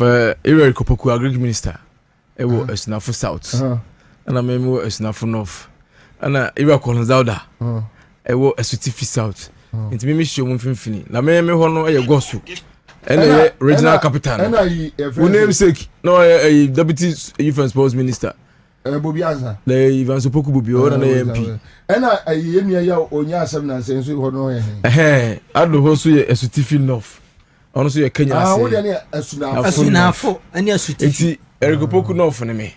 area kopoku agric minister ewo esunafo south ana memo esunafo north ana area kolonzauda ewo esutifi south ntimi mi hye mu mfimfini na me ho no ye gosu ene regional capital wo name sake no deputy youth and sports minister Bobie Ansah le Ivan Sopoku Bobie o na MP ena yemia ya onya asem na nsenso ho no ado ho so ye esutifi north ono so ye Kenya ase wo de ne asunafo ene asutifi enti erikopoku north ne me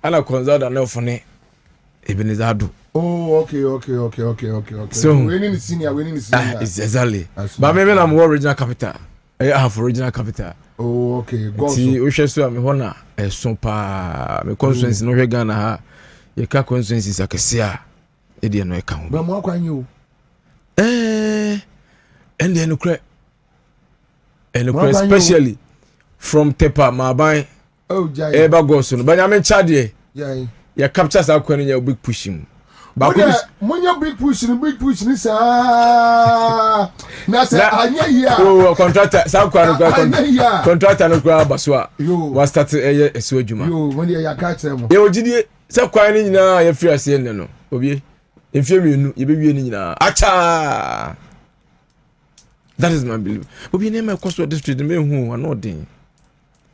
ana konzada north ne ebenezado okay so we need senior exactly but me na mo regional capital I have original capital. Oh, okay. Go so. We share so me hona so pa me constituency no hwe Ghana ha ye ka constituency sakese a e de no e ka ho. Ba mo akwanyi o. and then especially from Tepa Mabai. Oh, Jai. Eba Gosun, but I'm in Chadie. Jai. Ya captures are calling your big pushing. But when you're big pushing, is ah. Oh, contractor, South contractor no grab Baswa. You was started a sweduma. You when you catch them. You did so quiet now, your fear saying no. Bobie, if you be in Acha. That is my belief. Bobie name a coastal district, the men who are not doing.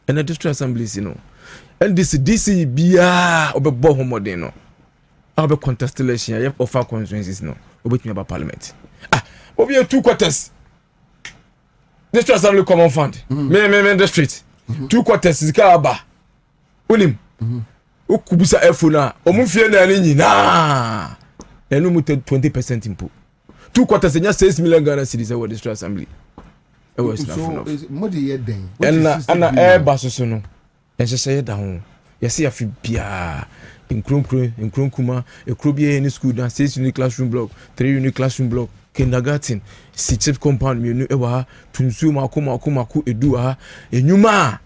And the district assemblies, you know. And this DC Bia or Bohomodeno. I'll be contestation. I have offer constituencies no. Obey me about parliament. But we have 2 quarters. District assembly common fund. Me district. 2 quarters is Kaba. Ulim. Ukubusa efuna. Omufie na ni na. Enu muted 20% input. 2 quarters enya 6 million Ghana cedis for district assembly. It was not enough. And air basso no. And she said down. You see a few bia in Kuma, a Krubia in school, and 6 unit classroom block, 3 unit classroom block, kindergarten, 6 compound, you know, ever, Tunsuma, Kumaku, Edua, a Numa.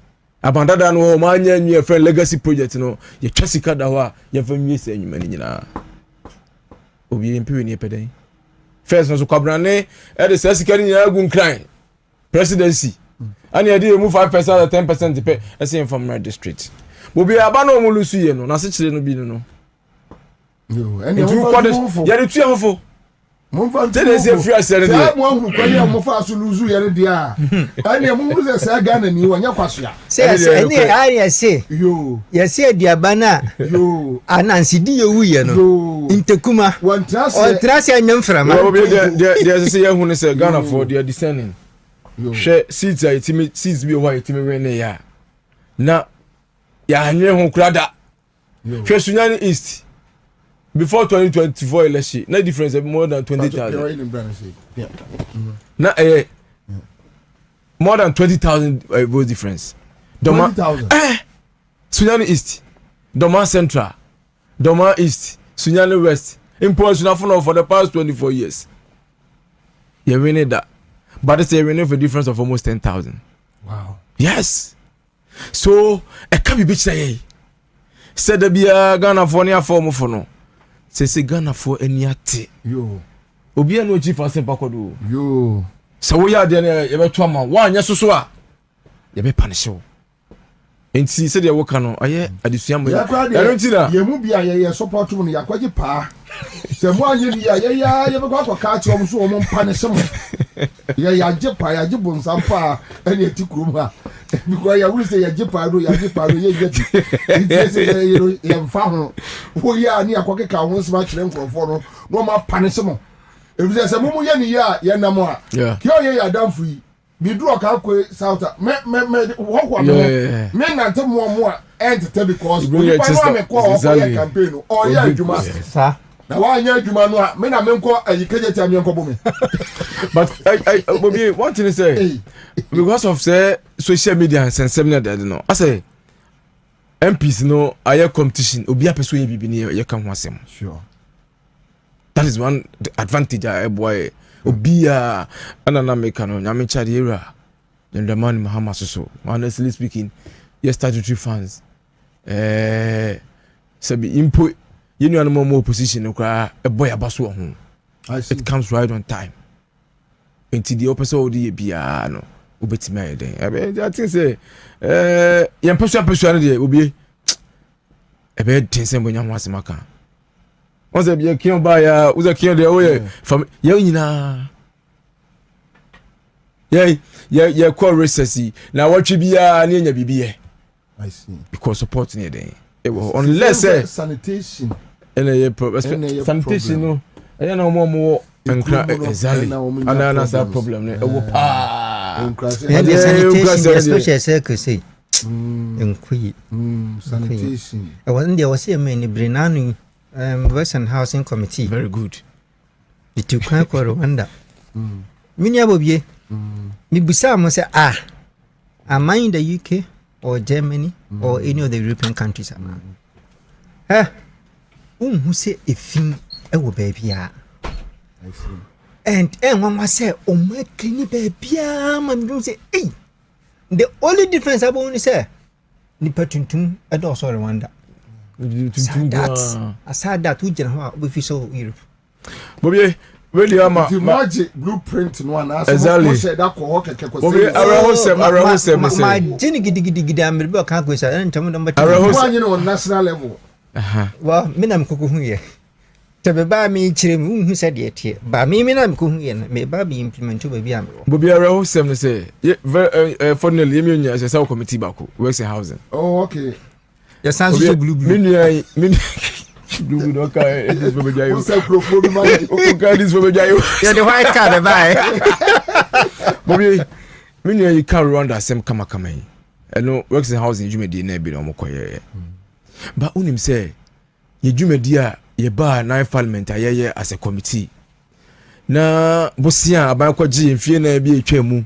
Abandada no man, your friend legacy project, no, your Chessica Dawa, your family saying you many. Obi impure in your First, no Kwabena, at the Sessican Yagun crying. Presidency. And you did move 5% or 10% to pay. I say from my district. Bobie abano mo lusu ye no na se chire no bi no. Yo, and you the two hofo. Monfa they say free asere dey. Say mo hu kwani mo fa so lusu ye dey a. And you mo say say Ghana ni wanya kwaso. Say any area say. Yo. Ye say aduaba na. Yo. Anansi di ye wu ye no. Yo. Intekuma. On trase anyam frama. Bobie there say ye hu ne say Ghana for they are descending. Share seeds are itimi seeds be why itimi we ne ya. Na ya hanye ho krada. Share Sunyani East before 2024 election. No difference more than 20,000. Yeah. Na more than 20,000 vote difference. 20,000. Sunyani East, Doma Central, Doma East, Sunyani West. Important for the past 24 years. You winning that. But it's a winning for difference of almost 10,000. Wow. Yes. So, a can't be say. Said there be a Ghana for near form for no. Say Ghana for any ate. Yo. Obi no chief and simple kodo. Yo. So we are there you be twama. One yes so a. You be punish you. Enti said you work no. Aye adisua mo. Ya renti na. Ye mu bia ye support mu no yakwaje pa. Se mo anye ni ye be kwa ka che o mo so o mo punish mo. Ya je bonsam pa ene ati ha. Because you will say ya je pa do ye get. It say you mfa ho. Wo ya ni akwake ka ho nsema kire nkrofo no no ma punish mo. If say se mo ye ni ye na mo a. Ki o ye ya damfu yi. Me do ka ko south me wo me na ntem mo a enter because we pa me ko o campaign o ya adwuma sa na wa anya adwuma no a me na me nko ayikeje ti amye nko bo me. But I Bobie want to say because of say social media and seminar that no I say MPs no aye competition obi apeso ye bibi ni ye kan ho asem. Sure. That is one advantage I boy Obia anana meka no nyame chade era the man Muhammad so honestly speaking yes statutory funds sabi input you know more opposition okra a boy abaso ho it comes right on time until the opposite dey bia no obetima ye den I think say yem person no dey obi ebe tinsen bonya ho asemaka on se bien qui on ba ya uza qui on de oye fam ya nyina ya call recessi na watch bia na nya bibie I see because support near there unless sanitation sanitation no aya na mo enkra exactly ana sa problem ne wo pa sanitation especially say que say enkuyi sanitation I wasn't there was here many brinanu Western Housing Committee. Very good. It took quite Rwanda. Mini Bobie. Me busa mo say am I in the UK or Germany or any of the European countries? Who say a thing e wo baby ya. I see. And one was say, oh my clean baby, man, don't say, hey. The only difference I want to say, Nipa Tuntum, I don't sorry wonder. I said that we general we feel so Europe. Bobie, really, I'm the magic blueprint one. Exactly. Bobie, my Jenny giddy, I'm able to go and tell me number 2 on national level. Well, Minam Kuku here. To be by me, Chim, who said yet here. By me, Minam Kuku, may Bobby implement to baby. Bobie, I will say, very fortunately, Immunia as a cell committee back, works in housing. Oh, okay. Your son's so blue. Blue, no car. This for Jayo. This for Jayo. You're the white card, bye. Bobie, Minya, you can't run that same kama. I know works in housing, you may be near Bidomokoye. But unim say, you may dear, ye bar 9 parliament a year as a committee. Na Bosia, Abanko G, and Fiena be a chemu.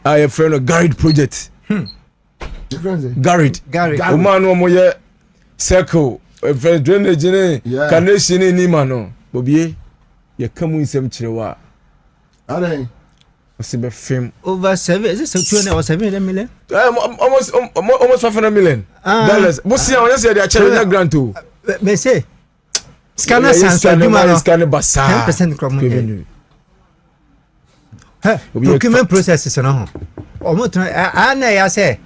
I have friend of Garrett project. Garrett. Oman no more circle. Drainage carnation in Nimano. Bobie, you come in some chilewa. Are they? Film over 7 is it 2 or 7 million? Almost $500 million. Bosia, when I say they are charging grant too. May say scanner scanner 10% crop. Document processes no. Almost I say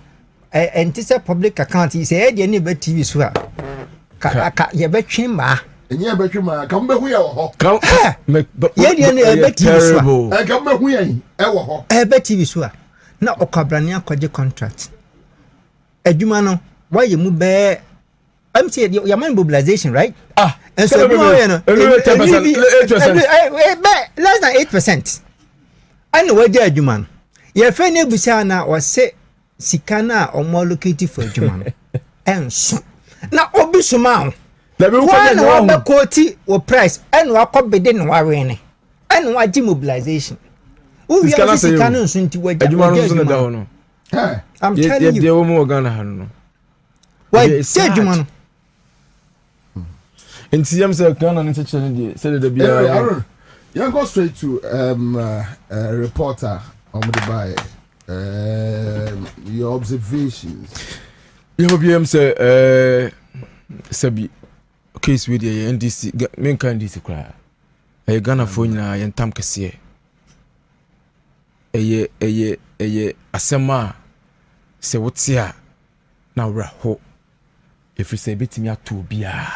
and this a public account is said any bet TV so you bet him and you bet him come back here come terrible come back here bet TV so na okabrania kwaje contract adwuma no why you move be I'm saying your man mobilization right and so less than 8%. I know where the adwuma no your friend ebusa na o say sikana omo locate for adwuma enso na obi suma na be ko na quote o price and wa ko bede no wa wene and wa gi mobilization who we are sikana nso nti wa adwuma no da no I'm telling you they wo mo Ghana han no why say adwuma no nti yam say Ghana no chechele dey say the bia you go straight to reporter on the by your observations. You will be say Sabi case with the NDC main kind NDC cry. Ghana for nyina yen tam kese. Eye asema se wotia na wra ho. If you say betimi ato bia.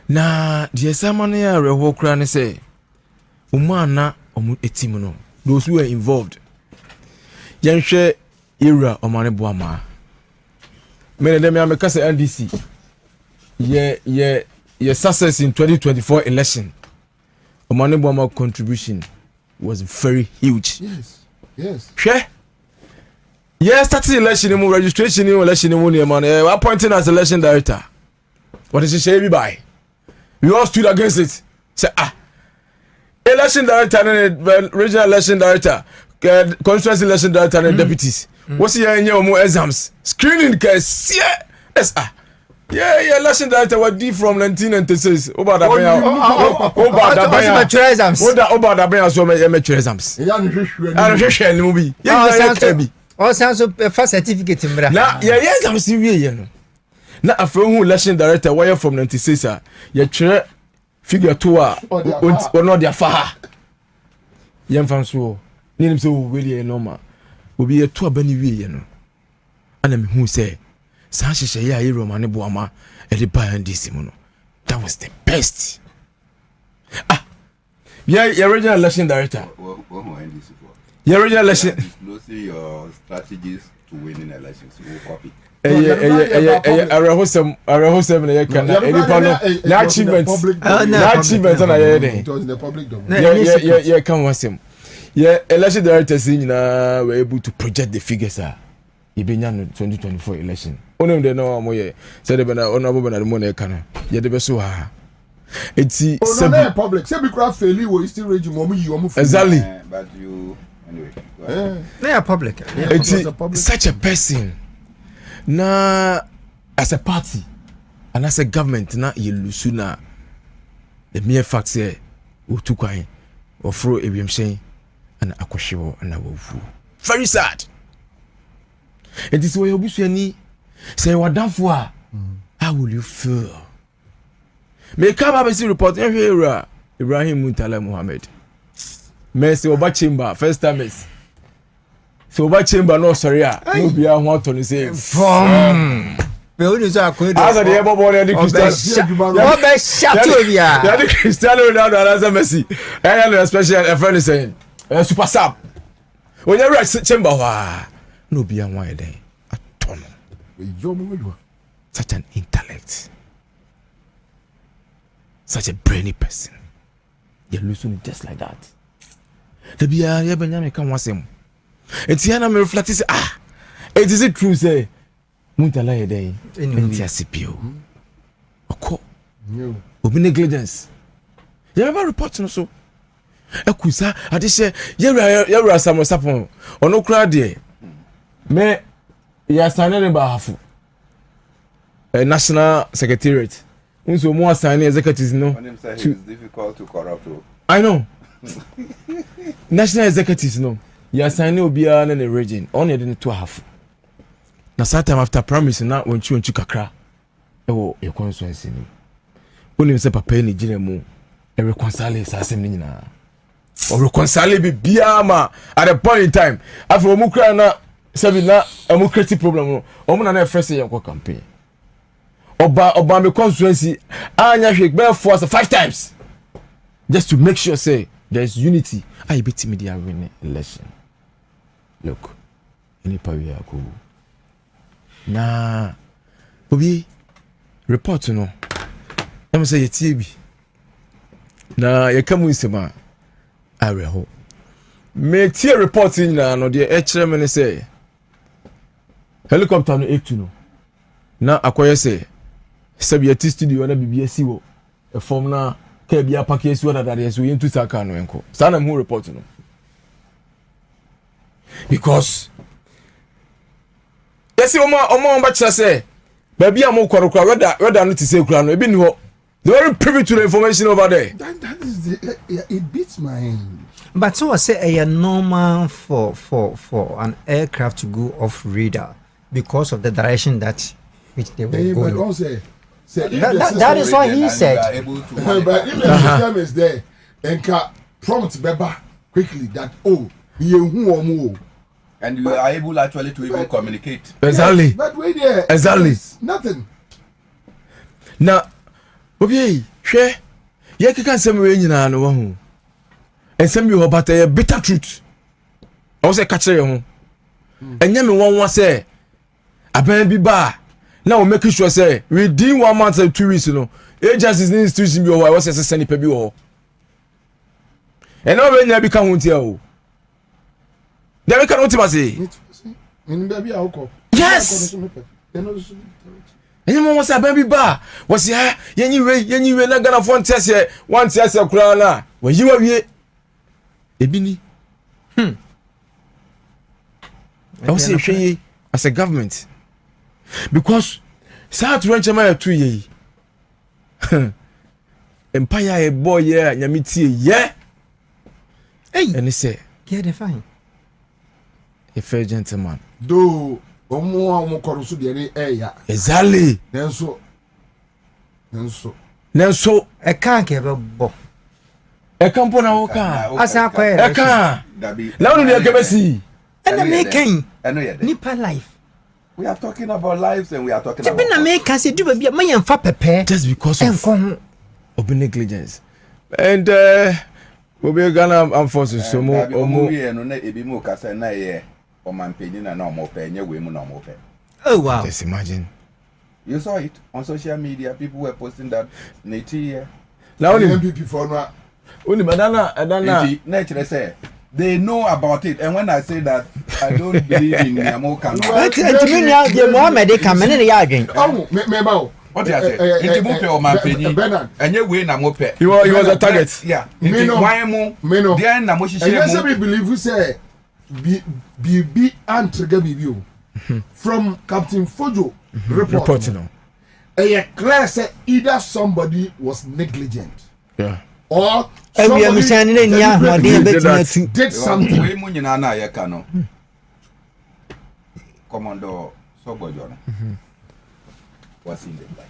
Na the asema na ya wra ho kra ne say umana omu etim no. Those who were involved. Yenhwe era omane boama. Many of them are make NDC. Ye success in 2024 election. Omane boama contribution was very huge. Yes. Sure. Yes, starting election in registration in election in man. Appointing as election director. What is it say by? We all stood against it. Say election director and regional election director, constituency election director and deputies. What's here in your exams? Screening case, yes, yeah, election director was D from 1996. Over the exams. Over the so many exams. And movie. All sounds of first certificate in Now, yeah, I'm serious. Now, a from election director, wire from 96, you chair. Figure 2 or not their far. Young Fanso, name so really normal. Will be a 2 benny you know. And I'm who say, Sashi say, yeah, Romani Boama, and the buy and Dissimono. That was the best. Yeah, your original election director. Your original election. Disclosing your strategies to winning elections. We'll copy. Arahosem na can na achievement na it was in the public domain. Yeah, come once him. Yeah, election directors were able to project the figures Ibenya 2024 election. Onem de no mo ye said the honorable na mo na can ye de be so ha. Eti public say be craft fairly we still rage mo yi o exactly. But you anyway. They are public. Eti such a person na as a party and as a government na you lose na the mere fact say otu kwan ofro ewiemhyɛn ana akɔhyew ana wawu. Very sad. It is where you busuani say wadamfo a how will you feel? Me come up and see report here Ibrahim Muntala Muhammad. Messi Oba Chamber first time is. So Oba Chamber no sorry no be a want to say from me only so akodo. As the ebo boy the Cristiano. What be shato bia. Ya the Cristiano Ronaldo and Messi. And a special a friend saying super sub. When you reach Chamber no be a one day. A ton. Such an intellect. Such a brainy person. You listen just like that. The bia ya Benjamin can was him. It's here me reflect say it is it true say Muntala ye dey enti asipio. Oko. No. Obi negligence. You remember report no so. Ekusa ade she yewura samosapon. Ono kura de. Me ya sanere ba hafu. National Secretariat. Unso mo assign executives no. It's difficult to corrupt. I know. National executives no. You assign obia na the region. Only the to half. Na sometime after promise na wonchu kakra. Ewo e constituency ni. Oni se papa ni gire mu. E reconcile sa asem ni nyina. O reconcile be bia ma at a point in time. After omu kra na sebi na emu create problem no. Omu na na first year campaign. Oba me constituency anya hwek be force 5 times just to make sure say there is unity. I beat media win election. Look, any power go. Na Bobie report no. Em say yetie bi. Na ye kamu nsema areho. Me tie report na no de e kire me say helicopter no ektu no. Na akoye say Sabiati studio na BBS wo e form na ka bia package wo da so yentu saka no enko sana mu report no because yes omo ba kira say ba bia mo korokora weda no ti say kura no e bi ni ho they were privy to the information over there. That is it beats my end. But so I say a normal for an aircraft to go off radar because of the direction that which they were going. But don't say that is what he said. But if the system is there and can prompt Beba quickly that and you are able actually to even communicate. Exactly. Yes, but wait there. Exactly. Nothing. Now, Bobie, share. You can say me nyina no ho. And some you about a bitter truth. I was a catcher you. And you me one say aben bi ba. Now make sure say within 1 month or 2 weeks, you know, agencies needs to be over. I was send pe bi ho. And now when you become huntia o. There can not say. Yes. And you was a baby bar. Was ya anyway not gonna phone test here. One test your crown. When you are here, Ebini. I was saying as a government. Because South Ranchama 2 years. Empire a boy, yeah, Yamiti, yeah. Hey, and he said, get a fine. A fair gentleman. Do Omo Korusu de Aya. Exactly. Nenso. I can't give a book. A company oka. As I quite a car. Now you can see. And the making Nipa life. We are talking about lives and we are talking about. Just because of negligence. And we'll be gonna forces so more or more. Oh wow. Just imagine. You saw it on social media. People were posting that Nati. Now only MPP for now. Only Madonna. Nature say they know about it, and when I say that, I don't believe in Yamokan. What did I say? And you win a mope. He was a target. Yeah. Meno. And yes, we believe we say be and trigger review from Captain Fojo report. A clear say either somebody was negligent. Yeah. or we are missing in ya no dey did something. We munyina na yeka no. Commando Sobojo. Was in the light.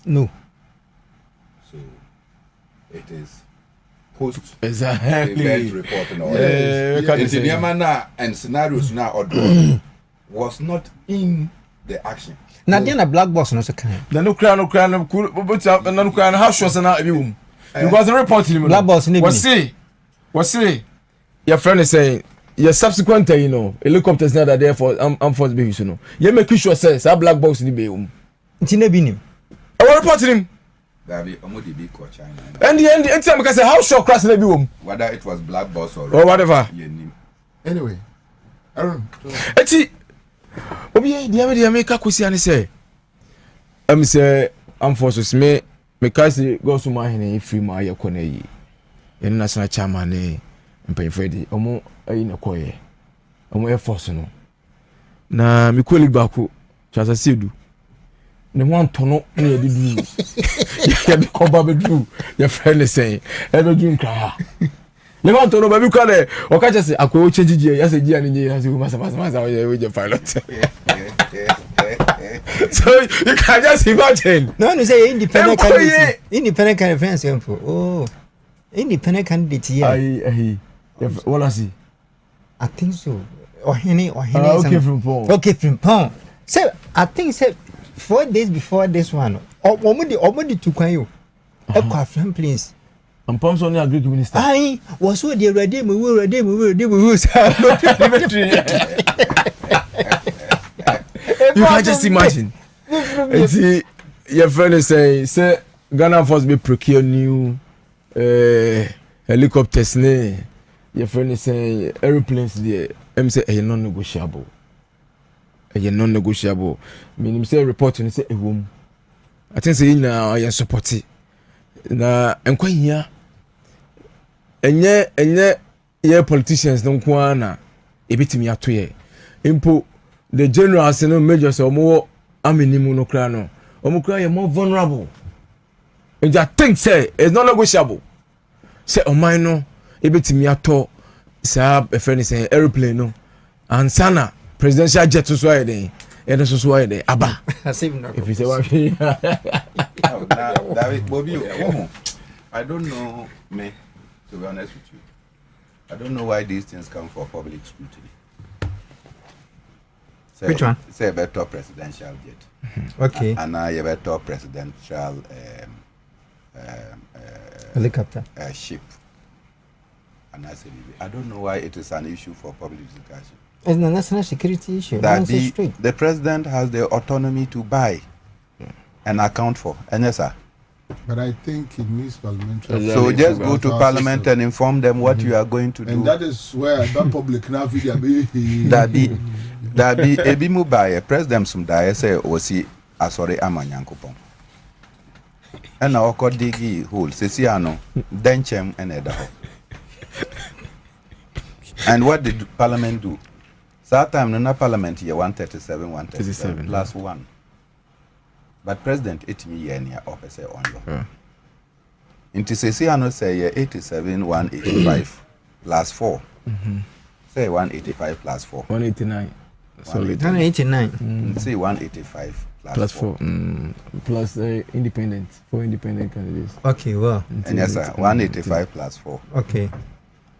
No. So it is post exactly event report and all that. And scenarios now or was not in the action. Na dey na black box no so kan. Na no kra but na no kra how sure na ebi wum. Because the report him black box ni was say your friend is saying your subsequent you know helicopters now that there for I'm force be you know. You make sure say that black box ni be wum. Nti na bi nim. I will report him. That be omodi be ko China. And the time because how sure crash na be wum. Whether it was black box or whatever. Anyway, I don't know. Eti Obi the America kwesi ani say am say am forces me kasi go so ma hene free ma yakọ na yi. Yen national chairman ne mpanyefedi omo ayi na koye. Omo air force no. Na mi colleague baako Chasa Sedu. Ne ho antono na ye du. Ya be ko ba be du. Your friend is saying e be du nkra. Le want to know baby kwa le o ka che se akwo change gie ya se gie ani nye ya se masa we je pilot. So you can just imagine. No say independent candidate. Independent candidate simple. Oh. Independent candidate here. What I see. I think so. Okay from Pong. Okay from Pong. So I think say 4 days before this one. Omodi to kwan yo. E kwa friend please. And Pom's only agri minister. Aye, was so the ready we You can just imagine. See, your friend is saying, say Ghana first be procure new helicopters. Your friend is saying airplanes there. I'm say a non-negotiable. A non-negotiable. Meaning say reporting say a room. I think say now I support it. Na enkwa hia enye ye politicians no kwa na ebitimi ato ye impo the generals no majors omo amenimu no kra no omo kra ye more vulnerable and I think say it's not negotiable say oman no ebitimi ato sa a friend say airplane no Ansah na presidential jet so aye den and so aye den aba if you say what David Bobie, I don't know, me, to be honest with you. I don't know why these things come for public scrutiny. Which one? Say a better presidential jet. Okay. And now a better presidential helicopter ship. And I don't know why it is an issue for public discussion. It's a national security issue. That the president has the autonomy to buy and account for. And yes, sir. But I think it needs parliamentary. So just go to parliament and inform them what you are going to do. And that is where the public now video be. That be ebimu by president some die say osi asori amanyankopon. And now oko digi hole sesi ano denchem and edaho. And what did parliament do? That time no parliament here 137 plus 1. But president 8 million year officer on you. Into say say 87 185 plus 4. Say 185 plus 4. 189. So 189. Say 185 plus 4. Plus independent. 4 independent candidates. Okay, well. And yes, sir. 185 plus 4. Okay.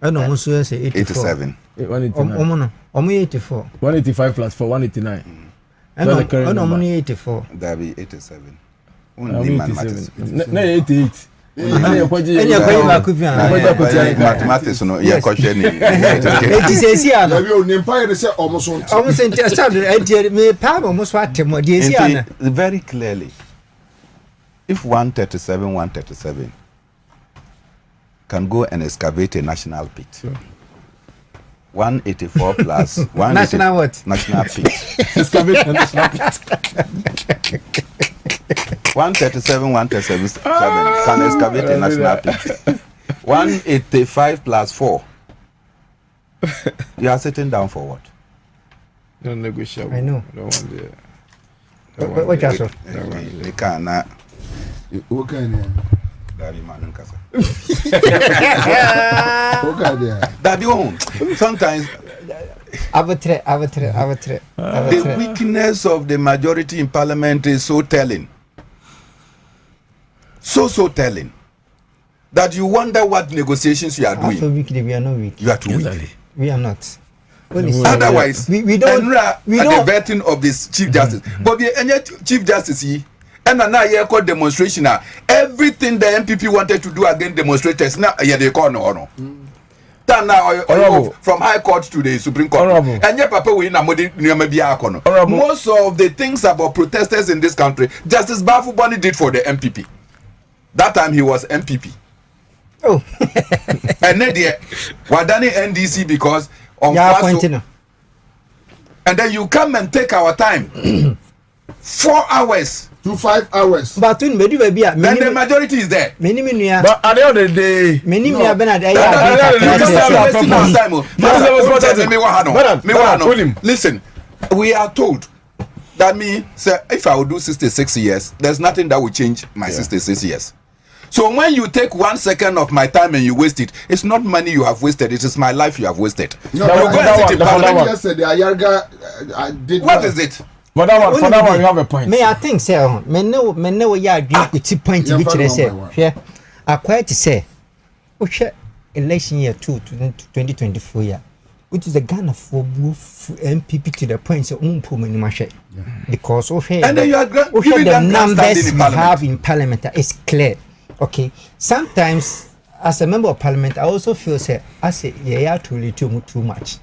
I don't also say 87. 189. 84. 185 plus 4, 189. I know money 84. That be 87. Only mathematics. No, 88. Mathematics no yeah question it is here very clearly if 137 can go and excavate a national pit 184 plus 1 national what? National pit. Excavate a national pit. 137 can excavate a national pit. 185 plus 4. You are sitting down for what? Non-negotiable. I know. No one there. What you They cannot. What kind of? Sometimes the weakness of the majority in parliament is so telling. So telling that you wonder what negotiations you are doing. We are not weak. You are too weak. We are not. Otherwise, we don't. We don't. The vetting of this Chief Justice, Bobie, and yet Chief Justice, and now you call demonstration. Everything the MPP wanted to do against demonstrators, now they call no. Now from High Court to the Supreme Court, and yet Papa we na most of the things about protesters in this country, Justice Bafu Boni did for the MPP. That time he was MPP. Oh, and then the Wadani NDC because of and then you come and take our time 4 hours to 5 hours. But when maybe and the majority is there. But at the end of the day, listen, we are told that me say if I will do 66 years, there's nothing that will change my 66 years. So when you take 1 second of my time and you waste it, it's not money you have wasted, it is my life you have wasted. No, what is it? For that one, you have a point. May I think so? Me know you agree with the point which they say. Yeah, I quite to say, which election year 2024 year, which is a Ghana for MPP to the point so because and then you are the numbers we have in parliament is clear. Okay, sometimes as a member of parliament, I also feel say I say yeah truly too much.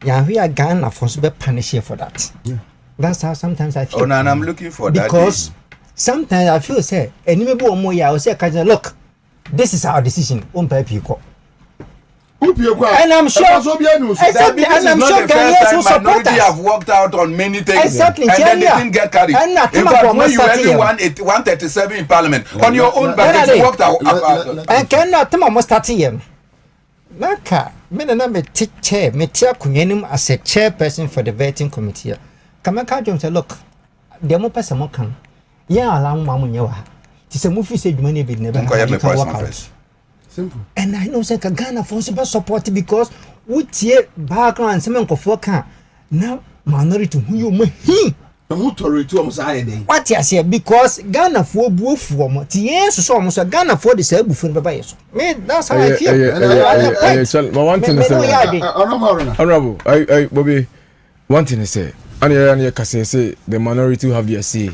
Yeah, we are Ghana for to be punished for that. Yeah. That's how sometimes I feel. Oh, no, and I'm looking for that. Because sometimes I feel say, and say, look, this is our decision. And I'm sure. Exactly, and I'm sure Ghanaians will support us. Have worked out on many things. Exactly, and then they didn't get carried. In fact, when you had 137 in parliament on your own back, you worked out. And cannot tell me start here. Naka, me na me chair, me chair kunyenim as a chairperson for the vetting committee. Kamaka Jones said, look, the more person more can. Yeah, allow Mamunya. It's a movie said money be never work out. Simple. And I know that Ghana for support because with your background, some for can now minority who you may he. What you say because Ghana for boo for yes, so almost a Ghana for the same for the bias. Man, that's how I feel. One thing is honorable, I Bobie, one thing is say. And you can say the minority will have their say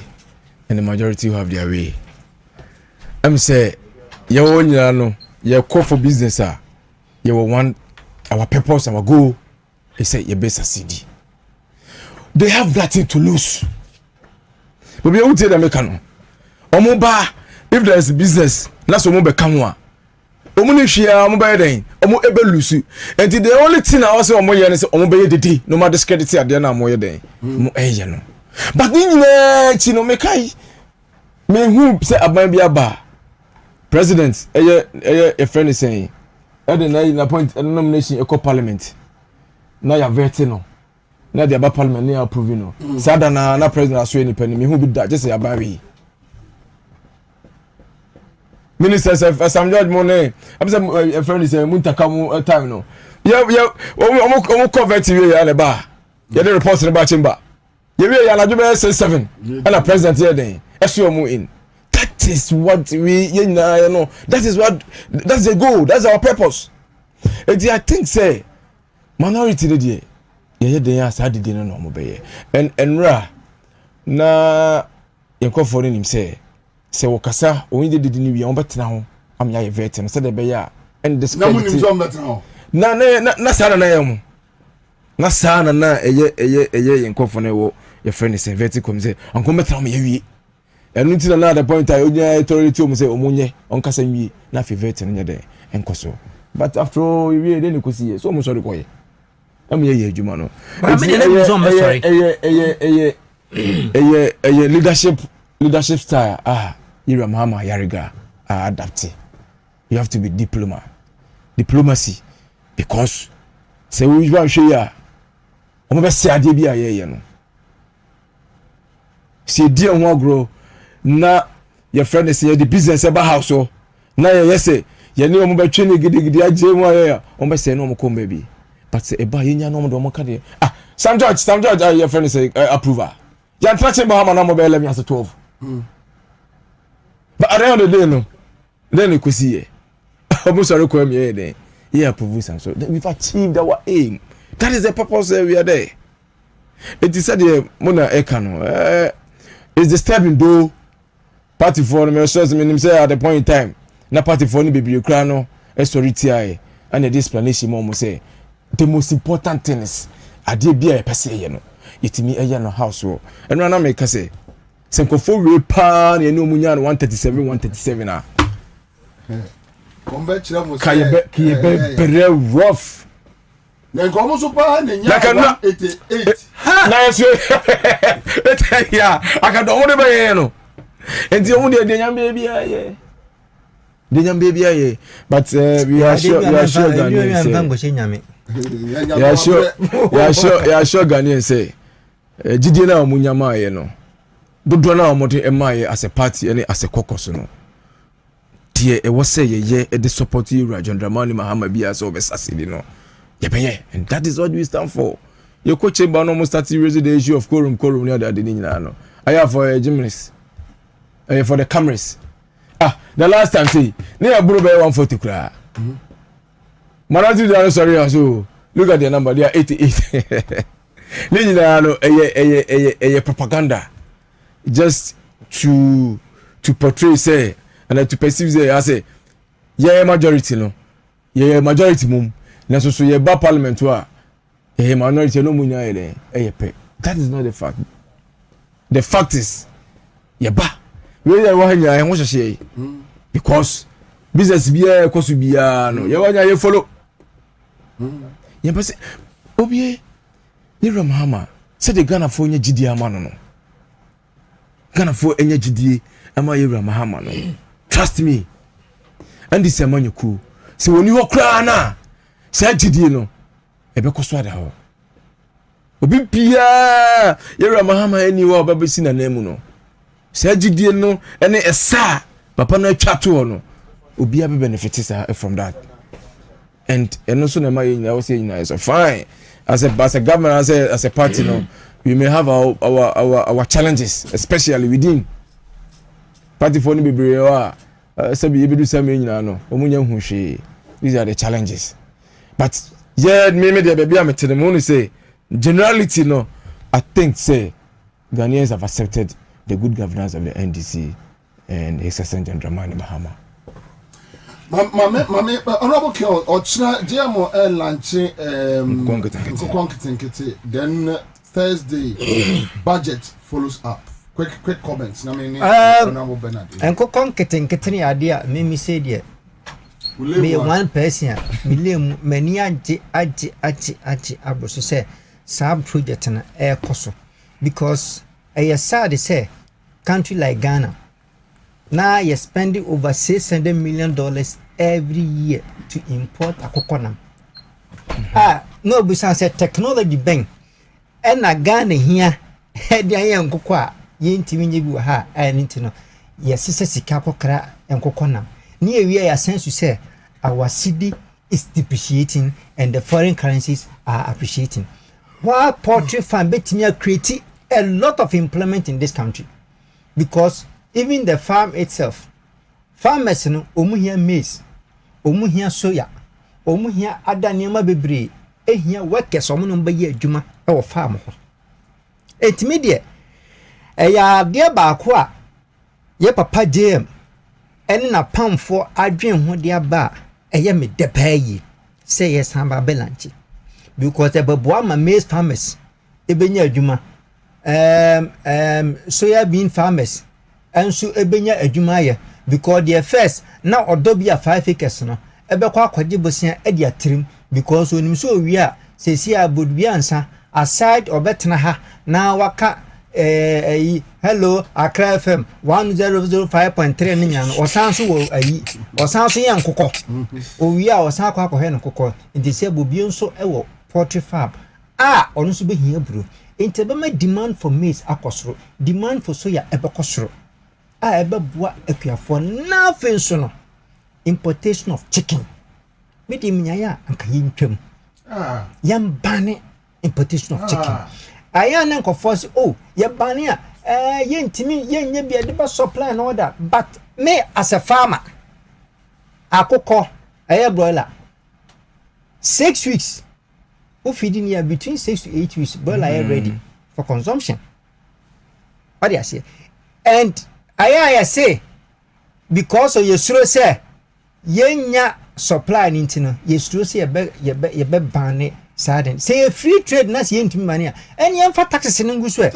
and the majority will have their way. I'm say you know you call for business you will want our purpose our goal. They say you best succeed. They have that thing to lose. But we will tell them Omoba if there is business that's Omoba come the only thing I also is no matter discredit at the end but in mekai me who say about president a friend is saying na appoint a nomination eco parliament now you vetting no now the about parliament near approving no sada na president aso any penny me who be that just say about ministers of some judge money. I'm saying a friend is a Muntakamu time no. Yeah, cover TV and a bar. You the reports in the chamber. You will say 7 and a president here then. SUMU in. That is what we know. That's the goal. That's our purpose. I think say minority the yeah they are sad they no obey. And ra na you for him say. Se wakasa onye de ni wi on betena ho am ya vet no se de be ya and discredit na sana na yam na sana na eye yenkofo na wo ye friend se vet kom se anko betena mo ye wi enu ti na the point I onya authority om se omunye on kasa wi na fe vet no nye de enkoso but after all we dey ni kosi so mo sorry koye am ye adwuma no leadership style Ira Mahama Yariga are adapting. You have to be diplomacy because say we want show ya omo be say ade bia ye no see dear won grow na your friend say the business about house so na ye say ye ne omo betwe ne gidigidi agye mu aye omo say no omo kom baby but say eba ye nya no omo do omo ka de Sam George your friend say approval ya trache Bahama na omo be 11 as 12 but at the end of the day no then you could see it omo sorry ko am ye then he approve Sam so we've achieved our aim. That is the purpose we are there. It is said the Mona Ekano is disturbing though party for the ministers say at the point in time na party for ni baby Ukraino sorry TI and the explanation mo say the most important thing is ade bia e pese ye no yetimi eye no house wo eno na make say senkofo we pa na eno munya no 137 ah kombe chira mo say very rough na nkomo so pa na nya 88 na yeso ya akado wo de be ye no enti o mu de nyambe bia ye de nyambe bia ye but we are sure Ghanaians sure Ghanaians say jidie na mu nyama ye no dodo na mo de emaye as a party and as a caucus no tie e wo say ye the support you John Dramani Mahama bia so be sasidi no ye and that is what we stand for. Your coach chamber no must start raising the issue of quorum near the no. I have for gymnasts. For the cameras. The last time see near Buru 140 kra. Marathi sorry so look at the number they are 88. A propaganda just to portray say and to perceive say I say yeah majority no. Yeah majority mum. Na so ye ba parliament wa minority no munya ye pe. That is not the fact. The fact is ye ba we dey wa hanya ho hye because business bia koso bia no ye wanya ye follow ye pese Bobie ni Ramahama say the Ghana for nya gidi ama no Ghana for enya gidi ama ye Ramahama no trust me and this amanyoku se woni ho kra na say gidi no ebe koso ada ho obi bia ye Ramahama eni wa babesi na nemu no say gidi no ene esa papa no atwa to no obi abi benefit from that and also na my I was saying is fine as a government as a party no we may have our challenges especially within party for ni bebre wa say be do some nyina no omunya hu hwe. These are the challenges but yeah me the baby am tell them say generality no I think say Ghanaians have accepted the good governance of the NDC and His Excellency Dramani Mahama. Mame honorable Kel Ochra GMO launching then Thursday budget follows up. Quick comments. I mean honorable Bernard. And kitchen idea me say there. Me one person million many aji abroso say sub project na air cost because I sad say country like Ghana now you're spending over $600 million every year to import akokonam. No busan say technology bank and na Ghana here head ya nkokwa yentimi nyebi wa ha anything no yes sika kokra enkokonam ni ewia ya sense say our cedi is depreciating and the foreign currencies are appreciating. Why poultry farm betimi create a lot of employment in this country because even the farm itself farmers no omu hia maize omu hia soya omu hia adanema bebre ehia workers omu no baye adwuma e wo farm ho etimi de eya de ba ko a ye papa JM ene na pamfo adwen ho de aba eye me de payi say yes amba belanchi because the boa ma maize farmers ebenya adwuma soya bean farmers and so ebenya adwuma ye because the first na odobia 5 acres no ebekwa akwaje bosia e dia trim because onim so wi a sesi abodbia Ansah aside obetena ha na waka hello Accra FM 100.5FM ni nya no osanso wo ayi osanso ye nkokọ owi a osan akwa he no kokọ nti se Bobie nso e wo poultry farm onu so behia buru nti be ma demand for maize akosoro demand for soya ebekosoro ebe bua akuafo na fenso no importation of chicken. Mede mnyaya anka yintwam. Yam bane importation of chicken. Aya na nkofo say oh, ye bane a yentimi yenye bia de ba supply and order, but me as a farmer akoko broiler 6 weeks who feeding here between 6 to 8 weeks broiler ready for consumption. What do you say? And I say because of your say yenya supply nintino yesuro say ye be ban sadden say free trade na say ntimi mania and yem for taxes in nguso e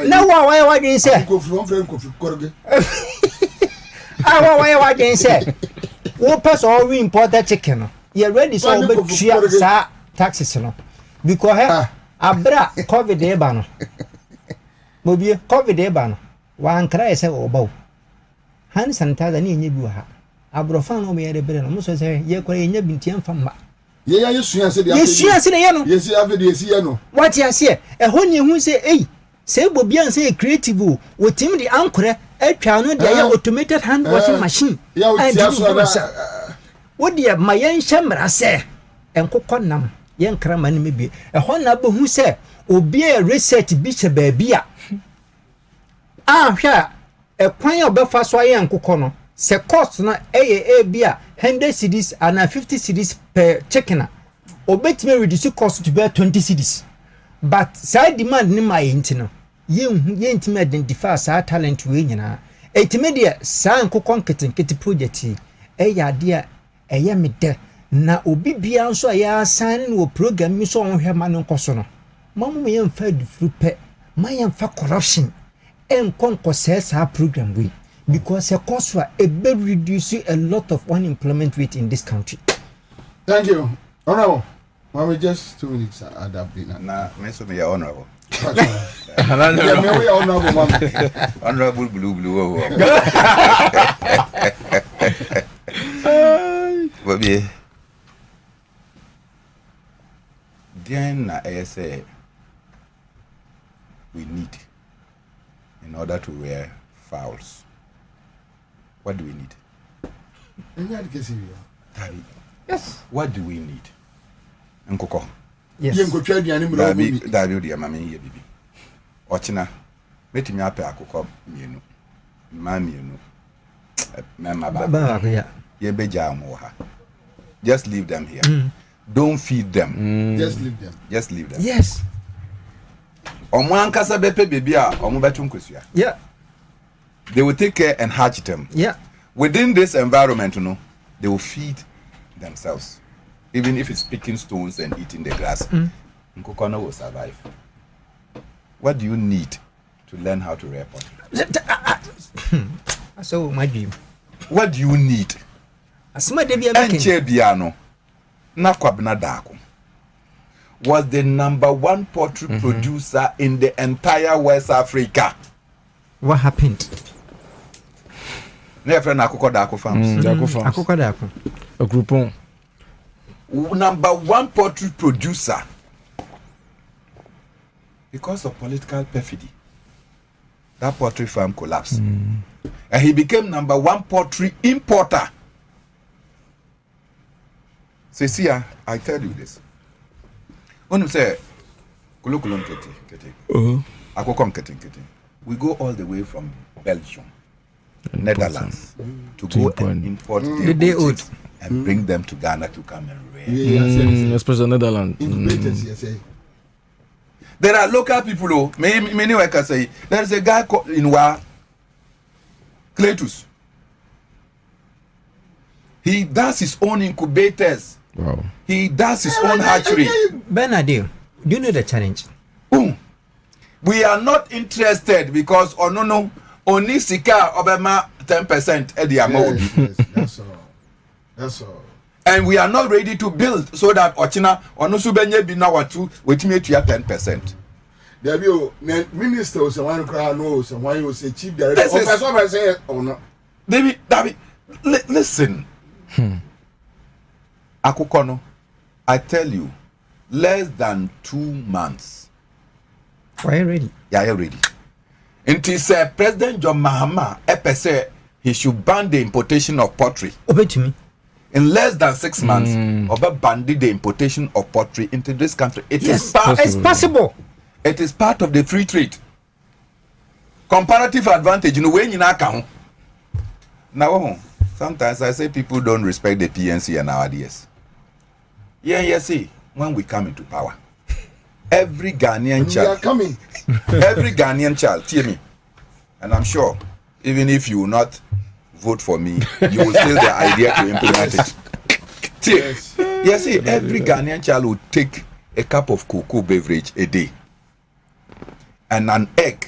na why dey say why dey say wo person all we imported chicken no you ready so be tua sa taxes no because abra covid e ba no Bobie covid e ba no wan kra say obaw hand sanitizer ni enye bi wa ha abrofan no me yere bere no so say ye kwara enye bintiam famba ye ya yesu se de ye no yesi ave de yesi ye no what ya say e honye hu say say Bobie an say creative wo tim de ankore atwa no de ya automated hand washing machine ya o tia so wo de ma yen hyemra say enkokọ nam yen kra ma ne mebie e honna be hu say obi e research bi che ba bia hwa e kwan obefa so aye enkokọ no se cost na eye bia 100 cedis and 50 cedis per chicken obetime reduce cost to be 20 cedis but side demand ni ma yenti no ye ntime identify sa talent we nyina etime de sa enkokọ nketenkete project eye ade eye mede na obi bia nso ya assign no program mi so onhwe ma no nkoso no mamu ye mfa dufuru pe ma ye mfa corruption enkonko sa program we because the cost will reduce a lot of unemployment rate in this country. Thank you. Honorable. Well, we just 2 minutes adapt na me so me honorable. Honorable blue. Bobie. Then I say we need in order to rear fowls. What do we need? Yes. What do we need? Nkoko. Yes. Dabi odi amame ye bibi. Ochina. Metimi ape akoko mienu. Ma mienu. Mema ba. Ye beja mo ha. Just leave them here. Don't feed them. Just leave them. Just leave them. Yes. Omo ankasa bepe bebi a omo betu nkosua. Yeah. They will take care and hatch them. Yeah. Within this environment, they will feed themselves. Even if it's picking stones and eating the grass, Nkokona will survive. What do you need to learn how to rear poultry? So my dream. What do you need? Kwabena Dako was the #1 poultry producer in the entire West Africa. What happened? Never Akoko Dako farms. Akoko Dako. A groupon. #1 poultry producer. Because of political perfidy, that poultry farm collapsed. And he became #1 poultry importer. So see, I tell you this. When you say, Kulukulum kete, Akokom kete, we go all the way from Belgium, Netherlands, to go and import the old and bring them to Ghana to come and rear. Especially Netherlands. There are local people who many workers say there is a guy called in Wa Cletus. He does his own incubators. Wow. He does his own hatchery. Bernadette, do you know the challenge? We are not interested because no only Sika Obama 10% at the amount. That's all. And we are not ready to build so that Ochina or no Subenye Binawatu which made you 10%. There be minister was one crowd knows and why you say chief director. David, listen. Akukono, I tell you, less than 2 months. Why are you ready? Yeah, you're ready. Until President John Mahama say he should ban the importation of pottery. Obey In less than 6 months, Oba banned the importation of pottery into this country. It's possible. It is part of the free trade. Comparative advantage. Now, sometimes I say people don't respect the PNC and our ideas. See, when we come into power, every Ghanaian child, every Ghanaian child, hear me, and I'm sure, even if you will not vote for me, you will steal the idea to implement it. See, every Ghanaian child will take a cup of cocoa beverage a day and an egg.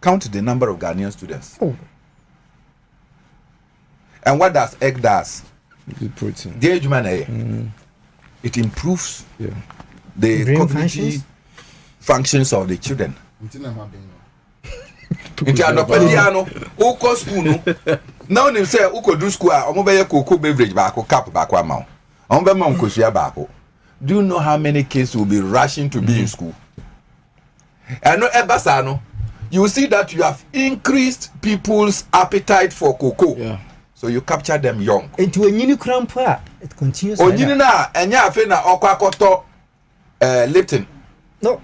Count the number of Ghanaian students. Oh. And what does egg does? The age man, it improves the brain cognitive functions of the children. Now they say uko do school omo cocoa beverage baako cup baako amount. Do you know how many kids will be rushing to be in school? And no ebasano, you see that you have increased people's appetite for cocoa. Yeah. So you capture them young. Into a new crampa, it continues. Onyini na enya afe na okwakoto Lipton. No.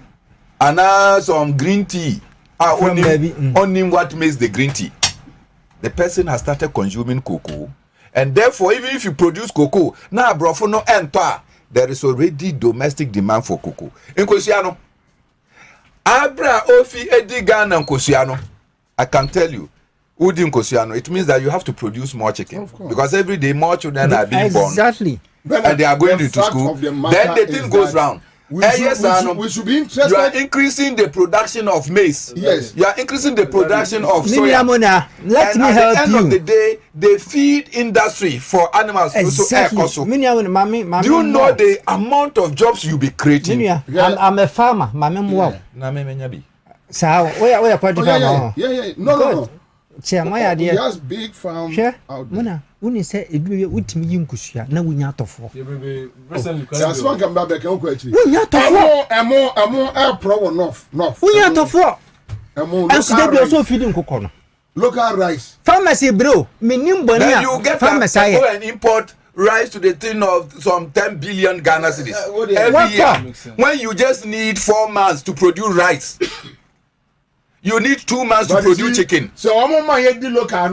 And some green tea. Only what makes the green tea. The person has started consuming cocoa, and therefore, even if you produce cocoa, now brofo no enter, there is already domestic demand for cocoa. In Kosiano, Abra Ofi Edigan and Kosiano, I can tell you, Udin Kosiano, it means that you have to produce more chicken because every day more children are being born. Exactly. And they are going into school. Then the thing goes round. We should be interested. You are increasing the production of maize. Yes. You are increasing the production of soya. Let and me at help the end you. of the day, the feed industry for animals Exactly. also. Do you know the amount of jobs you'll be creating? I'm a farmer. So where part of farmer? Yeah. No. My idea. He has big farm out there. When you say it will with me, you could share. Now we not of war. That's one come back. We not of war. Air pro enough. We not of war. And so they also feeding cocoa. Local rice. Pharmacy, bro. Minimum. Then you get go and import rice to the tune of some 10 billion Ghana cedis every year. When you just need 4 months to produce rice. You need 2 months to produce chicken. So the local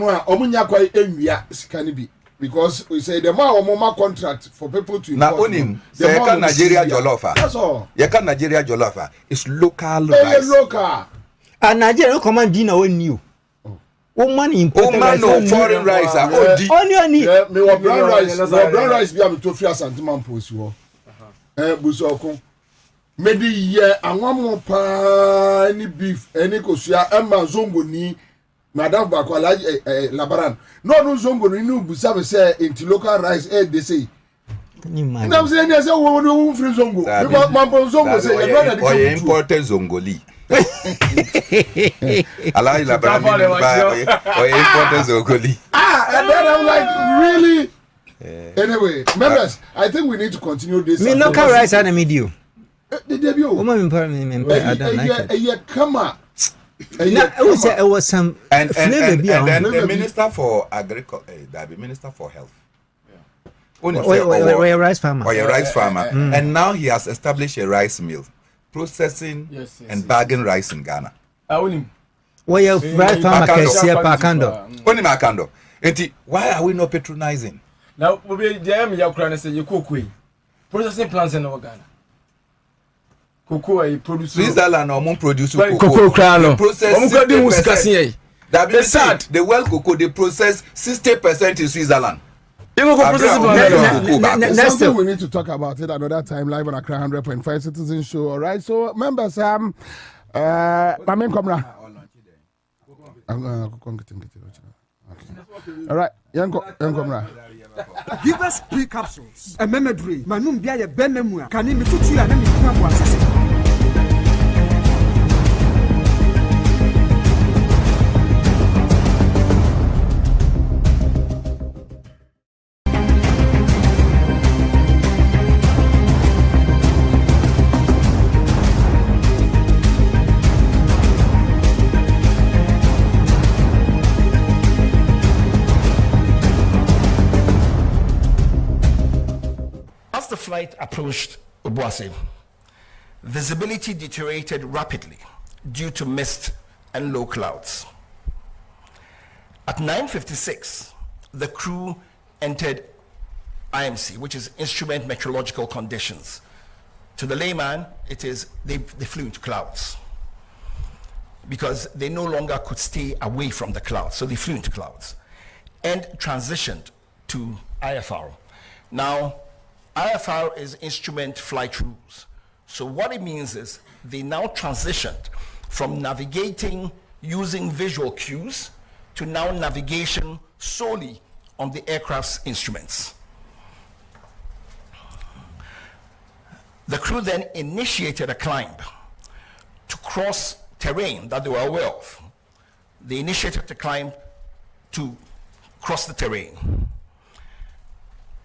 because we say the more contract for people to now onim the Nigeria jollof. That's all. Nigeria jollof is local rice. Local. And Nigeria command dinner when you. Woman imported rice. No foreign rice. Onion. Yeah, me wa brown rice. Brown rice be am to free asanteman post wo. Busoko. Maybe yeah, and one more pa any beef, any kosua, Emma Zongo ni, Madame Bakwala Labaran. No Zongo ni no busabe say into local rice, they say. Can you imagine? I'm saying there's a woman who free Zongo. Because Mambo Zongo say, you're not the imported Zongoli. Allah Labaran or imported Zongoli. And then I'm like, really? Anyway, members, I think we need to continue this. Me local rice and a medium. The debut. Come on. It was some and the minister for agriculture, the minister for health. A rice farmer. Or a rice farmer. And now he has established a rice mill, processing and bagging rice in Ghana. Where rice farmer can see a Makando. Why are we not patronizing? Now, you cook processing plants in Ghana. Cocoa produce Switzerland or produce cocoa crown. Process 60%. The world cocoa they process 60% in Switzerland. That's something we need to talk about it another time live on Accra100.5 Citizen Show. All right, so members, I mean, come now. All right, young come now. Give us pre capsules. A memory. Manum bia ben memoir. Can you to you and me the flight approached Obuasi, visibility deteriorated rapidly due to mist and low clouds. At 9:56, the crew entered IMC, which is Instrument Meteorological Conditions. To the layman, it is they flew into clouds because they no longer could stay away from the clouds, so they flew into clouds and transitioned to IFR. Now, IFR is Instrument Flight Rules. So what it means is they now transitioned from navigating using visual cues to now navigation solely on the aircraft's instruments. The crew then initiated a climb to cross terrain that they were aware of. They initiated the climb to cross the terrain.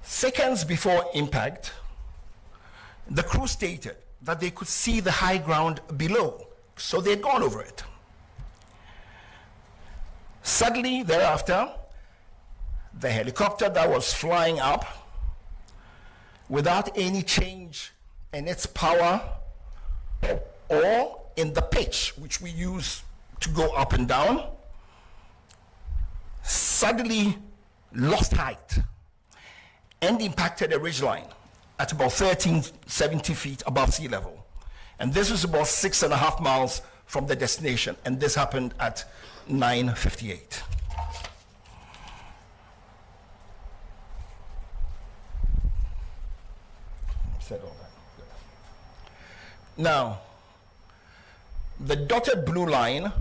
Seconds before impact, the crew stated that they could see the high ground below, so they had gone over it. Suddenly thereafter, the helicopter that was flying up without any change in its power or in the pitch which we use to go up and down, suddenly lost height and impacted a ridgeline at about 1370 feet above sea level. And this was about 6.5 miles from the destination, and this happened at 9:58. Said all that. Now, the dotted blue line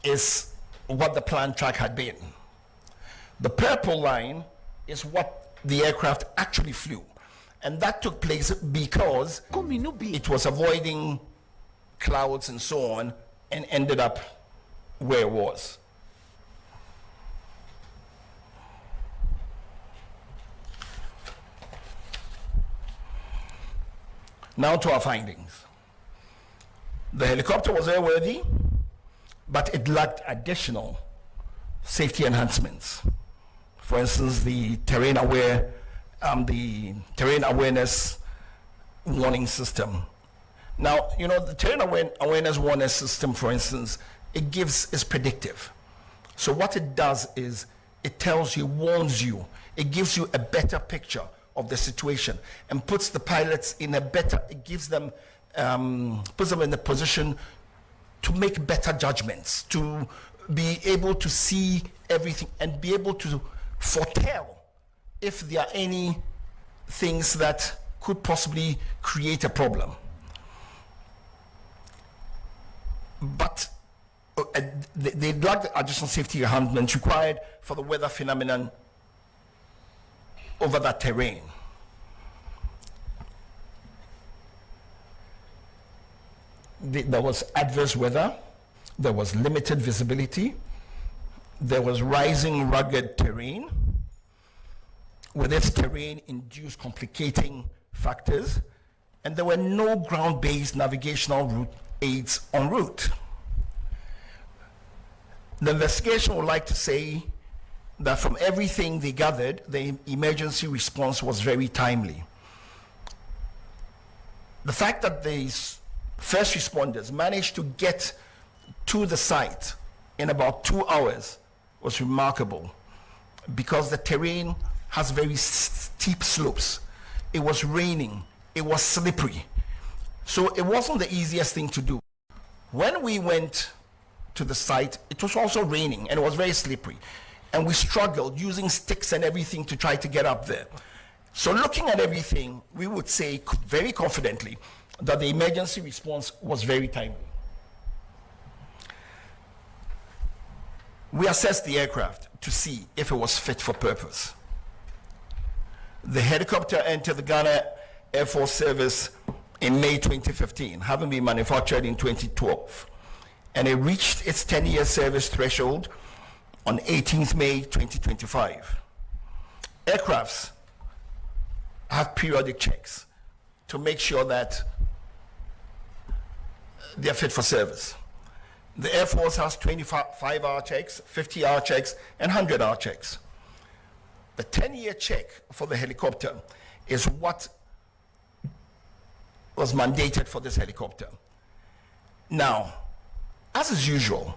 is what the planned track had been. The purple line is what the aircraft actually flew. And that took place because it was avoiding clouds and so on and ended up where it was. Now to our findings. The helicopter was airworthy, but it lacked additional safety enhancements. For instance, the terrain awareness warning system. Now, you know, the terrain awareness warning system, for instance, is predictive. So what it does is it tells you, warns you, it gives you a better picture of the situation and puts the pilots in a better, it gives them, puts them in a position to make better judgments, to be able to see everything and be able to foretell if there are any things that could possibly create a problem. But they lack the additional safety enhancements required for the weather phenomenon over that terrain. There was adverse weather, there was limited visibility, there was rising rugged terrain, with its terrain-induced complicating factors, and there were no ground-based navigational route aids en route. The investigation would like to say that from everything they gathered, the emergency response was very timely. The fact that the first responders managed to get to the site in about 2 hours was remarkable because the terrain has very steep slopes. It was raining, it was slippery. So it wasn't the easiest thing to do. When we went to the site, it was also raining and it was very slippery. And we struggled using sticks and everything to try to get up there. So looking at everything, we would say very confidently that the emergency response was very timely. We assessed the aircraft to see if it was fit for purpose. The helicopter entered the Ghana Air Force Service in May 2015, having been manufactured in 2012. And it reached its 10-year service threshold on 18th May 2025. Aircrafts have periodic checks to make sure that they're fit for service. The Air Force has 25-hour checks, 50-hour checks, and 100-hour checks. The 10-year check for the helicopter is what was mandated for this helicopter. Now, as is usual,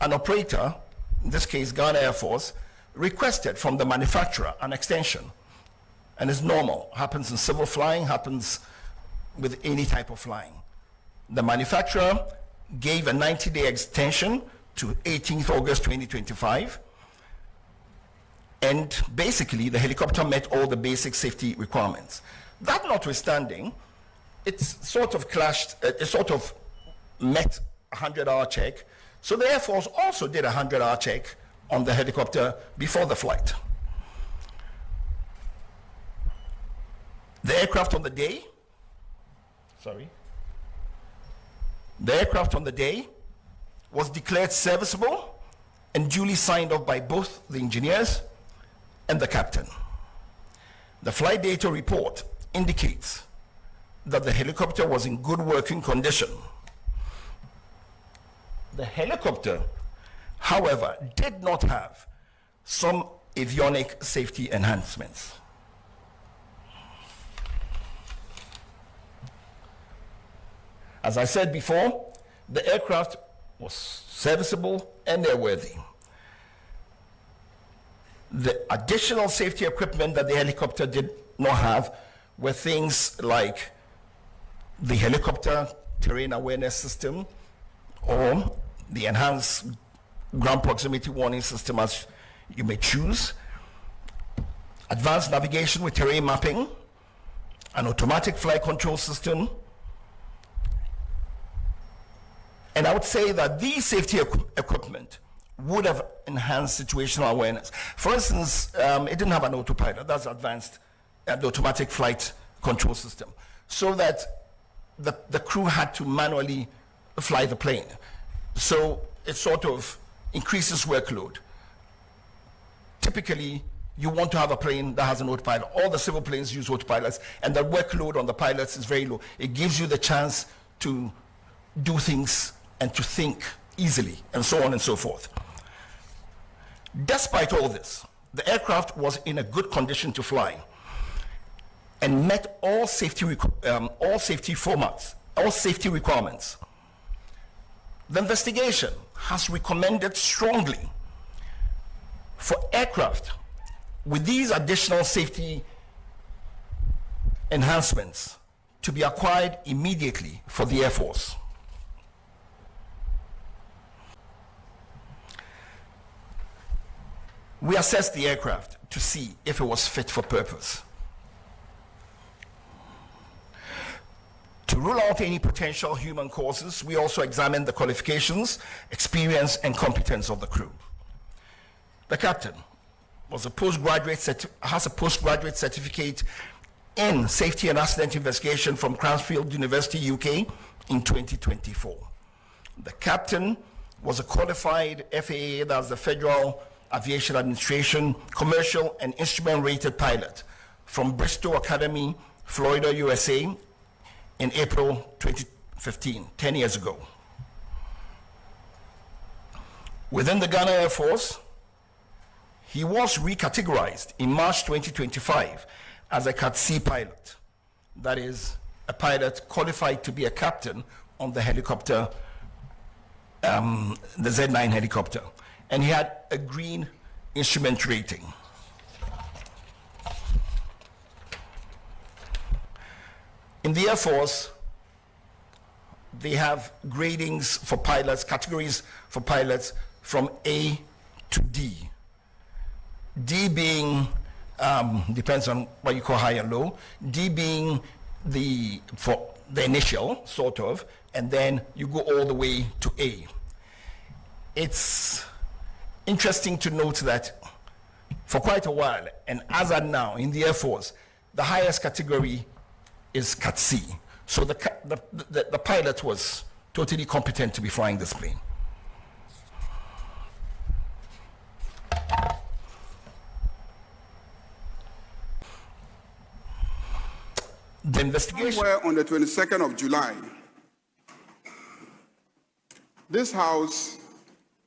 an operator, in this case Ghana Air Force, requested from the manufacturer an extension. And it's normal, happens in civil flying, happens with any type of flying. The manufacturer gave a 90-day extension to 18th August 2025. And basically, the helicopter met all the basic safety requirements. That notwithstanding, it's sort of clashed, it sort of met a 100-hour check. So the Air Force also did a 100-hour check on the helicopter before the flight. The aircraft on the day, the aircraft on the day was declared serviceable and duly signed off by both the engineers and the captain. The flight data report indicates that the helicopter was in good working condition. The helicopter, however, did not have some avionic safety enhancements. As I said before, the aircraft was serviceable and airworthy. The additional safety equipment that the helicopter did not have were things like the helicopter terrain awareness system or the enhanced ground proximity warning system, as you may choose, advanced navigation with terrain mapping, an automatic flight control system. And I would say that these safety equipment would have enhanced situational awareness. For instance, it didn't have an autopilot. That's advanced, the automatic flight control system, so that the crew had to manually fly the plane. So it sort of increases workload. Typically, you want to have a plane that has an autopilot. All the civil planes use autopilots, and the workload on the pilots is very low. It gives you the chance to do things and to think easily, and so on and so forth. Despite all this, the aircraft was in a good condition to fly and met all safety requirements. The investigation has recommended strongly for aircraft with these additional safety enhancements to be acquired immediately for the Air Force. We assessed the aircraft to see if it was fit for purpose. To rule out any potential human causes, we also examined the qualifications, experience, and competence of the crew. The captain has a postgraduate certificate in safety and accident investigation from Cranfield University, UK, in 2024. The captain was a qualified FAA, that's the Federal Aviation Administration, commercial and instrument rated pilot from Bristol Academy, Florida, USA, in April 2015, 10 years ago. Within the Ghana Air Force, he was recategorized in March 2025 as a Cat C pilot. That is, a pilot qualified to be a captain on the helicopter, the Z9 helicopter. And he had a green instrument rating. In the Air Force, they have gradings for pilots, categories for pilots from A to D. D being, depends on what you call high and low, D being for the initial, sort of, and then you go all the way to A. It's interesting to note that for quite a while, and as at now in the Air Force, the highest category is Cat C. So the pilot was totally competent to be flying this plane. The investigation. Somewhere on the 22nd of July, this House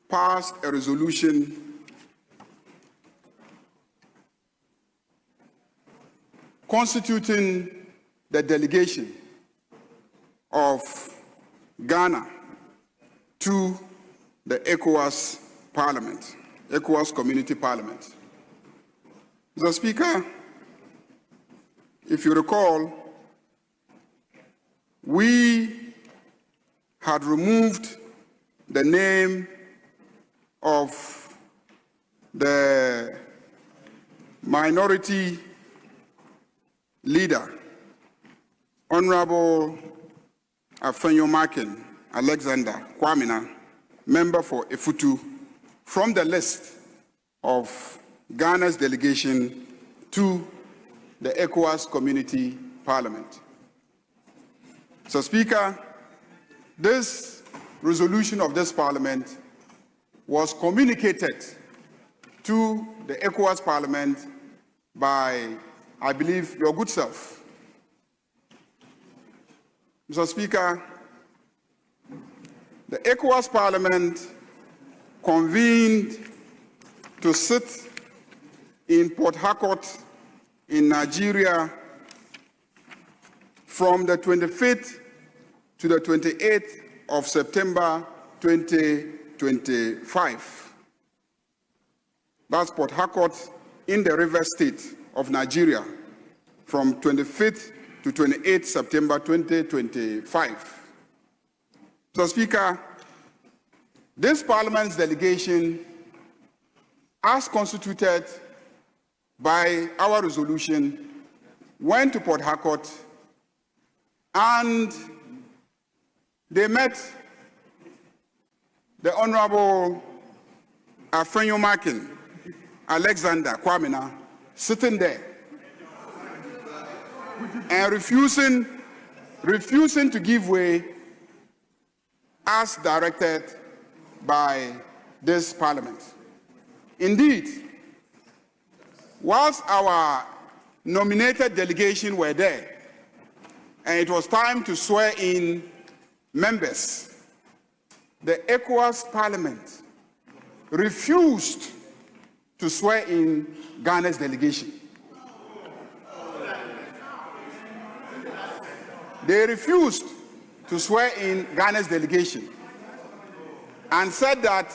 passed a resolution constituting the delegation of Ghana to the ECOWAS Parliament, ECOWAS Community Parliament. Mr. Speaker, if you recall, we had removed the name of the minority leader, Honorable Alexander Kwabena, member for Efutu, from the list of Ghana's delegation to the ECOWAS Community Parliament. So, Speaker, this resolution of this Parliament was communicated to the ECOWAS Parliament by, I believe, your good self. Mr. Speaker, the ECOWAS Parliament convened to sit in Port Harcourt in Nigeria from the 25th to the 28th of September 2025. That's Port Harcourt in the River State of Nigeria from 25th to 28th September 2025. So, Speaker, this Parliament's delegation, as constituted by our resolution, went to Port Harcourt and they met the Honorable Alexander Kwabena sitting there and refusing to give way as directed by this Parliament. Indeed, whilst our nominated delegation were there and it was time to swear in members, the ECOWAS Parliament refused to swear in Ghana's delegation. They refused to swear in Ghana's delegation and said that